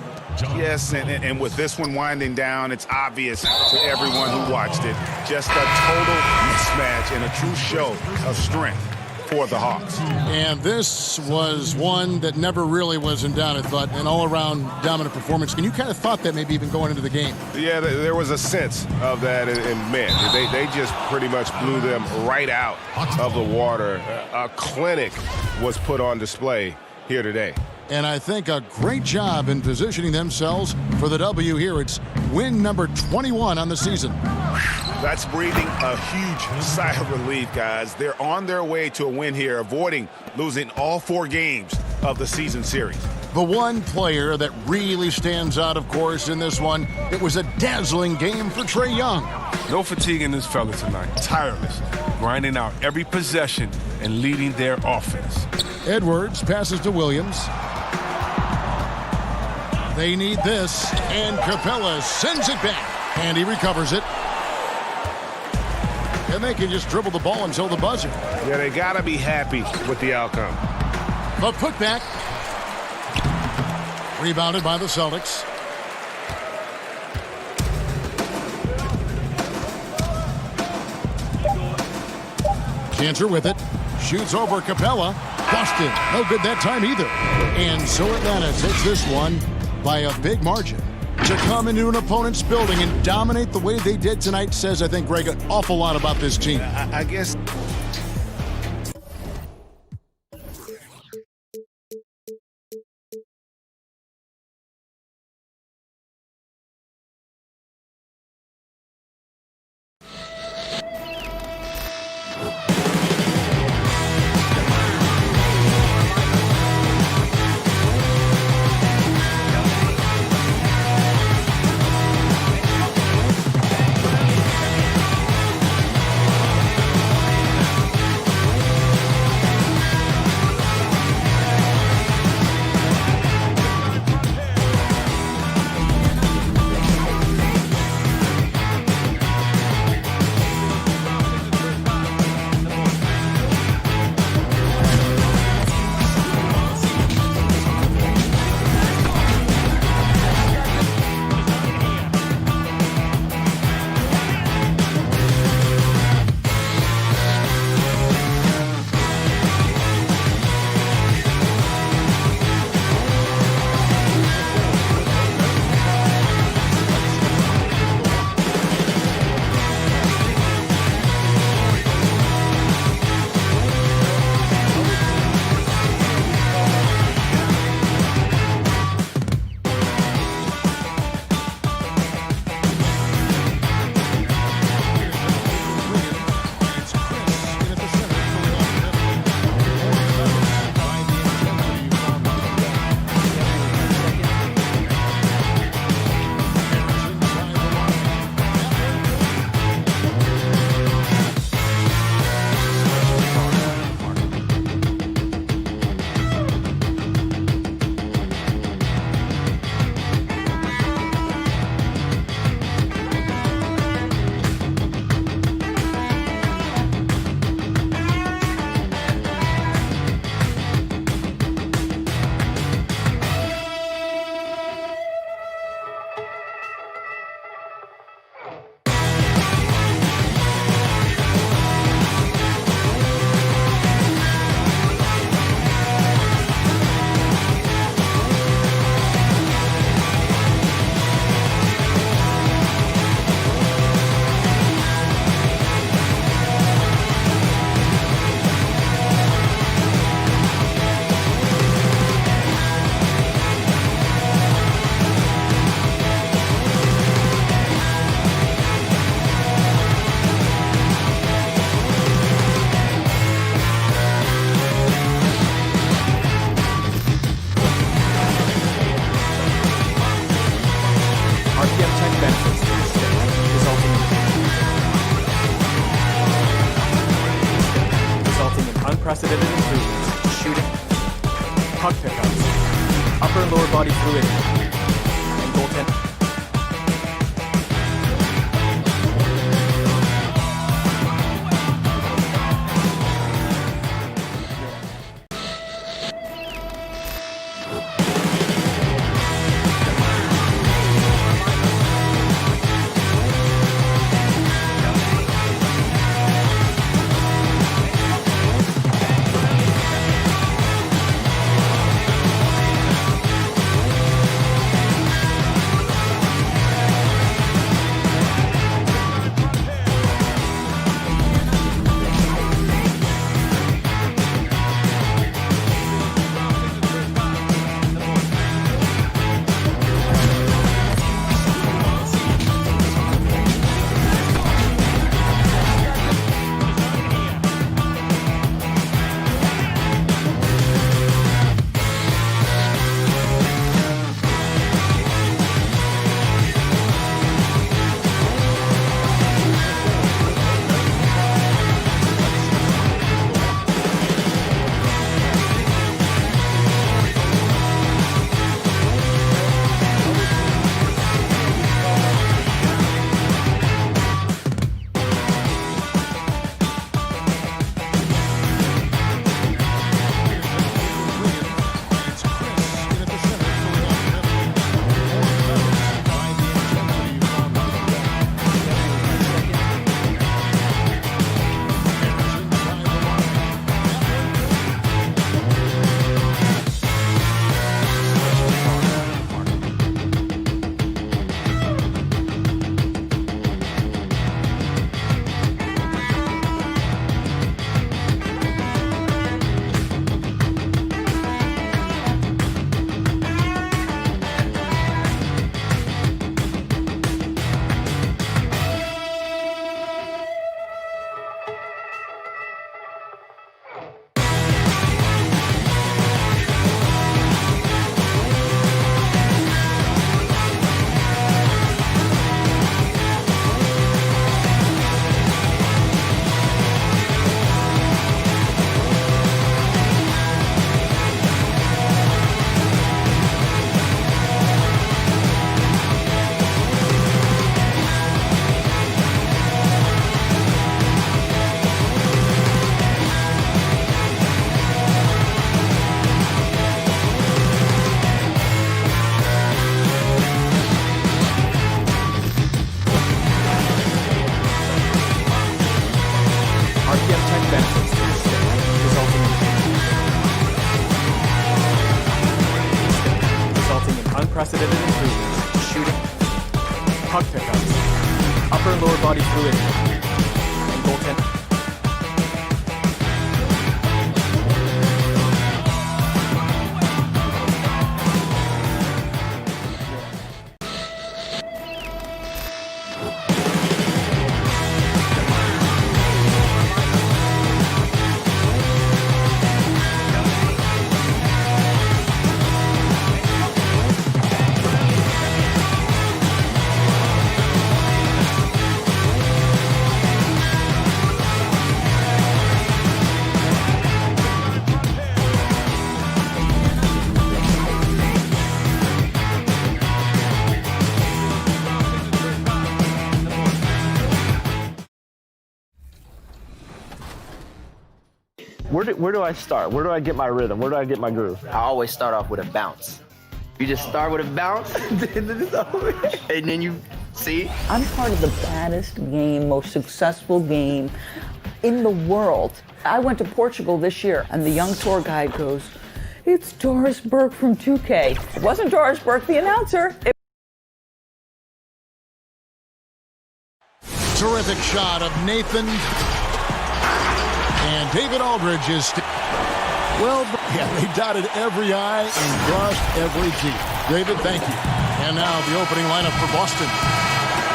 Yes, and with this one winding down, it's obvious to everyone who watched it. Just a total mismatch and a true show of strength for the Hawks. And this was one that never really was in doubt, I thought, an all-around dominant performance. And you kind of thought that maybe even going into the game. Yeah, there was a sense of that, and man, they just pretty much blew them right out of the water. A clinic was put on display here today. And I think a great job in positioning themselves for the W here. It's win number 21 on the season. That's breathing a huge sigh of relief, guys. They're on their way to a win here, avoiding losing all 4 games of the season series. The one player that really stands out, of course, in this one, it was a dazzling game for Trae Young. No fatigue in this fella tonight. Tireless, grinding out every possession and leading their offense. Edwards passes to Williams. They need this, and Capella sends it back, and he recovers it. And they can just dribble the ball until the buzzer. Yeah, they got to be happy with the outcome. The putback. Rebounded by the Celtics. Cantor with it. Shoots over Capella. Busted. No good that time either. And so Atlanta takes this one by a big margin. To come into an opponent's building and dominate the way they did tonight says, I think, Greg, an awful lot about this team. I guess... fluid and goaltend. Unprecedented improvements to shooting, puck pickups, upper and lower body fluidity, and goaltending. Where do I start? Where do I get my rhythm? Where do I get my groove? I always start off with a bounce. You just start with a bounce, and then you see. I'm part of the baddest game, most successful game in the world. I went to Portugal this year, and the young tour guide goes, "It's Doris Burke from 2K." It wasn't Doris Burke, the announcer. Terrific shot of Nathan. And David Aldridge is... Well, yeah, they dotted every I and crossed every T. David, thank you. And now the opening lineup for Boston.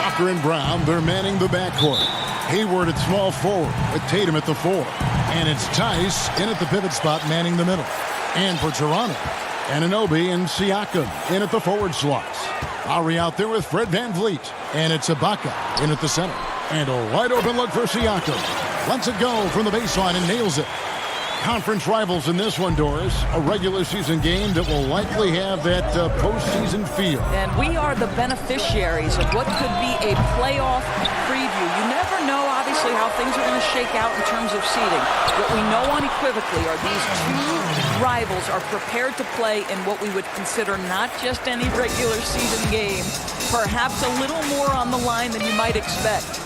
Walker and Brown, they're manning the backcourt. Hayward at small forward with Tatum at the 4. And it's Tice in at the pivot spot manning the middle. And for Toronto, Anunoby and Siakam in at the forward slots. Lowry out there with Fred VanVleet. And it's Ibaka in at the center. And a wide open look for Siakam. Lets it go from the baseline and nails it. Conference rivals in this one, Doris. A regular season game that will likely have that postseason feel. And we are the beneficiaries of what could be a playoff preview. You never know, obviously, how things are going to shake out in terms of seeding. What we know unequivocally are these two rivals are prepared to play in what we would consider not just any regular season game, perhaps a little more on the line than you might expect.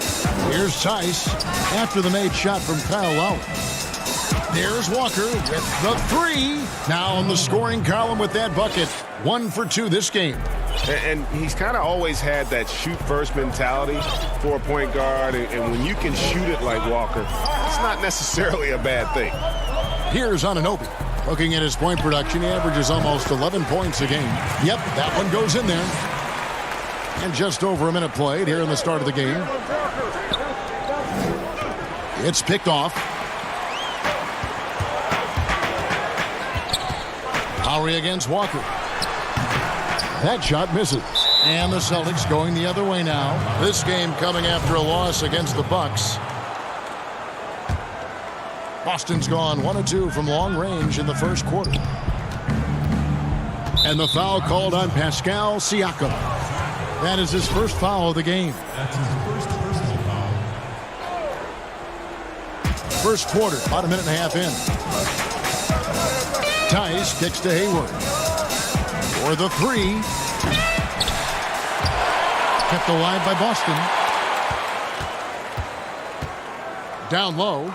Here's Tice after the made shot from Kyle Lowry. There's Walker with the three. Now on the scoring column with that bucket. 1 for 2 this game. And he's kind of always had that shoot-first mentality for a point guard. And when you can shoot it like Walker, it's not necessarily a bad thing. Here's Anunoby. Looking at his point production, he averages almost 11 points a game. Yep, that one goes in there. And just over a minute played here in the start of the game. It's picked off. Lowry against Walker. That shot misses. And the Celtics going the other way now. This game coming after a loss against the Bucks. Boston's gone 1 of 2 from long range in the first quarter. And the foul called on Pascal Siakam. That is his first foul of the game. That's his first personal foul. First quarter, about a minute and a half in. Tice kicks to Hayward. For the three. Kept alive by Boston. Down low.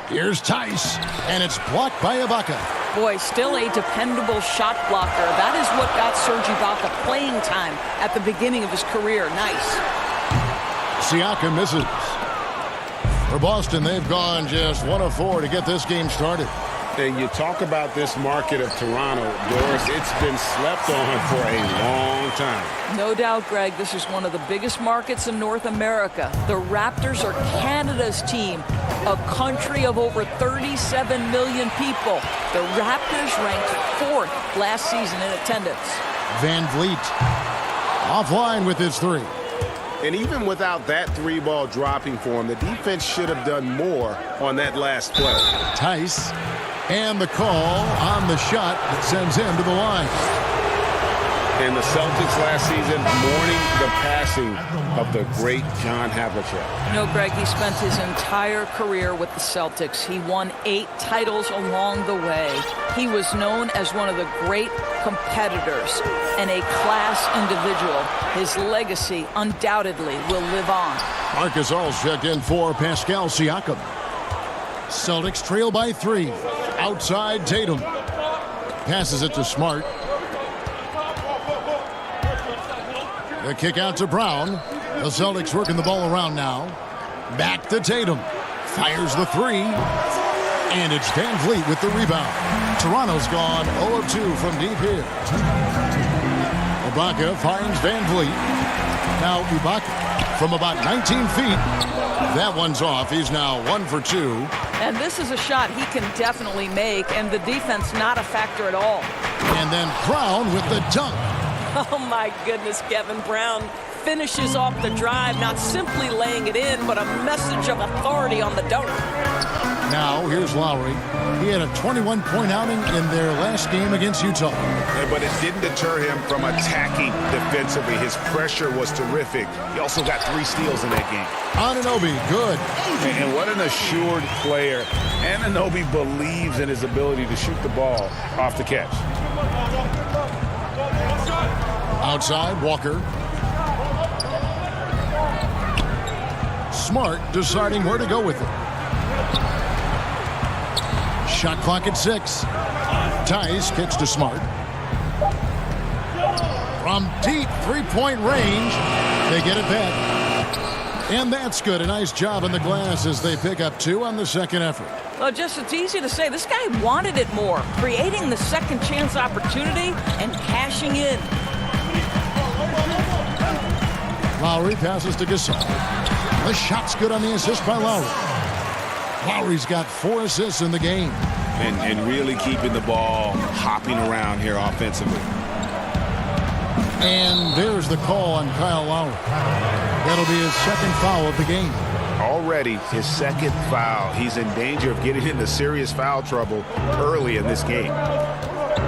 Here's Tice. And it's blocked by Ibaka. Boy, still a dependable shot blocker. That is what got Serge Ibaka playing time at the beginning of his career. Nice. Siakam misses. For Boston, they've gone just 1 of 4 to get this game started. And you talk about this market of Toronto, Doris, it's been slept on for a long time. No doubt, Greg, this is one of the biggest markets in North America. The Raptors are Canada's team, a country of over 37 million people. The Raptors ranked 4th last season in attendance. Van Vliet offline with his three. And even without that three ball dropping for him, the defense should have done more on that last play. Tice. And the call on the shot that sends him to the line. And the Celtics last season mourning the passing of the great John Havlicek. No, Greg, he spent his entire career with the Celtics. He won 8 titles along the way. He was known as one of the great competitors and a class individual. His legacy undoubtedly will live on. Marc Gasol's checked in for Pascal Siakam. Celtics trail by 3. Outside Tatum. Passes it to Smart. The kick out to Brown. The Celtics working the ball around now. Back to Tatum. Fires the three. And it's Van Vliet with the rebound. Toronto's gone 0 of 2 from deep here. Ibaka finds Van Vliet. Now Ibaka from about 19 feet. That one's off. He's now 1 for 2. And this is a shot he can definitely make, and the defense not a factor at all. And then Brown with the dunk. Oh, my goodness, Kevin Brown finishes off the drive, not simply laying it in, but a message of authority on the dunk. Now, here's Lowry. He had a 21-point outing in their last game against Utah. But it didn't deter him from attacking defensively. His pressure was terrific. He also got 3 steals in that game. Anunoby, good. And what an assured player. Anunoby believes in his ability to shoot the ball off the catch. Outside, Walker. Smart deciding where to go with it. Shot clock at 6. Tice kicks to Smart. From deep three-point range, they get it back. And that's good. A nice job on the glass as they pick up 2 on the second effort. Well, just it's easy to say. This guy wanted it more, creating the second chance opportunity and cashing in. Lowry passes to Gasol. The shot's good on the assist by Lowry. Lowry's got 4 assists in the game. And really keeping the ball hopping around here offensively. And there's the call on Kyle Lowry. That'll be his second foul of the game. already his second foul. He's in danger of getting into serious foul trouble early in this game.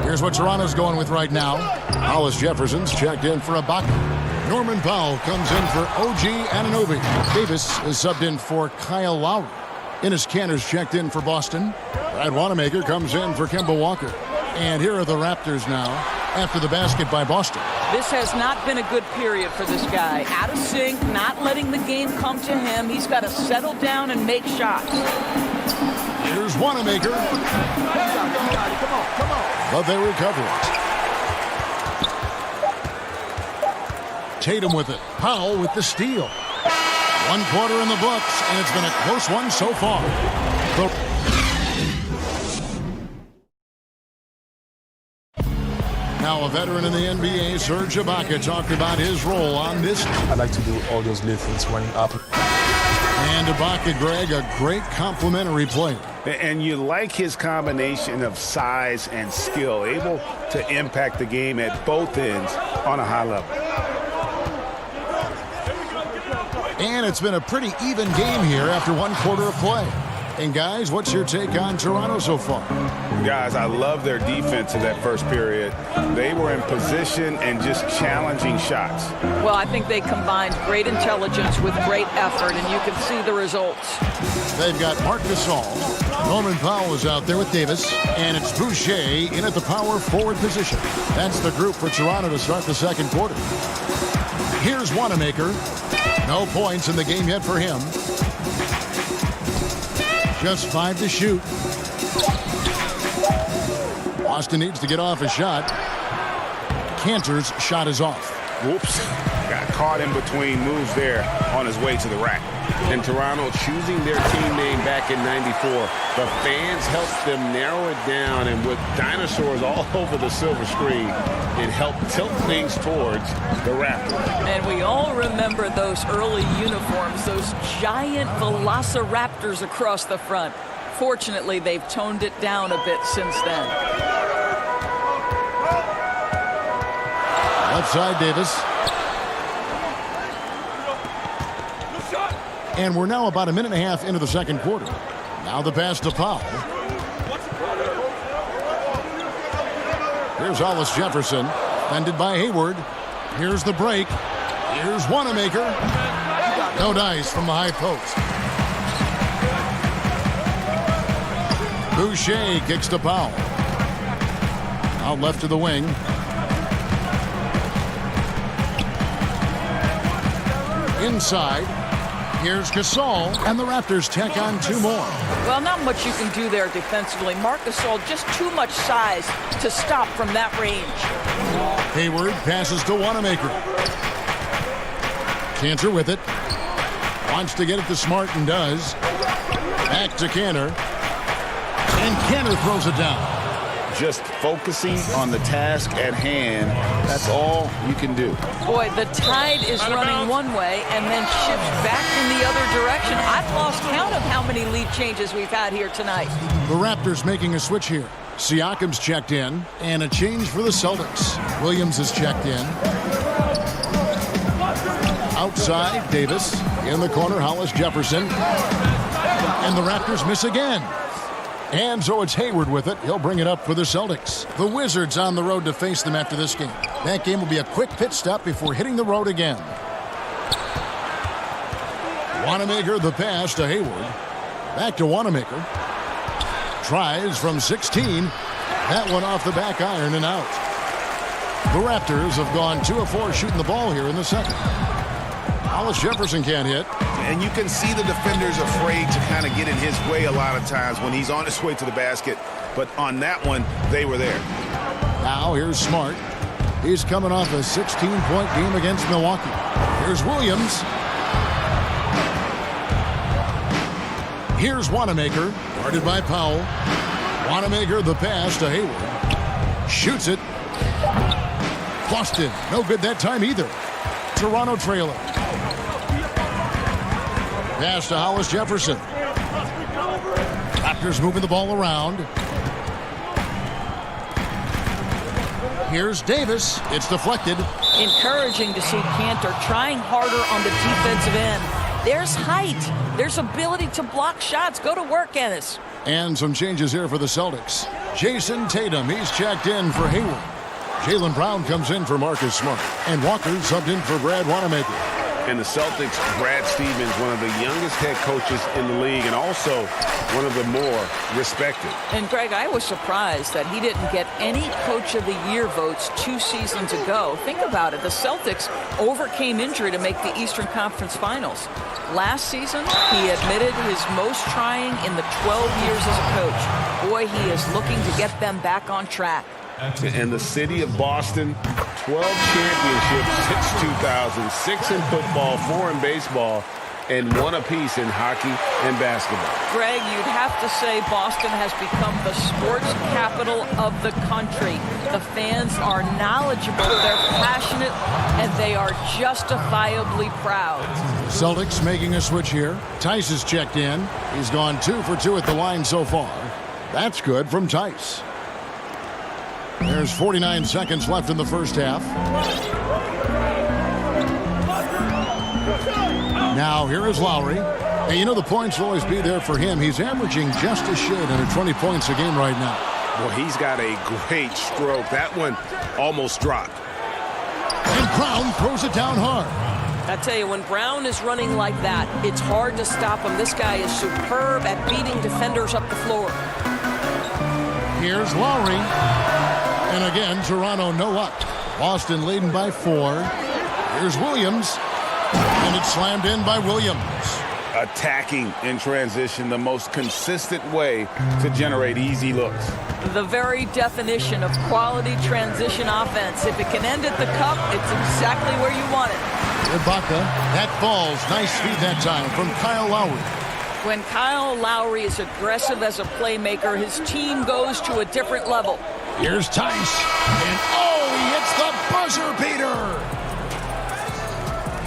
Here's what Toronto's going with right now. Hollis Jefferson's checked in for Ibaka. Norman Powell comes in for OG Anunoby. Davis is subbed in for Kyle Lowry. Enes Kanter's checked in for Boston. Brad Wanamaker comes in for Kemba Walker. And here are the Raptors now after the basket by Boston. This has not been a good period for this guy. Out of sync, not letting the game come to him. He's got to settle down and make shots. Here's Wanamaker. Come on. But they recover it. Tatum with it. Powell with the steal. 1 quarter in the books, and it's been a close one so far. Now a veteran in the NBA, Serge Ibaka, talked about his role on this. I like to do all those little things running up. And Ibaka, Greg, a great complimentary player. And you like his combination of size and skill, able to impact the game at both ends on a high level. And it's been a pretty even game here after 1 quarter of play. And guys, what's your take on Toronto so far? Guys, I love their defense in that first period. They were in position and just challenging shots. Well, I think they combined great intelligence with great effort, and you can see the results. They've got Marc Gasol. Norman Powell is out there with Davis, and it's Boucher in at the power forward position. That's the group for Toronto to start the second quarter. Here's Wanamaker. No points in the game yet for him. Just 5 to shoot. Boston needs to get off a shot. Kanter's shot is off. Whoops. Got caught in between moves there on his way to the rack. And Toronto choosing their team name back in '94. The fans helped them narrow it down, and with dinosaurs all over the silver screen, it helped tilt things towards the Raptors. And we all remember those early uniforms, those giant velociraptors across the front. Fortunately, they've toned it down a bit since then. Left side, Davis. And we're now about a minute and a half into the second quarter. Now the pass to Powell. Here's Hollis Jefferson, defended by Hayward. Here's the break. Here's Wanamaker. No dice from the high post. Boucher kicks to Powell. Out left to the wing. Inside. Here's Gasol, and the Raptors tack on 2 more. Well, not much you can do there defensively. Marc Gasol, just too much size to stop from that range. Hayward passes to Wanamaker. Kanter with it. Wants to get it to Smart and does. Back to Kanter. And Kanter throws it down. Just focusing on the task at hand, that's all you can do. Boy, the tide is running one way and then shifts back in the other direction. I've lost count of how many lead changes we've had here tonight. The Raptors making a switch here. Siakam's checked in, and a change for the Celtics. Williams is checked in. Outside, Davis. In the corner, Hollis Jefferson. And the Raptors miss again. And so it's Hayward with it. He'll bring it up for the Celtics. The Wizards on the road to face them after this game. That game will be a quick pit stop before hitting the road again. Wanamaker the pass to Hayward. Back to Wanamaker. Tries from 16. That one off the back iron and out. The Raptors have gone 2 of 4 shooting the ball here in the second. Hollis Jefferson can't hit. And you can see the defenders afraid to kind of get in his way a lot of times when he's on his way to the basket. But on that one, they were there. Now here's Smart. He's coming off a 16-point game against Milwaukee. Here's Williams. Here's Wanamaker, guarded by Powell. Wanamaker the pass to Hayward. Shoots it. Boston, no good that time either. Toronto trailer. Pass to Hollis Jefferson. Raptors moving the ball around. Here's Davis. It's deflected. Encouraging to see Kanter trying harder on the defensive end. There's height. There's ability to block shots. Go to work, Ennis. And some changes here for the Celtics. Jason Tatum, he's checked in for Hayward. Jaylen Brown comes in for Marcus Smart. And Walker subbed in for Brad Wanamaker. And the Celtics, Brad Stevens, one of the youngest head coaches in the league and also one of the more respected. And, Greg, I was surprised that he didn't get any Coach of the Year votes 2 seasons ago. Think about it. The Celtics overcame injury to make the Eastern Conference Finals. Last season, he admitted his most trying in the 12 years as a coach. Boy, he is looking to get them back on track. And the city of Boston, 12 championships since 2000, 6 in football, 4 in baseball, and 1 apiece in hockey and basketball. Greg, you'd have to say Boston has become the sports capital of the country. The fans are knowledgeable, they're passionate, and they are justifiably proud. Celtics making a switch here. Tice is checked in. He's gone 2 for 2 at the line so far. That's good from Tice. There's 49 seconds left in the first half. Now here is Lowry. And you know the points will always be there for him. He's averaging just a shade under 20 points a game right now. Well, he's got a great stroke. That one almost dropped. And Brown throws it down hard. I tell you, when Brown is running like that, it's hard to stop him. This guy is superb at beating defenders up the floor. Here's Lowry. And again, Toronto no up. Boston leading by 4. Here's Williams. And it's slammed in by Williams. Attacking in transition, the most consistent way to generate easy looks. The very definition of quality transition offense. If it can end at the cup, it's exactly where you want it. Ibaka, that falls. Nice feed that time from Kyle Lowry. When Kyle Lowry is aggressive as a playmaker, his team goes to a different level. Here's Tice. And he hits the buzzer beater.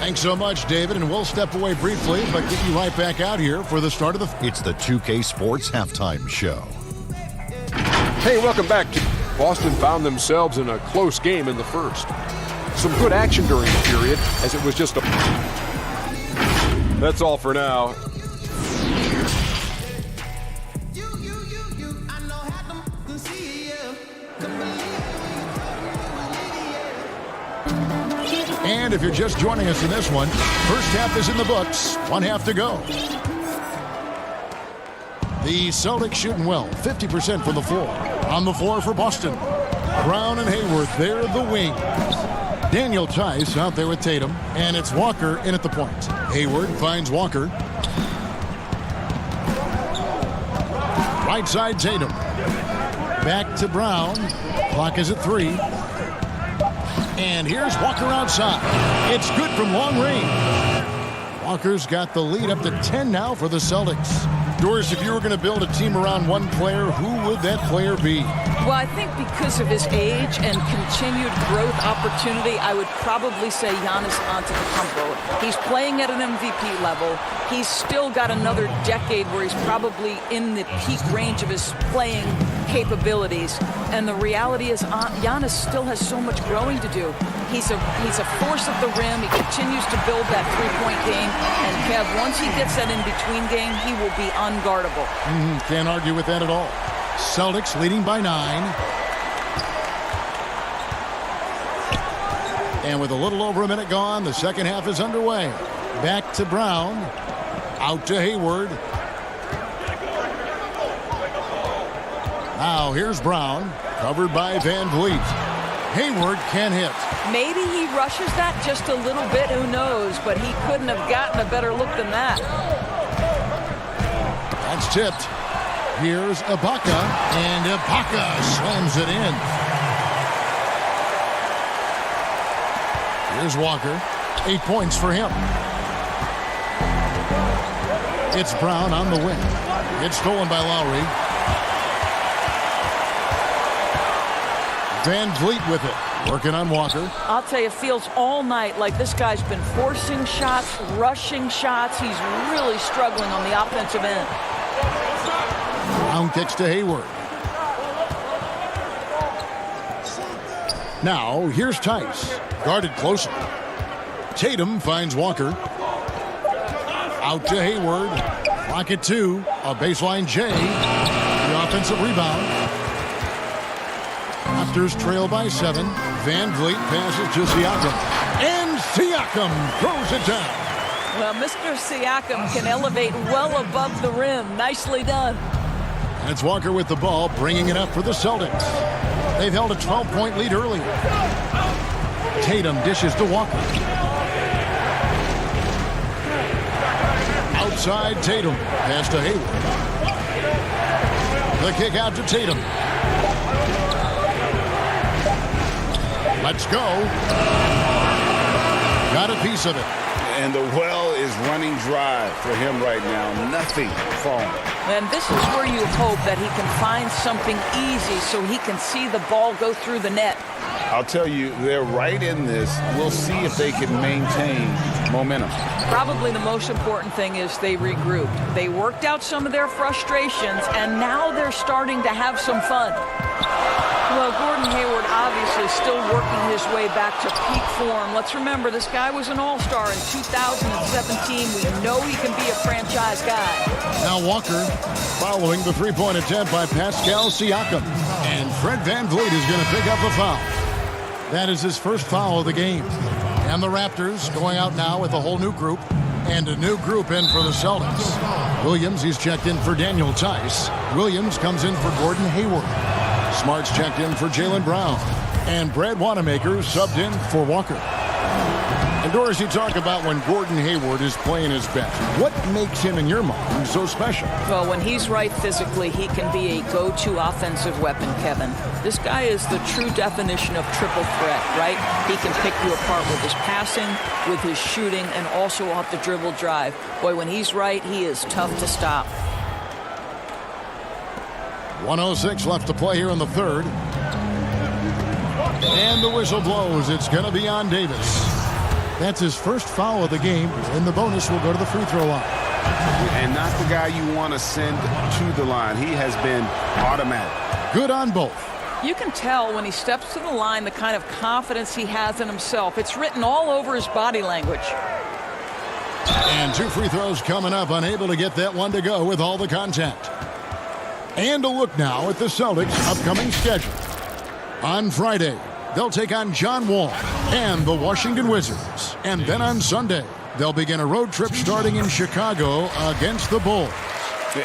Thanks so much, David, and we'll step away briefly, but get you right back out here for the start of the... It's the 2K Sports Halftime Show. Hey, welcome back. Boston found themselves in a close game in the first. Some good action during the period, as it was just a... That's all for now. And if you're just joining us in this one, first half is in the books. 1 half to go. The Celtics shooting well, 50% from the floor. On the floor for Boston. Brown and Hayward, they're the wings. Daniel Tice out there with Tatum. And it's Walker in at the point. Hayward finds Walker. Right side Tatum. Back to Brown. Clock is at 3. And here's Walker outside. It's good from long range. Walker's got the lead up to 10 now for the Celtics. Doris, if you were going to build a team around one player, who would that player be? Well, I think because of his age and continued growth opportunity, I would probably say Giannis Antetokounmpo. He's playing at an MVP level. He's still got another decade where he's probably in the peak range of his playing capabilities. And the reality is Giannis still has so much growing to do. He's a force at the rim. He continues to build that three-point game. And Kev, once he gets that in-between game, he will be unguardable. Can't argue with that at all. Celtics leading by 9. And with a little over a minute gone, the second half is underway. Back to Brown. Out to Hayward. Now here's Brown. Covered by Van Vliet. Hayward can hit. Maybe he rushes that just a little bit. Who knows? But he couldn't have gotten a better look than that. That's tipped. Here's Ibaka, and Ibaka slams it in. Here's Walker. 8 points for him. It's Brown on the wing. It's stolen by Lowry. Van Vliet with it. Working on Walker. I'll tell you, it feels all night like this guy's been forcing shots, rushing shots. He's really struggling on the offensive end. Brown kicks to Hayward. Now, here's Tice. Guarded closer. Tatum finds Walker. Out to Hayward. Clock at 2. A baseline J. The offensive rebound. Raptors trail by 7. Van Vliet passes to Siakam. And Siakam throws it down. Well, Mr. Siakam can elevate well above the rim. Nicely done. And it's Walker with the ball, bringing it up for the Celtics. They've held a 12-point lead earlier. Tatum dishes to Walker. Outside Tatum. Pass to Hayward. The kick out to Tatum. Let's go. Got a piece of it. And the well is running dry for him right now. Nothing falling. And this is where you hope that he can find something easy so he can see the ball go through the net. I'll tell you, they're right in this. We'll see if they can maintain momentum. Probably the most important thing is they regrouped. They worked out some of their frustrations, and now they're starting to have some fun. Well, Gordon Hayward obviously still working his way back to peak form. Let's remember, this guy was an all-star in 2017. We know he can be a franchise guy. Now Walker following the three-point attempt by Pascal Siakam. And Fred VanVleet is going to pick up a foul. That is his first foul of the game. And the Raptors going out now with a whole new group. And a new group in for the Celtics. Williams, he's checked in for Daniel Tice. Williams comes in for Gordon Hayward. Smart's checked in for Jaylen Brown. And Brad Wanamaker subbed in for Walker. And Doris, you talk about when Gordon Hayward is playing his best. What makes him, in your mind, so special? Well, when he's right physically, he can be a go-to offensive weapon, Kevin. This guy is the true definition of triple threat, right? He can pick you apart with his passing, with his shooting, and also off the dribble drive. Boy, when he's right, he is tough to stop. 1:06 left to play here in the third. And the whistle blows. It's going to be on Davis. That's his first foul of the game, and the bonus will go to the free throw line. And not the guy you want to send to the line. He has been automatic. Good on both. You can tell when he steps to the line the kind of confidence he has in himself. It's written all over his body language. And 2 free throws coming up, unable to get that one to go with all the contact. And a look now at the Celtics' upcoming schedule. On Friday, they'll take on John Wall and the Washington Wizards. And then on Sunday, they'll begin a road trip starting in Chicago against the Bulls.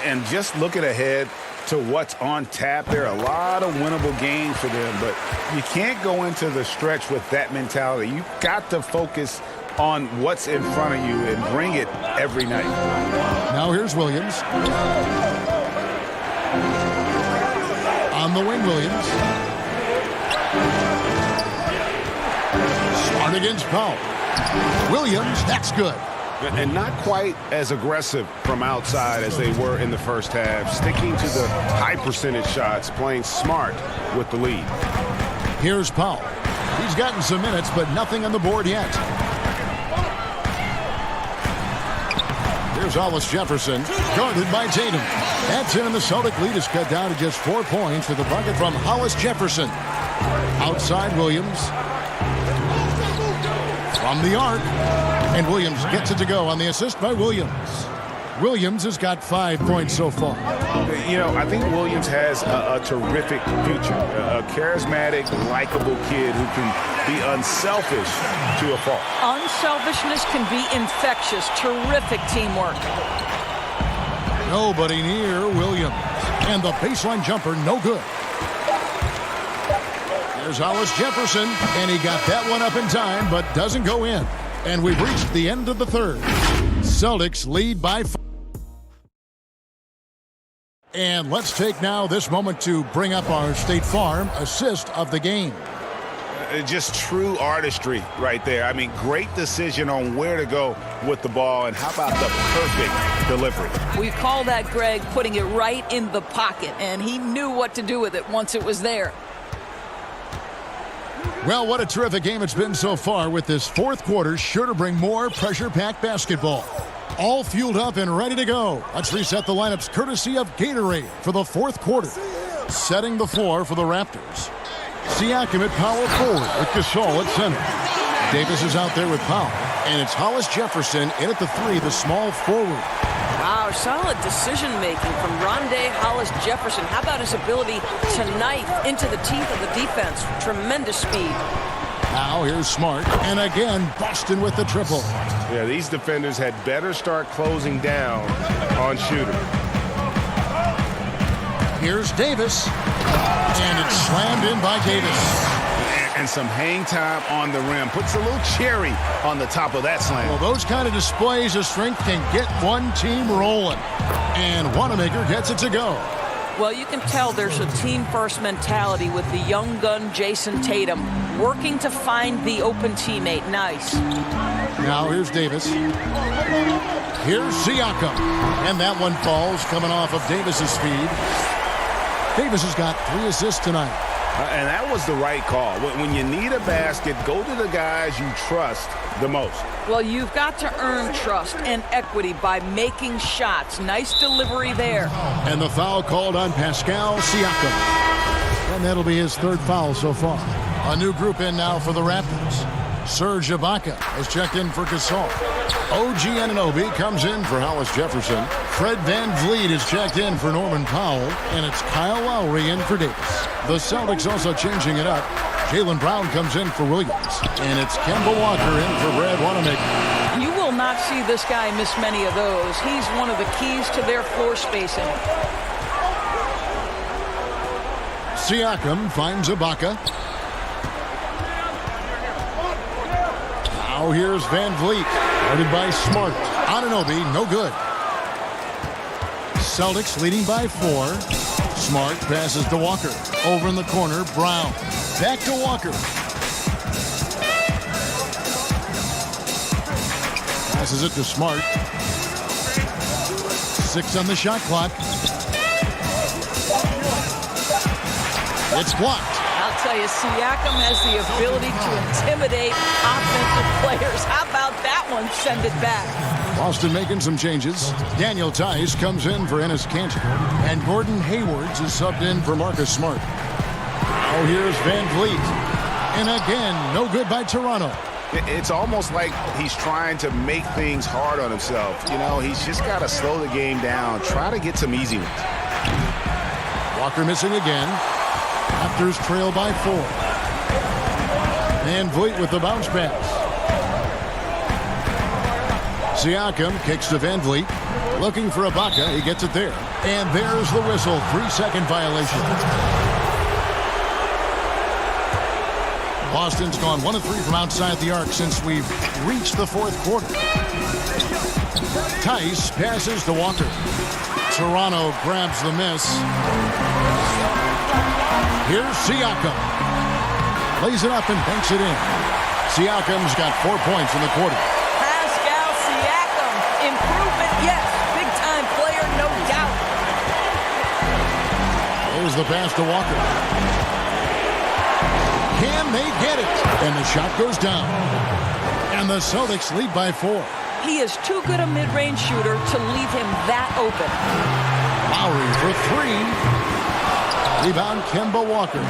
And just looking ahead to what's on tap, there are a lot of winnable games for them, but you can't go into the stretch with that mentality. You've got to focus on what's in front of you and bring it every night. Now here's Williams. On the wing, Williams. Smart against Powell. Williams, that's good. And not quite as aggressive from outside as they were in the first half. Sticking to the high percentage shots, playing smart with the lead. Here's Powell. He's gotten some minutes, but nothing on the board yet. Here's Hollis Jefferson, guarded by Tatum. That's in, and the Celtic lead is cut down to just 4 points with the bucket from Hollis Jefferson. Outside Williams. From the arc. And Williams gets it to go on the assist by Williams. Williams has got 5 points so far. You know, I think Williams has a terrific future. A charismatic, likable kid who can be unselfish to a fault. Unselfishness can be infectious. Terrific teamwork. Nobody near Williams. And the baseline jumper, no good. There's Hollis Jefferson, and he got that one up in time, but doesn't go in. And we've reached the end of the third. Celtics lead by 5. And let's take now this moment to bring up our State Farm assist of the game. Just true artistry right there. I mean, great decision on where to go with the ball, and how about the perfect delivery? We call that, Greg, putting it right in the pocket, and he knew what to do with it once it was there. Well, what a terrific game it's been so far, with this fourth quarter sure to bring more pressure-packed basketball. All fueled up and ready to go. Let's reset the lineups courtesy of Gatorade for the fourth quarter. Setting the floor for the Raptors. Siakam at power forward with Gasol at center. Davis is out there with Powell. And it's Hollis Jefferson in at the 3, the small forward. Wow, solid decision-making from Rondé Hollis Jefferson. How about his ability to knife into the teeth of the defense? Tremendous speed. Now here's Smart. And again, Boston with the triple. Yeah, these defenders had better start closing down on Shooter. Here's Davis. And it's slammed in by Davis. And some hang time on the rim. Puts a little cherry on the top of that slam. Well, those kind of displays of strength can get one team rolling. And Wanamaker gets it to go. Well, you can tell there's a team-first mentality with the young gun Jason Tatum working to find the open teammate. Nice. Now here's Davis. Here's Siakam. And that one falls coming off of Davis's speed. Davis has got 3 assists tonight. And that was the right call. When you need a basket, go to the guys you trust the most. Well, you've got to earn trust and equity by making shots. Nice delivery there. And the foul called on Pascal Siakam. And that'll be his 3rd foul so far. A new group in now for the Raptors. Serge Ibaka has checked in for Gasol. OG Anunoby comes in for Hollis Jefferson. Fred VanVleet is checked in for Norman Powell. And it's Kyle Lowry in for Davis. The Celtics also changing it up. Jaylen Brown comes in for Williams. And it's Kemba Walker in for Brad Wanamaker. You will not see this guy miss many of those. He's one of the keys to their floor spacing. Siakam finds Ibaka. Now here's VanVleet, guarded by Smart. Anunoby, no good. Celtics leading by 4. Smart passes to Walker. Over in the corner, Brown. Back to Walker. Passes it to Smart. 6 on the shot clock. It's blocked. I'll tell you, Siakam has the ability to intimidate offensive players. How about that one? Send it back. Boston making some changes. Daniel Tice comes in for Enes Kanter. And Gordon Haywards is subbed in for Marcus Smart. Now here's VanVleet. And again, no good by Toronto. It's almost like he's trying to make things hard on himself. You know, he's just got to slow the game down. Try to get some easy ones. Walker missing again. Raptors trail by 4. VanVleet with the bounce pass. Siakam kicks to VanVleet. Looking for Ibaka. He gets it there. And there's the whistle. 3-second violation. Boston's gone 1 of 3 from outside the arc since we've reached the 4th quarter. Tice passes to Walker. Toronto grabs the miss. Here's Siakam. Lays it up and banks it in. Siakam's got 4 points in the quarter. Pascal Siakam. Improvement, yes. Big-time player, no doubt. There's the pass to Walker. Can they get it? And the shot goes down. And the Celtics lead by 4. He is too good a mid-range shooter to leave him that open. Lowry for 3. Rebound, Kemba Walker.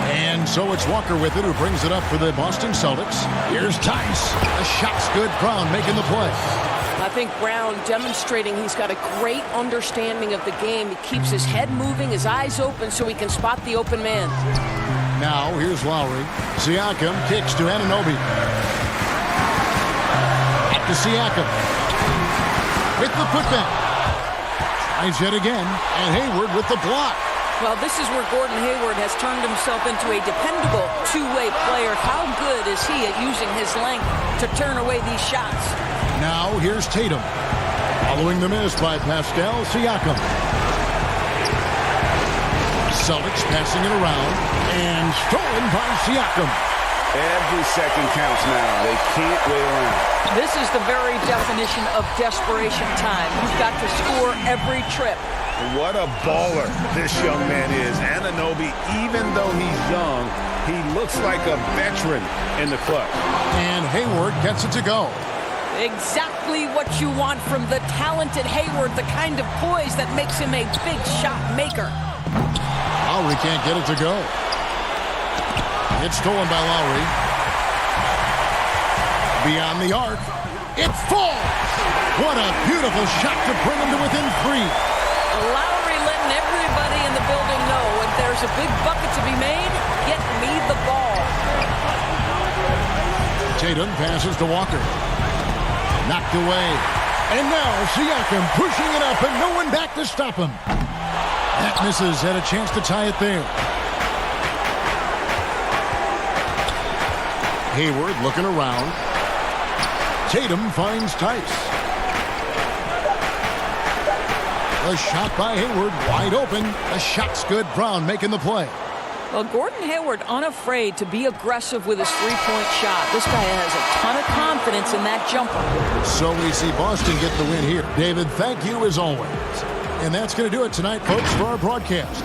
And so it's Walker with it, who brings it up for the Boston Celtics. Here's Tice. The shot's good. Brown making the play. I think Brown demonstrating he's got a great understanding of the game. He keeps his head moving, his eyes open, so he can spot the open man. Now, here's Lowry. Siakam kicks to Anunoby. Up to Siakam. With the putback. Tries yet again. And Hayward with the block. Well, this is where Gordon Hayward has turned himself into a dependable two-way player. How good is he at using his length to turn away these shots? Now, here's Tatum. Following the miss by Pascal Siakam. Celtics passing it around. And stolen by Siakam. Every second counts now. They can't wait around. This is the very definition of desperation time. You've got to score every trip. What a baller this young man is. Anunoby, even though he's young, he looks like a veteran in the clutch. And Hayward gets it to go. Exactly what you want from the talented Hayward, the kind of poise that makes him a big shot maker. Lowry can't get it to go. It's stolen by Lowry. Beyond the arc. It falls. What a beautiful shot to bring him to within 3. Lowry letting everybody in the building know if there's a big bucket to be made, get me the ball. Tatum passes to Walker. Knocked away. And now Siakam pushing it up and no one back to stop him. That misses. Had a chance to tie it there. Hayward looking around. Tatum finds Tice. A shot by Hayward, wide open. The shot's good. Brown making the play. Well, Gordon Hayward unafraid to be aggressive with his three-point shot. This guy has a ton of confidence in that jumper. So we see Boston get the win here. David, thank you as always. And that's going to do it tonight, folks, for our broadcast.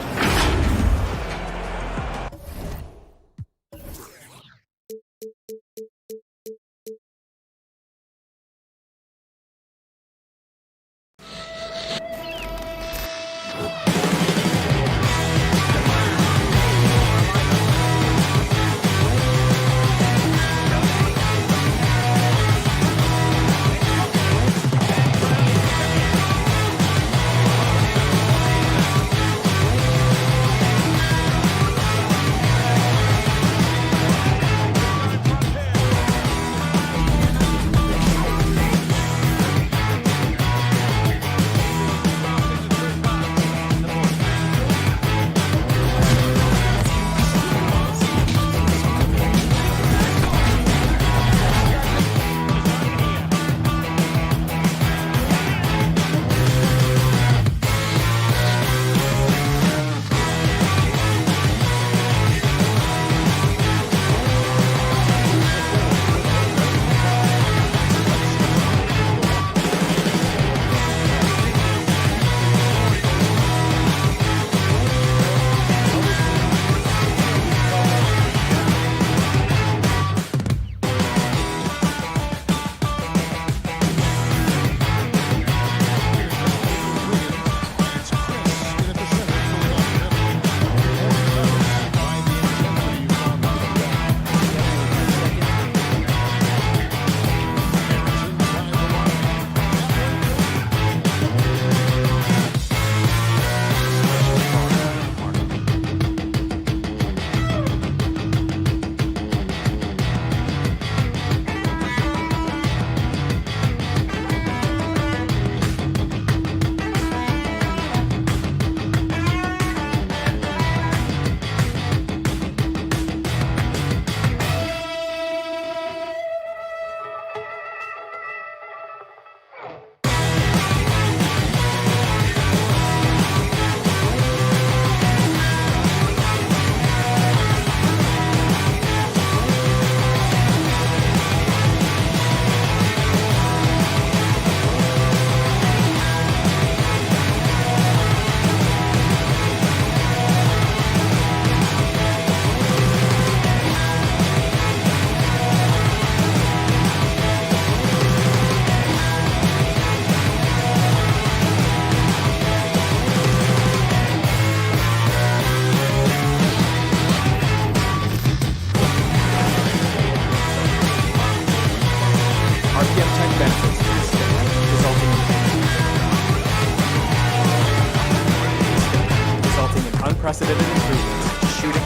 unprecedented improvements to shooting,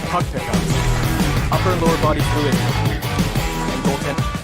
puck pickups, upper and lower body fluidity, and goaltending.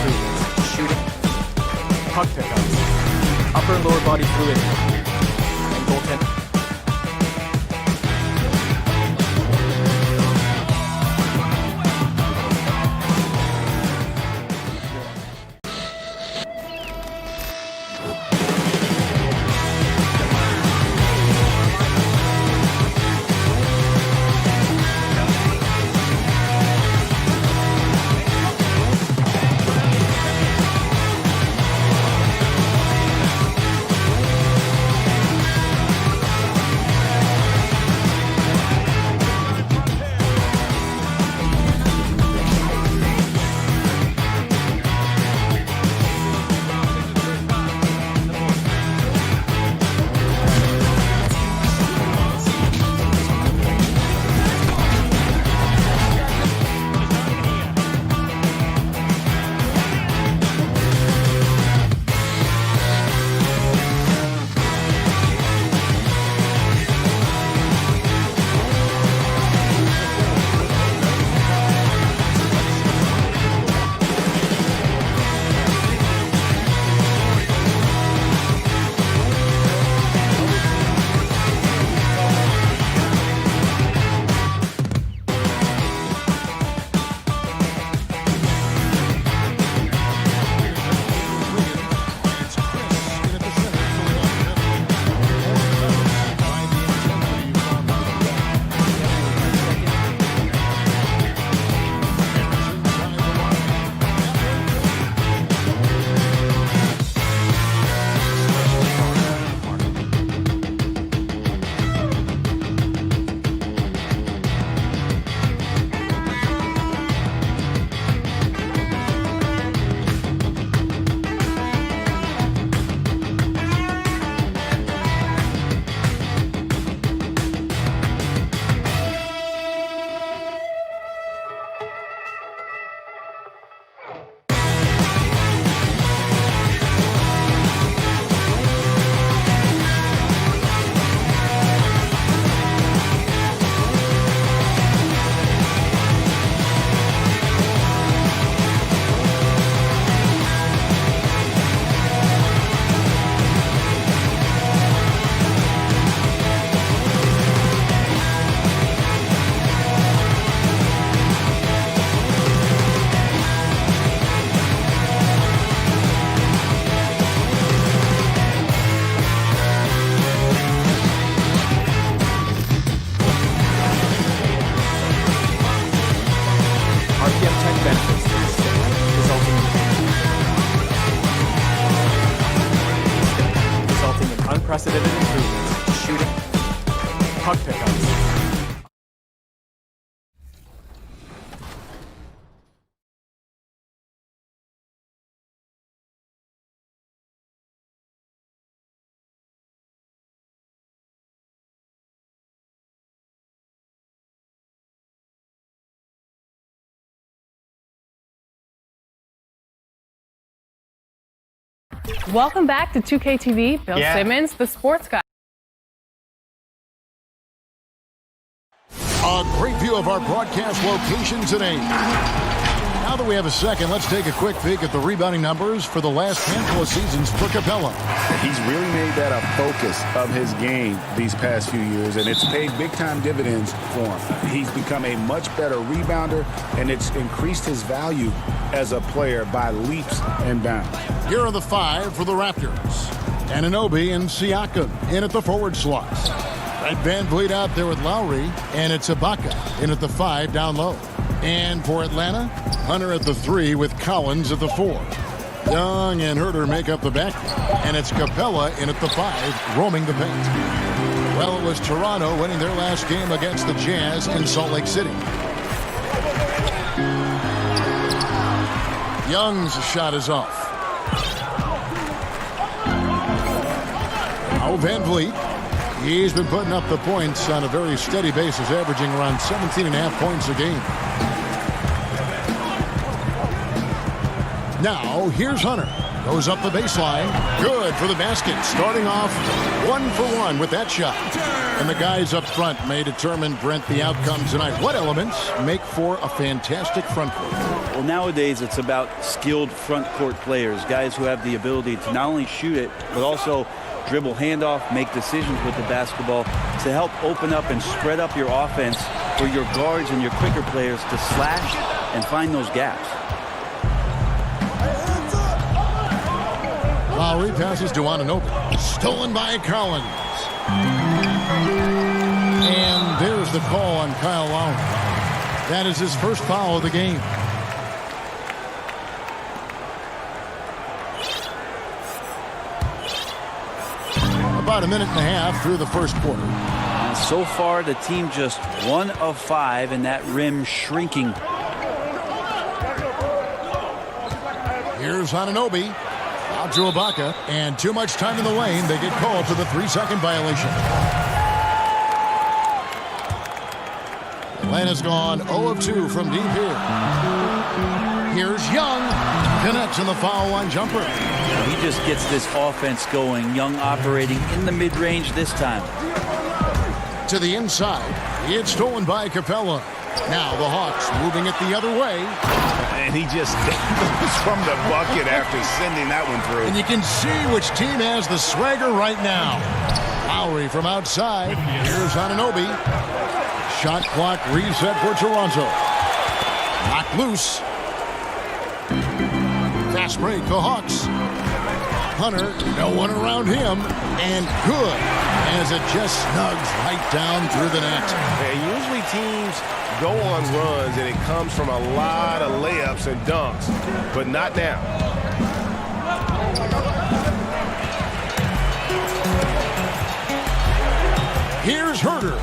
improvements. Shooting, puck pickups, upper and lower body fluidity, and goaltending. Unprecedented improvements. Shooting, puck pickups. Welcome back to 2K TV. Bill Simmons, the sports guy. A great view of our broadcast location today. Now that we have a second, let's take a quick peek at the rebounding numbers for the last handful of seasons for Capella. He's really made that a focus of his game these past few years, and it's paid big-time dividends for him. He's become a much better rebounder, and it's increased his value as a player by leaps and bounds. Here are the five for the Raptors. Anunoby and Siakam in at the forward slots. Right, Van Vliet out there with Lowry, and it's Ibaka in at the 5 down low. And for Atlanta, Hunter at the 3 with Collins at the 4. Young and Herter make up the back, and it's Capella in at the 5, roaming the paint. Well, it was Toronto winning their last game against the Jazz in Salt Lake City. Young's shot is off. Now Van Vliet. He's been putting up the points on a very steady basis, averaging around 17.5 points a game. Now, here's Hunter. Goes up the baseline. Good for the basket. Starting off 1-for-1 with that shot. And the guys up front may determine, Brent, the outcome tonight. What elements make for a fantastic front court? Well, nowadays it's about skilled front court players, guys who have the ability to not only shoot it, but also dribble handoff, make decisions with the basketball to help open up and spread up your offense for your guards and your quicker players to slash and find those gaps. Lowry passes to Anunoby. Stolen by Collins. And there's the call on Kyle Lowry. That is his first foul of the game. About a minute and a half through the first quarter. And so far, the team just 1 of 5, and that rim shrinking. Here's Anunoby. Out to Ibaka. And too much time in the lane. They get called for the 3-second violation. Atlanta's gone 0 of 2 from deep here. Here's Young. Connects in the foul line jumper. He just gets this offense going. Young operating in the mid-range this time. To the inside. It's stolen by Capella. Now the Hawks moving it the other way. And he just goes from the bucket after sending that one through. And you can see which team has the swagger right now. Lowry from outside. Here's Anunoby. Shot clock reset for Toronto. Knocked loose. Fast break, the Hawks. Hunter, no one around him. And good, as it just snugs right down through the net. And usually teams go on runs and it comes from a lot of layups and dunks, but not now. Here's Herter.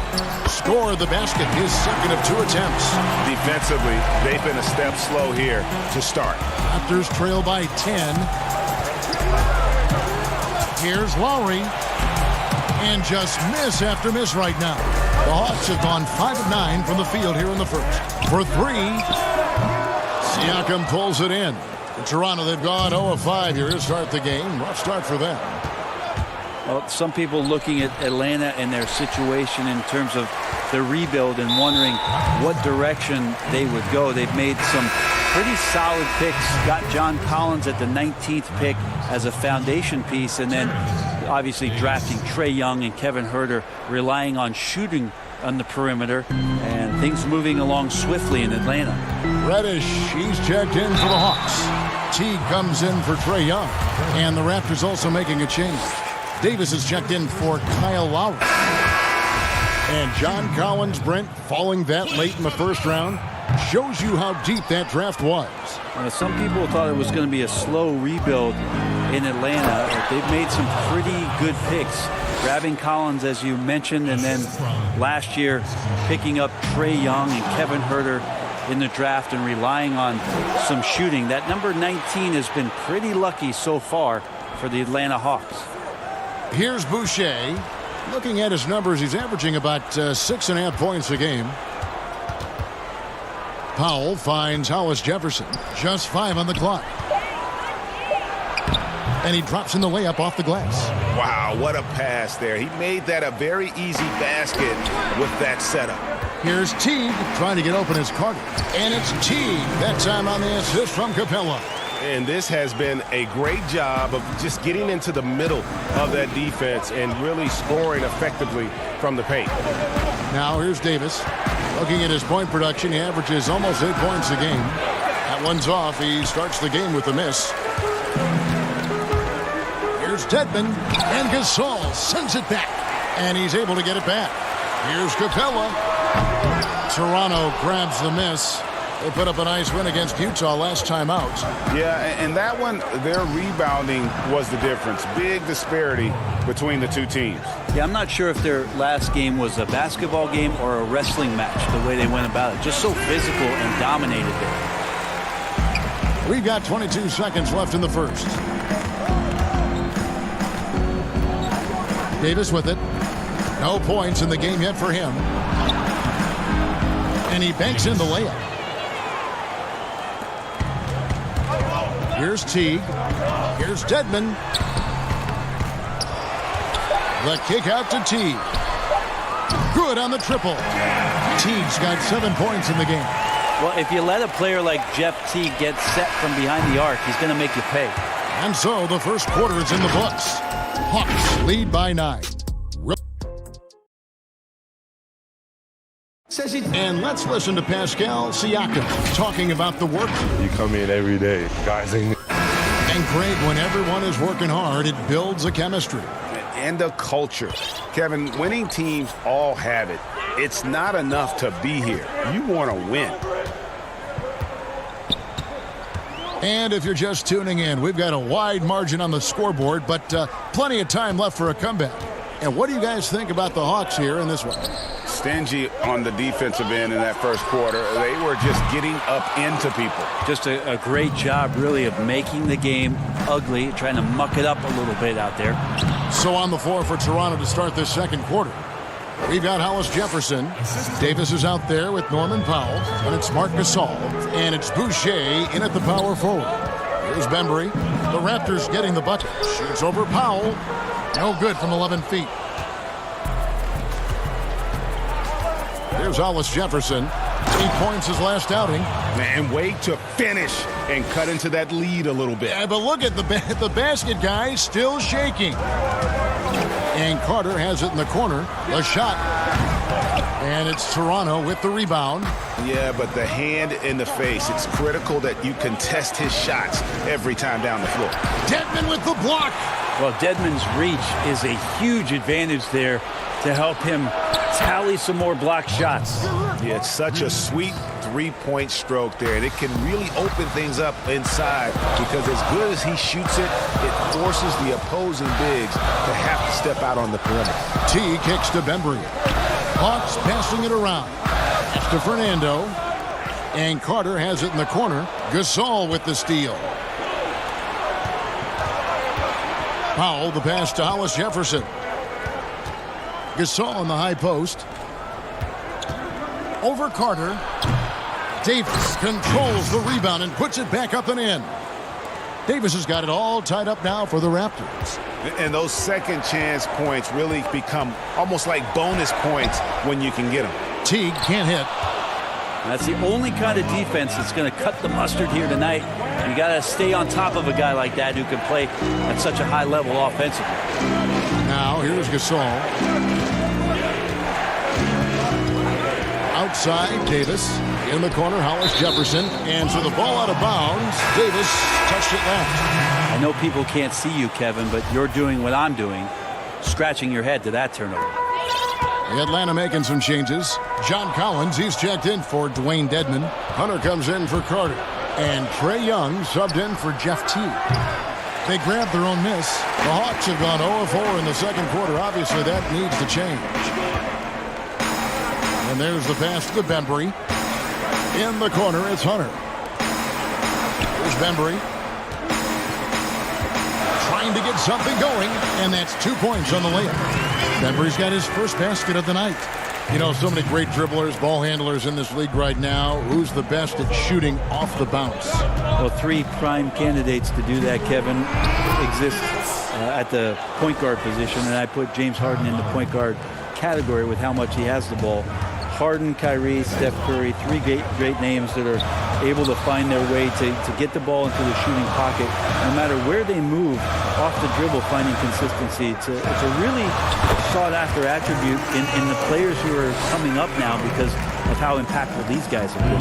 Scored the basket, his second of 2 attempts. Defensively, they've been a step slow here to start. Raptors trail by 10. Here's Lowry. And just miss after miss right now. The Hawks have gone 5 of 9 from the field here in the first. For 3, Siakam pulls it in. In Toronto, they've gone 0 of 5 here to start the game. Rough start for them. Well, some people looking at Atlanta and their situation in terms of the rebuild and wondering what direction they would go. They've made some pretty solid picks. Got John Collins at the 19th pick as a foundation piece, and then obviously drafting Trae Young and Kevin Huerter, relying on shooting on the perimeter, and things moving along swiftly in Atlanta. Reddish, he's checked in for the Hawks. Teague comes in for Trae Young, and the Raptors also making a change. Davis is checked in for Kyle Lowry. And John Collins, Brent, falling that late in the first round, shows you how deep that draft was. Some people thought it was going to be a slow rebuild in Atlanta. They've made some pretty good picks. Grabbing Collins, as you mentioned, and then last year picking up Trae Young and Kevin Huerter in the draft and relying on some shooting. That number 19 has been pretty lucky so far for the Atlanta Hawks. Here's Boucher. Looking at his numbers, he's averaging about 6.5 points a game. Powell finds Hollis Jefferson. Just 5 on the clock. And he drops in the layup off the glass. Wow, what a pass there. He made that a very easy basket with that setup. Here's Teague trying to get open as Carter. And it's Teague. That time on the assist from Capella. And this has been a great job of just getting into the middle of that defense and really scoring effectively from the paint. Now here's Davis. Looking at his point production, he averages almost 8 points a game. That one's off. He starts the game with a miss. Here's Dedmon, and Gasol sends it back. And he's able to get it back. Here's Capella. Toronto grabs the miss. They put up a nice win against Utah last time out. Yeah, and that one, their rebounding was the difference. Big disparity between the two teams. Yeah, I'm not sure if their last game was a basketball game or a wrestling match, the way they went about it. Just so physical and dominated there. We've got 22 seconds left in the first. Davis with it. No points in the game yet for him. And he banks in the layup. Here's Teague. Here's Dedmon. The kick out to Teague. Good on the triple. Teague's got 7 points in the game. Well, if you let a player like Jeff Teague get set from behind the arc, he's going to make you pay. And so the first quarter is in the books. Hawks lead by 9. And let's listen to Pascal Siakam talking about the work. You come in every day. Guys ain't... And Craig, when everyone is working hard, it builds a chemistry. And a culture. Kevin, winning teams all have it. It's not enough to be here. You want to win. And if you're just tuning in, we've got a wide margin on the scoreboard, but plenty of time left for a comeback. And what do you guys think about the Hawks here in this one? Stingy on the defensive end in that first quarter. They were just getting up into people. Just a great job, really, of making the game ugly, trying to muck it up a little bit out there. So on the floor for Toronto to start this second quarter, we've got Hollis Jefferson. Davis is out there with Norman Powell, and it's Marc Gasol, and it's Boucher in at the power forward. Here's Bembry. The Raptors getting the bucket. Shoots over Powell. No good from 11 feet. Here's Hollis Jefferson. 8 points his last outing. And wait to finish and cut into that lead a little bit. Yeah, but look at the basket, guys, still shaking. And Carter has it in the corner. The shot. And it's Toronto with the rebound. Yeah, but the hand in the face. It's critical that you contest his shots every time down the floor. Dedmon with the block. Well, Dedmon's reach is a huge advantage there to help him tally some more block shots. Yeah, it's such a sweet three-point stroke there, and it can really open things up inside because as good as he shoots it, it forces the opposing bigs to have to step out on the perimeter. T kicks to Bembry. Hawks passing it around. That's to Fernando. And Carter has it in the corner. Gasol with the steal. Powell, the pass to Hollis Jefferson. Gasol on the high post. Over Carter. Davis controls the rebound and puts it back up and in. Davis has got it all tied up now for the Raptors. And those second chance points really become almost like bonus points when you can get them. Teague can't hit. That's the only kind of defense that's going to cut the mustard here tonight. You got to stay on top of a guy like that who can play at such a high level offensively. Now here's Gasol. Outside, Davis. In the corner, Hollis Jefferson. And so the ball out of bounds. Davis touched it left. I know people can't see you, Kevin, but you're doing what I'm doing, scratching your head to that turnover. Atlanta making some changes. John Collins, he's checked in for Dwayne Dedmon. Hunter comes in for Carter. And Trae Young subbed in for Jeff Teague. They grabbed their own miss. The Hawks have gone 0-4 in the second quarter. Obviously, that needs to change. And there's the pass to Bembry. In the corner, it's Hunter. Here's Bembry. Trying to get something going, and that's 2 points on the layup. Bembry's got his first basket of the night. You know, so many great dribblers, ball handlers in this league right now. Who's the best at shooting off the bounce? Well, 3 prime candidates to do that, Kevin, exist at the point guard position, and I put James Harden in the point guard category with how much he has the ball. Harden, Kyrie, Steph Curry, 3 great names that are able to find their way to get the ball into the shooting pocket. No matter where they move, off the dribble, finding consistency. It's a really sought-after attribute in the players who are coming up now because of how impactful these guys have been.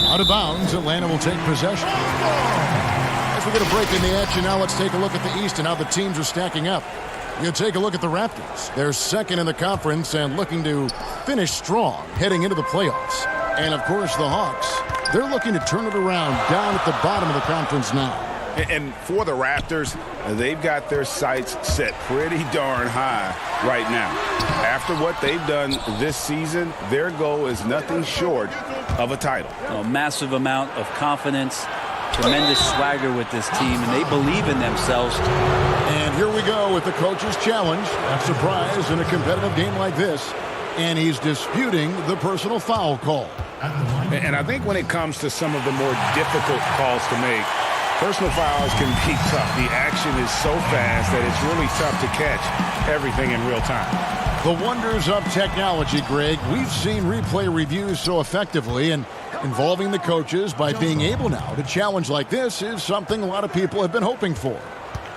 Out of bounds, Atlanta will take possession. As we get a break in the action now, let's take a look at the East and how the teams are stacking up. You take a look at the Raptors. They're second in the conference and looking to finish strong heading into the playoffs. And, of course, the Hawks, they're looking to turn it around down at the bottom of the conference now. And for the Raptors, they've got their sights set pretty darn high right now. After what they've done this season, their goal is nothing short of a title. A massive amount of confidence, tremendous swagger with this team, and they believe in themselves. And here we go with the coach's challenge. A surprise in a competitive game like this. And he's disputing the personal foul call. And I think when it comes to some of the more difficult calls to make, Personal fouls can be tough. The action is so fast that it's really tough to catch everything in real time. The wonders of technology, Greg. We've seen replay reviews so effectively, and involving the coaches by being able now to challenge like this is something a lot of people have been hoping for.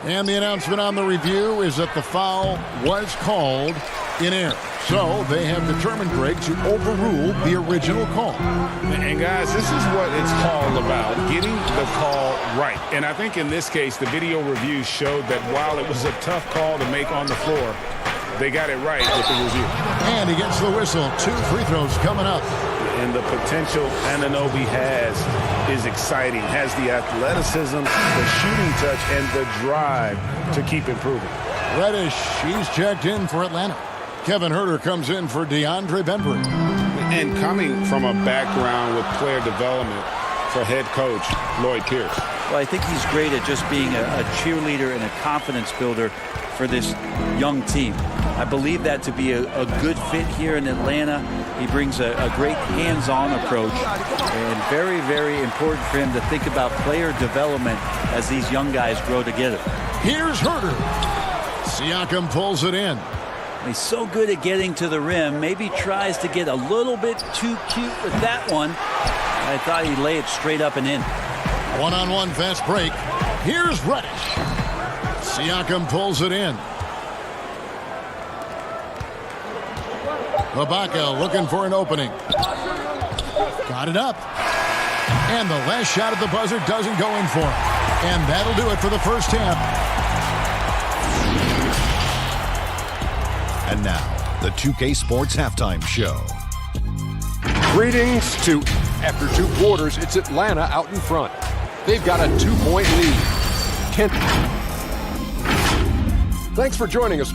And the announcement on the review is that the foul was called in error. So they have determined, Greg, to overrule the original call. And guys, this is what it's all about, getting the call right. And I think in this case, the video review showed that while it was a tough call to make on the floor, they got it right with the review. And he gets the whistle. 2 free throws coming up. And the potential Anunoby has is exciting. Has the athleticism, the shooting touch, and the drive to keep improving. Reddish, he's checked in for Atlanta. Kevin Huerter comes in for DeAndre Bembry. And coming from a background with player development for head coach Lloyd Pierce. Well, I think he's great at just being a cheerleader and a confidence builder for this young team. I believe that to be a good fit here in Atlanta. He brings a great hands-on approach, and very, very important for him to think about player development as these young guys grow together. Here's Huerter. Siakam pulls it in. He's so good at getting to the rim. Maybe tries to get a little bit too cute with that one. I thought he'd lay it straight up and in. One-on-one fast break. Here's Reddish. Siakam pulls it in. Ibaka looking for an opening. Got it up. And the last shot at the buzzer doesn't go in for him. And that'll do it for the first half. And now, the 2K Sports Halftime Show. Greetings to, after 2 quarters, it's Atlanta out in front. They've got a 2-point lead. Thanks for joining us.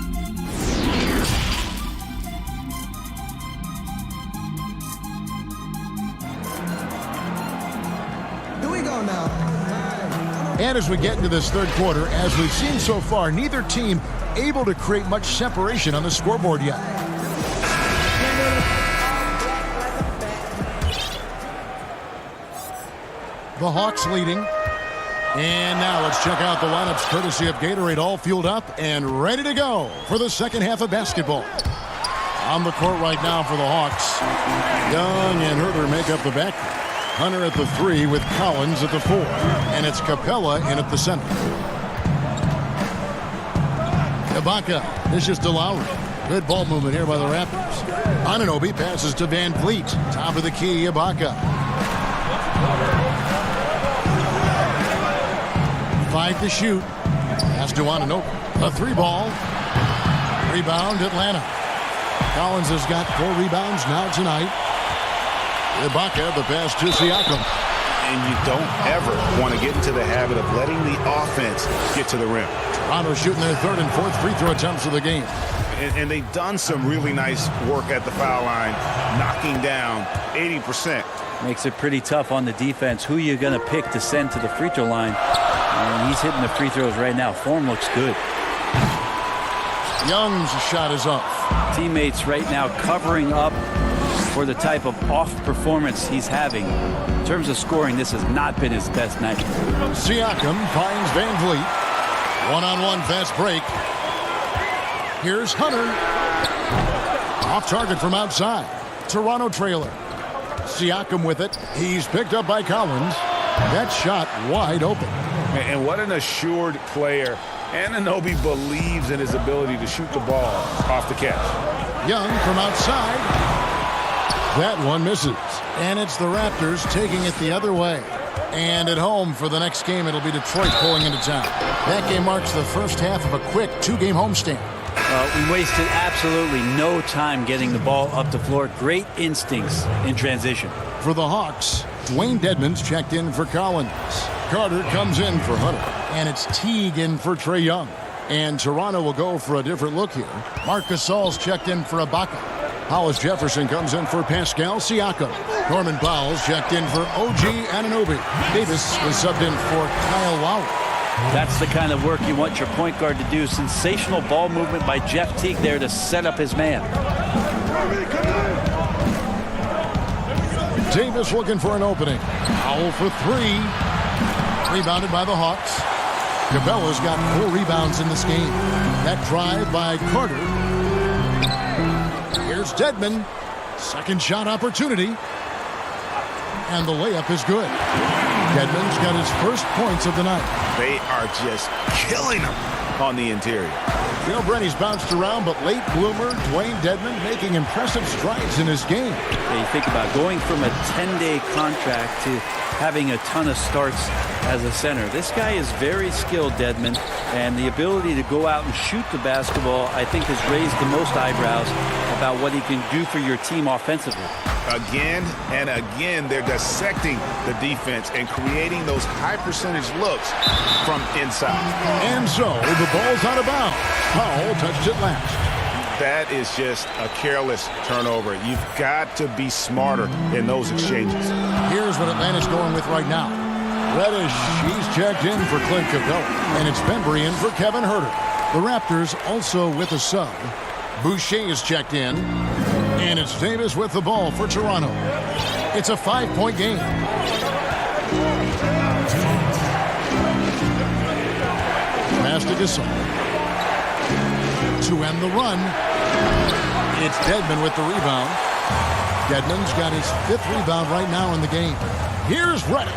Here we go now. And as we get into this third quarter, as we've seen so far, neither team able to create much separation on the scoreboard yet. The Hawks leading. And now let's check out the lineups courtesy of Gatorade, all fueled up and ready to go for the second half of basketball. On the court right now for the Hawks, Young and Huerter make up the back. Hunter at the 3 with Collins at the 4. And it's Capella in at the center. Ibaka, this is to Lowry. Good ball movement here by the Raptors. Anunoby passes to Van Vliet. Top of the key, Ibaka. 5 to shoot. Pass to Anunoby. A 3-ball. Rebound, Atlanta. Collins has got 4 rebounds now tonight. Ibaka, the pass to Siakam. And you don't ever want to get into the habit of letting the offense get to the rim. Toronto shooting their 3rd and 4th free throw attempts of the game. And they've done some really nice work at the foul line, knocking down 80%. Makes it pretty tough on the defense. Who you're going to pick to send to the free throw line. And he's hitting the free throws right now. Form looks good. Young's shot is off. Teammates right now covering up for the type of off performance he's having. In terms of scoring, this has not been his best night. Siakam finds Van Vliet. One-on-one fast break. Here's Hunter. Off target from outside. Toronto trailer. Siakam with it. He's picked up by Collins. That shot wide open. And what an assured player. Anunoby believes in his ability to shoot the ball off the catch. Young from outside. That one misses. And it's the Raptors taking it the other way. And at home for the next game, it'll be Detroit pulling into town. That game marks the first half of a quick 2-game homestand. We wasted absolutely no time getting the ball up the floor. Great instincts in transition. For the Hawks, Dwayne Dedmon's checked in for Collins. Carter comes in for Hunter. And it's Teague in for Trae Young. And Toronto will go for a different look here. Marc Gasol's checked in for Ibaka. Hollis Jefferson comes in for Pascal Siakam. Norman Powell's checked in for OG Anunoby. Davis was subbed in for Kyle Lowry. That's the kind of work you want your point guard to do. Sensational ball movement by Jeff Teague there to set up his man. Davis looking for an opening. Powell for 3. Rebounded by the Hawks. Capella's got 4 rebounds in this game. That drive by Carter. Here's Dedmon. Second shot opportunity. And the layup is good. Dedmon's got his first points of the night. They are just killing him on the interior. Joe Brenny's bounced around, but late bloomer Dwayne Dedmon making impressive strides in his game. Yeah, you think about going from a 10-day contract to having a ton of starts as a center. This guy is very skilled, Dedmon, and the ability to go out and shoot the basketball, I think, has raised the most eyebrows about what he can do for your team offensively. Again and again, they're dissecting the defense and creating those high-percentage looks from inside. And so, the ball's out of bounds. Powell touched it last. That is just a careless turnover. You've got to be smarter in those exchanges. Here's what Atlanta's going with right now. Reddish, he's checked in for Clint Capella. And it's Bembry in for Kevin Huerter. The Raptors also with a sub. Boucher is checked in. And it's Davis with the ball for Toronto. It's a 5-point game. Pass to Gasol. To end the run, it's Dedmon with the rebound. Dedmon's got his 5th rebound right now in the game. Here's Reddish.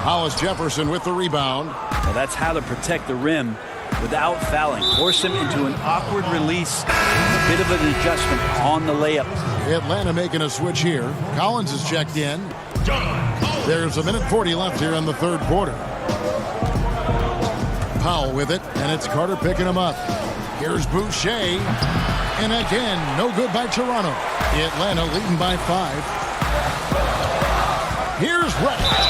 Hollis Jefferson with the rebound. Well, that's how to protect the rim without fouling. Force him into an awkward release. A bit of an adjustment on the layup. Atlanta making a switch here. Collins is checked in. There's a minute 40 left here in the third quarter. Powell with it, and it's Carter picking him up. Here's Boucher. And again, no good by Toronto. Atlanta leading by 5. Here's Reddish.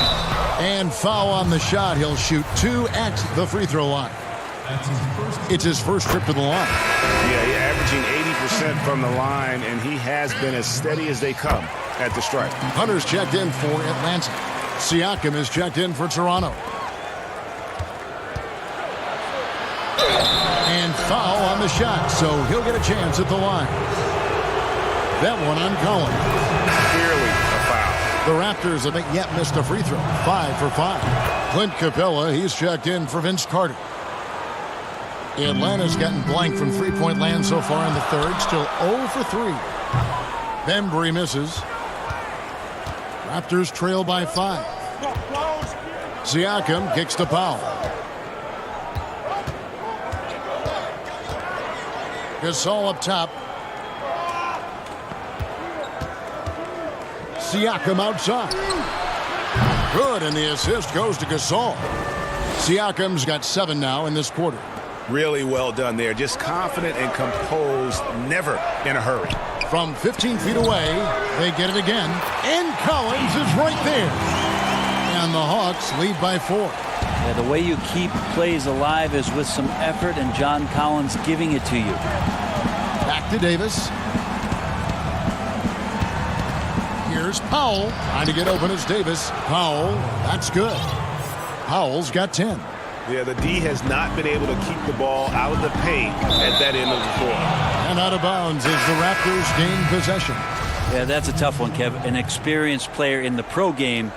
And foul on the shot. He'll shoot 2 at the free throw line. It's his first trip to the line. Yeah, he's averaging 80% from the line, and he has been as steady as they come at the stripe. Hunter's checked in for Atlanta. Siakam is checked in for Toronto. And foul on the shot, so he'll get a chance at the line. That one on Collins. Clearly a foul. The Raptors haven't yet missed a free throw. 5 for 5. Clint Capella, he's checked in for Vince Carter. Atlanta's gotten blank from three-point land so far in the third. Still 0 for 3. Bembry misses. Raptors trail by 5. Siakam kicks to Powell. Gasol up top. Siakam outside. Good, and the assist goes to Gasol. Siakam's got 7 now in this quarter. Really well done there. Just confident and composed, never in a hurry. From 15 feet away, they get it again. And Collins is right there. And the Hawks lead by 4. Yeah, the way you keep plays alive is with some effort and John Collins giving it to you. Back to Davis. Here's Powell. Trying to get open as Davis. Powell, that's good. Powell's got 10. Yeah, the D has not been able to keep the ball out of the paint at that end of the floor. And out of bounds as the Raptors gain possession. Yeah, that's a tough one, Kev. An experienced player in the pro game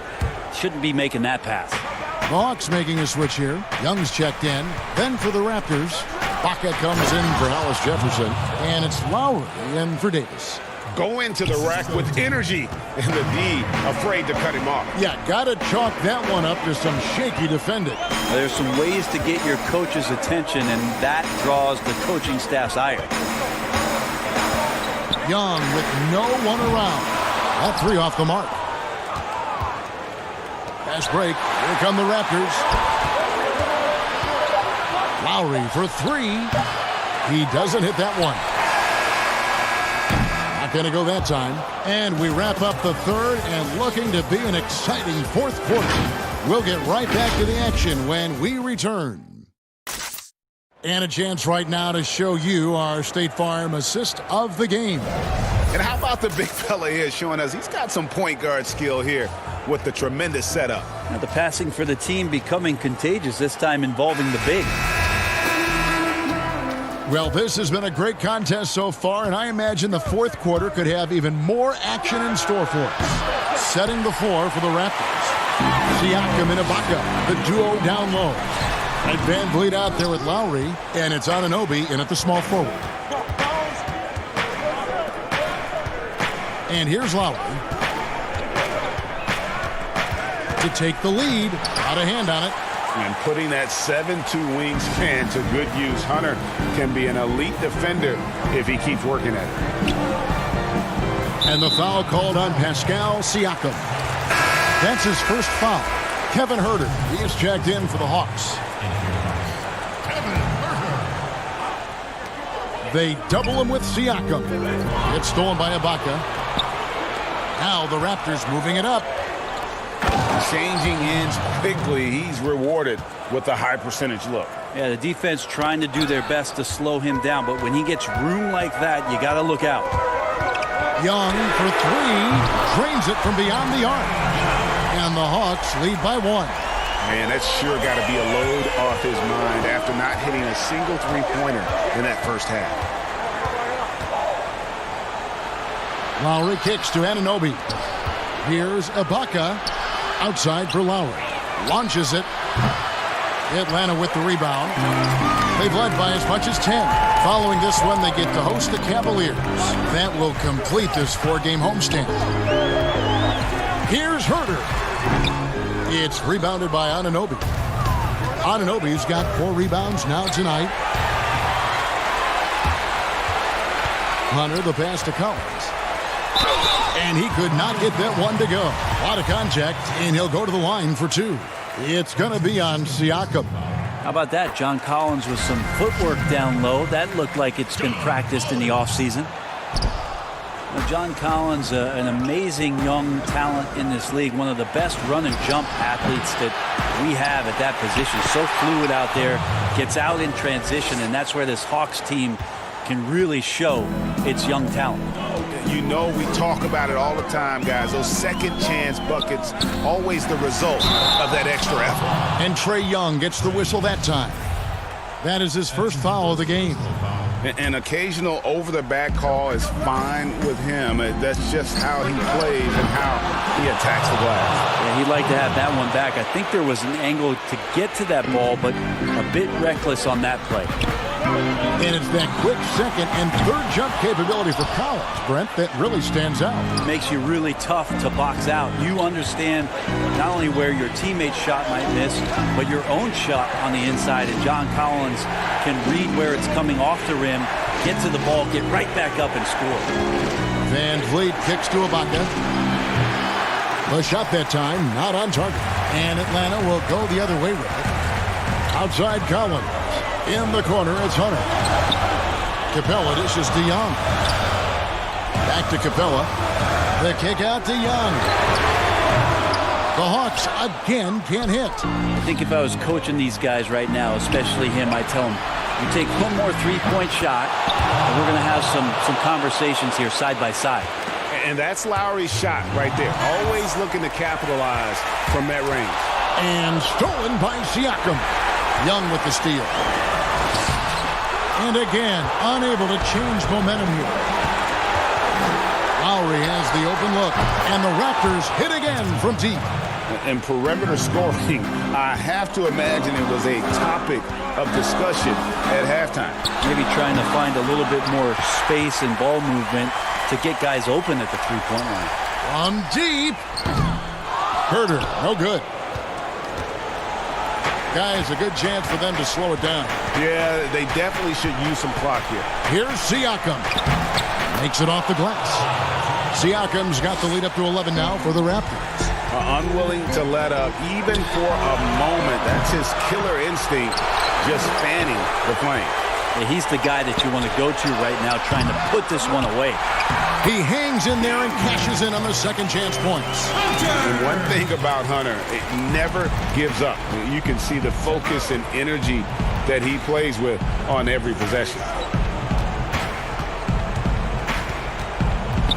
shouldn't be making that pass. The Hawks making a switch here. Young's checked in. Then for the Raptors, Baca comes in for Hollis Jefferson. And it's Lowry in for Davis. Go into the rack with energy, and the D afraid to cut him off. Yeah, got to chalk that one up to some shaky defending. There's some ways to get your coach's attention, and that draws the coaching staff's ire. Young with no one around. All 3 off the mark. Fast break. Here come the Raptors. Lowry for 3. He doesn't hit that one. Going to go that time. And we wrap up the third and looking to be an exciting fourth quarter. We'll get right back to the action when we return. And a chance right now to show you our State Farm assist of the game. And how about the big fella here showing us he's got some point guard skill here with the tremendous setup. Now the passing for the team becoming contagious, this time involving the big. Well, this has been a great contest so far, and I imagine the fourth quarter could have even more action in store for us. Setting the floor for the Raptors. Siakam and Ibaka, the duo down low. And Van Vliet out there with Lowry, and it's Anunoby in at the small forward. And here's Lowry to take the lead. Out of hand on it. And putting that 7'2" wingspan to good use. Hunter can be an elite defender if he keeps working at it. And the foul called on Pascal Siakam. That's his first foul. Kevin Huerter, he is checked in for the Hawks. They double him with Siakam. It's stolen by Ibaka. Now the Raptors moving it up. Changing ends quickly. He's rewarded with a high percentage look. Yeah, the defense trying to do their best to slow him down, but when he gets room like that, you got to look out. Young for three, drains it from beyond the arc. And the Hawks lead by 1. Man, that's sure got to be a load off his mind after not hitting a single three-pointer in that first half. Lowry kicks to Anunoby. Here's Ibaka. Outside for Lowry. Launches it. Atlanta with the rebound. They've led by as much as 10. Following this one, they get to host the Cavaliers. That will complete this 4-game homestand. Here's Huerter. It's rebounded by Anunoby. Anunoby's got 4 rebounds now tonight. Hunter, the pass to Collins. And he could not get that one to go. A lot of contact, and he'll go to the line for 2. It's going to be on Siakam. How about that? John Collins with some footwork down low. That looked like it's been practiced in the offseason. Well, John Collins, an amazing young talent in this league. One of the best run and jump athletes that we have at that position. So fluid out there. Gets out in transition, and that's where this Hawks team can really show its young talent. You know, we talk about it all the time, guys. Those second chance buckets, always the result of that extra effort. And Trae Young gets the whistle that time. That is his first foul of the game. An occasional over-the-back call is fine with him. That's just how he plays and how he attacks the glass. Yeah, he'd like to have that one back. I think there was an angle to get to that ball, but a bit reckless on that play. And it's that quick second and third jump capability for Collins, Brent, that really stands out. It makes you really tough to box out. You understand not only where your teammate's shot might miss, but your own shot on the inside. And John Collins can read where it's coming off the rim, get to the ball, get right back up and score. Van Vliet kicks to Ibaka. The shot that time, not on target. And Atlanta will go the other way with it. Outside Collins. In the corner, it's Hunter. Capella dishes to Young. Back to Capella. The kick out to Young. The Hawks again can't hit. I think if I was coaching these guys right now, especially him, I'd tell him, you take one more three-point shot, and we're going to have some conversations here side by side. And that's Lowry's shot right there. Always looking to capitalize from that range. And stolen by Siakam. Young with the steal. And again, unable to change momentum here. Lowry has the open look, and the Raptors hit again from deep. And perimeter scoring, I have to imagine it was a topic of discussion at halftime. Maybe trying to find a little bit more space and ball movement to get guys open at the three-point line. From deep. Huerter, no good. Guys, a good chance for them to slow it down. Yeah, they definitely should use some clock here. Here's Siakam. Makes it off the glass. Siakam's got the lead up to 11 now for the Raptors. Unwilling to let up even for a moment. That's his killer instinct, just fanning the flame. Yeah, he's the guy that you want to go to right now, trying to put this one away. He hangs in there and cashes in on the second chance points. And one thing about Hunter, it never gives up. You can see the focus and energy that he plays with on every possession.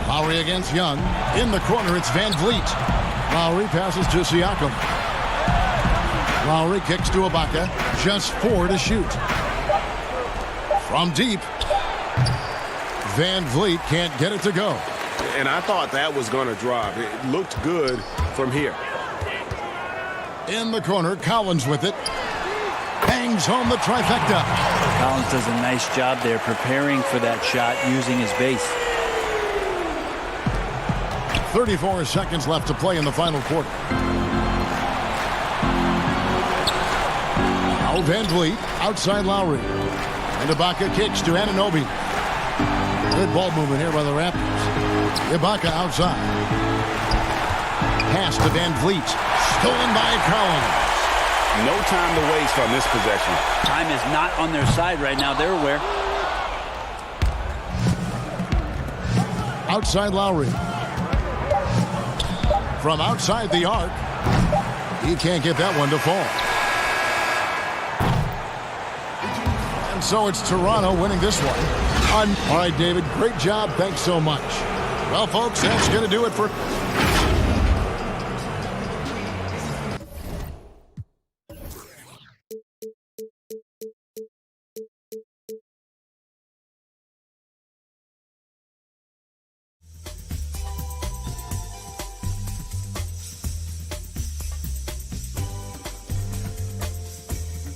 Lowry against Young. In the corner, it's Van Vliet. Lowry passes to Siakam. Lowry kicks to Ibaka. Just 4 to shoot. From deep. Van Vliet can't get it to go. And I thought that was going to drop. It looked good from here. In the corner, Collins with it. Bangs home the trifecta. Collins does a nice job there preparing for that shot using his base. 34 seconds left to play in the final quarter. Now Van Vliet outside Lowry. And Ibaka kicks to Anunoby. Good ball movement here by the Raptors. Ibaka outside. Pass to Van Vliet. Stolen by Collins. No time to waste on this possession. Time is not on their side right now. They're aware. Outside Lowry. From outside the arc. He can't get that one to fall. And so it's Toronto winning this one. All right, David, great job. Thanks so much. Well, folks, that's going to do it for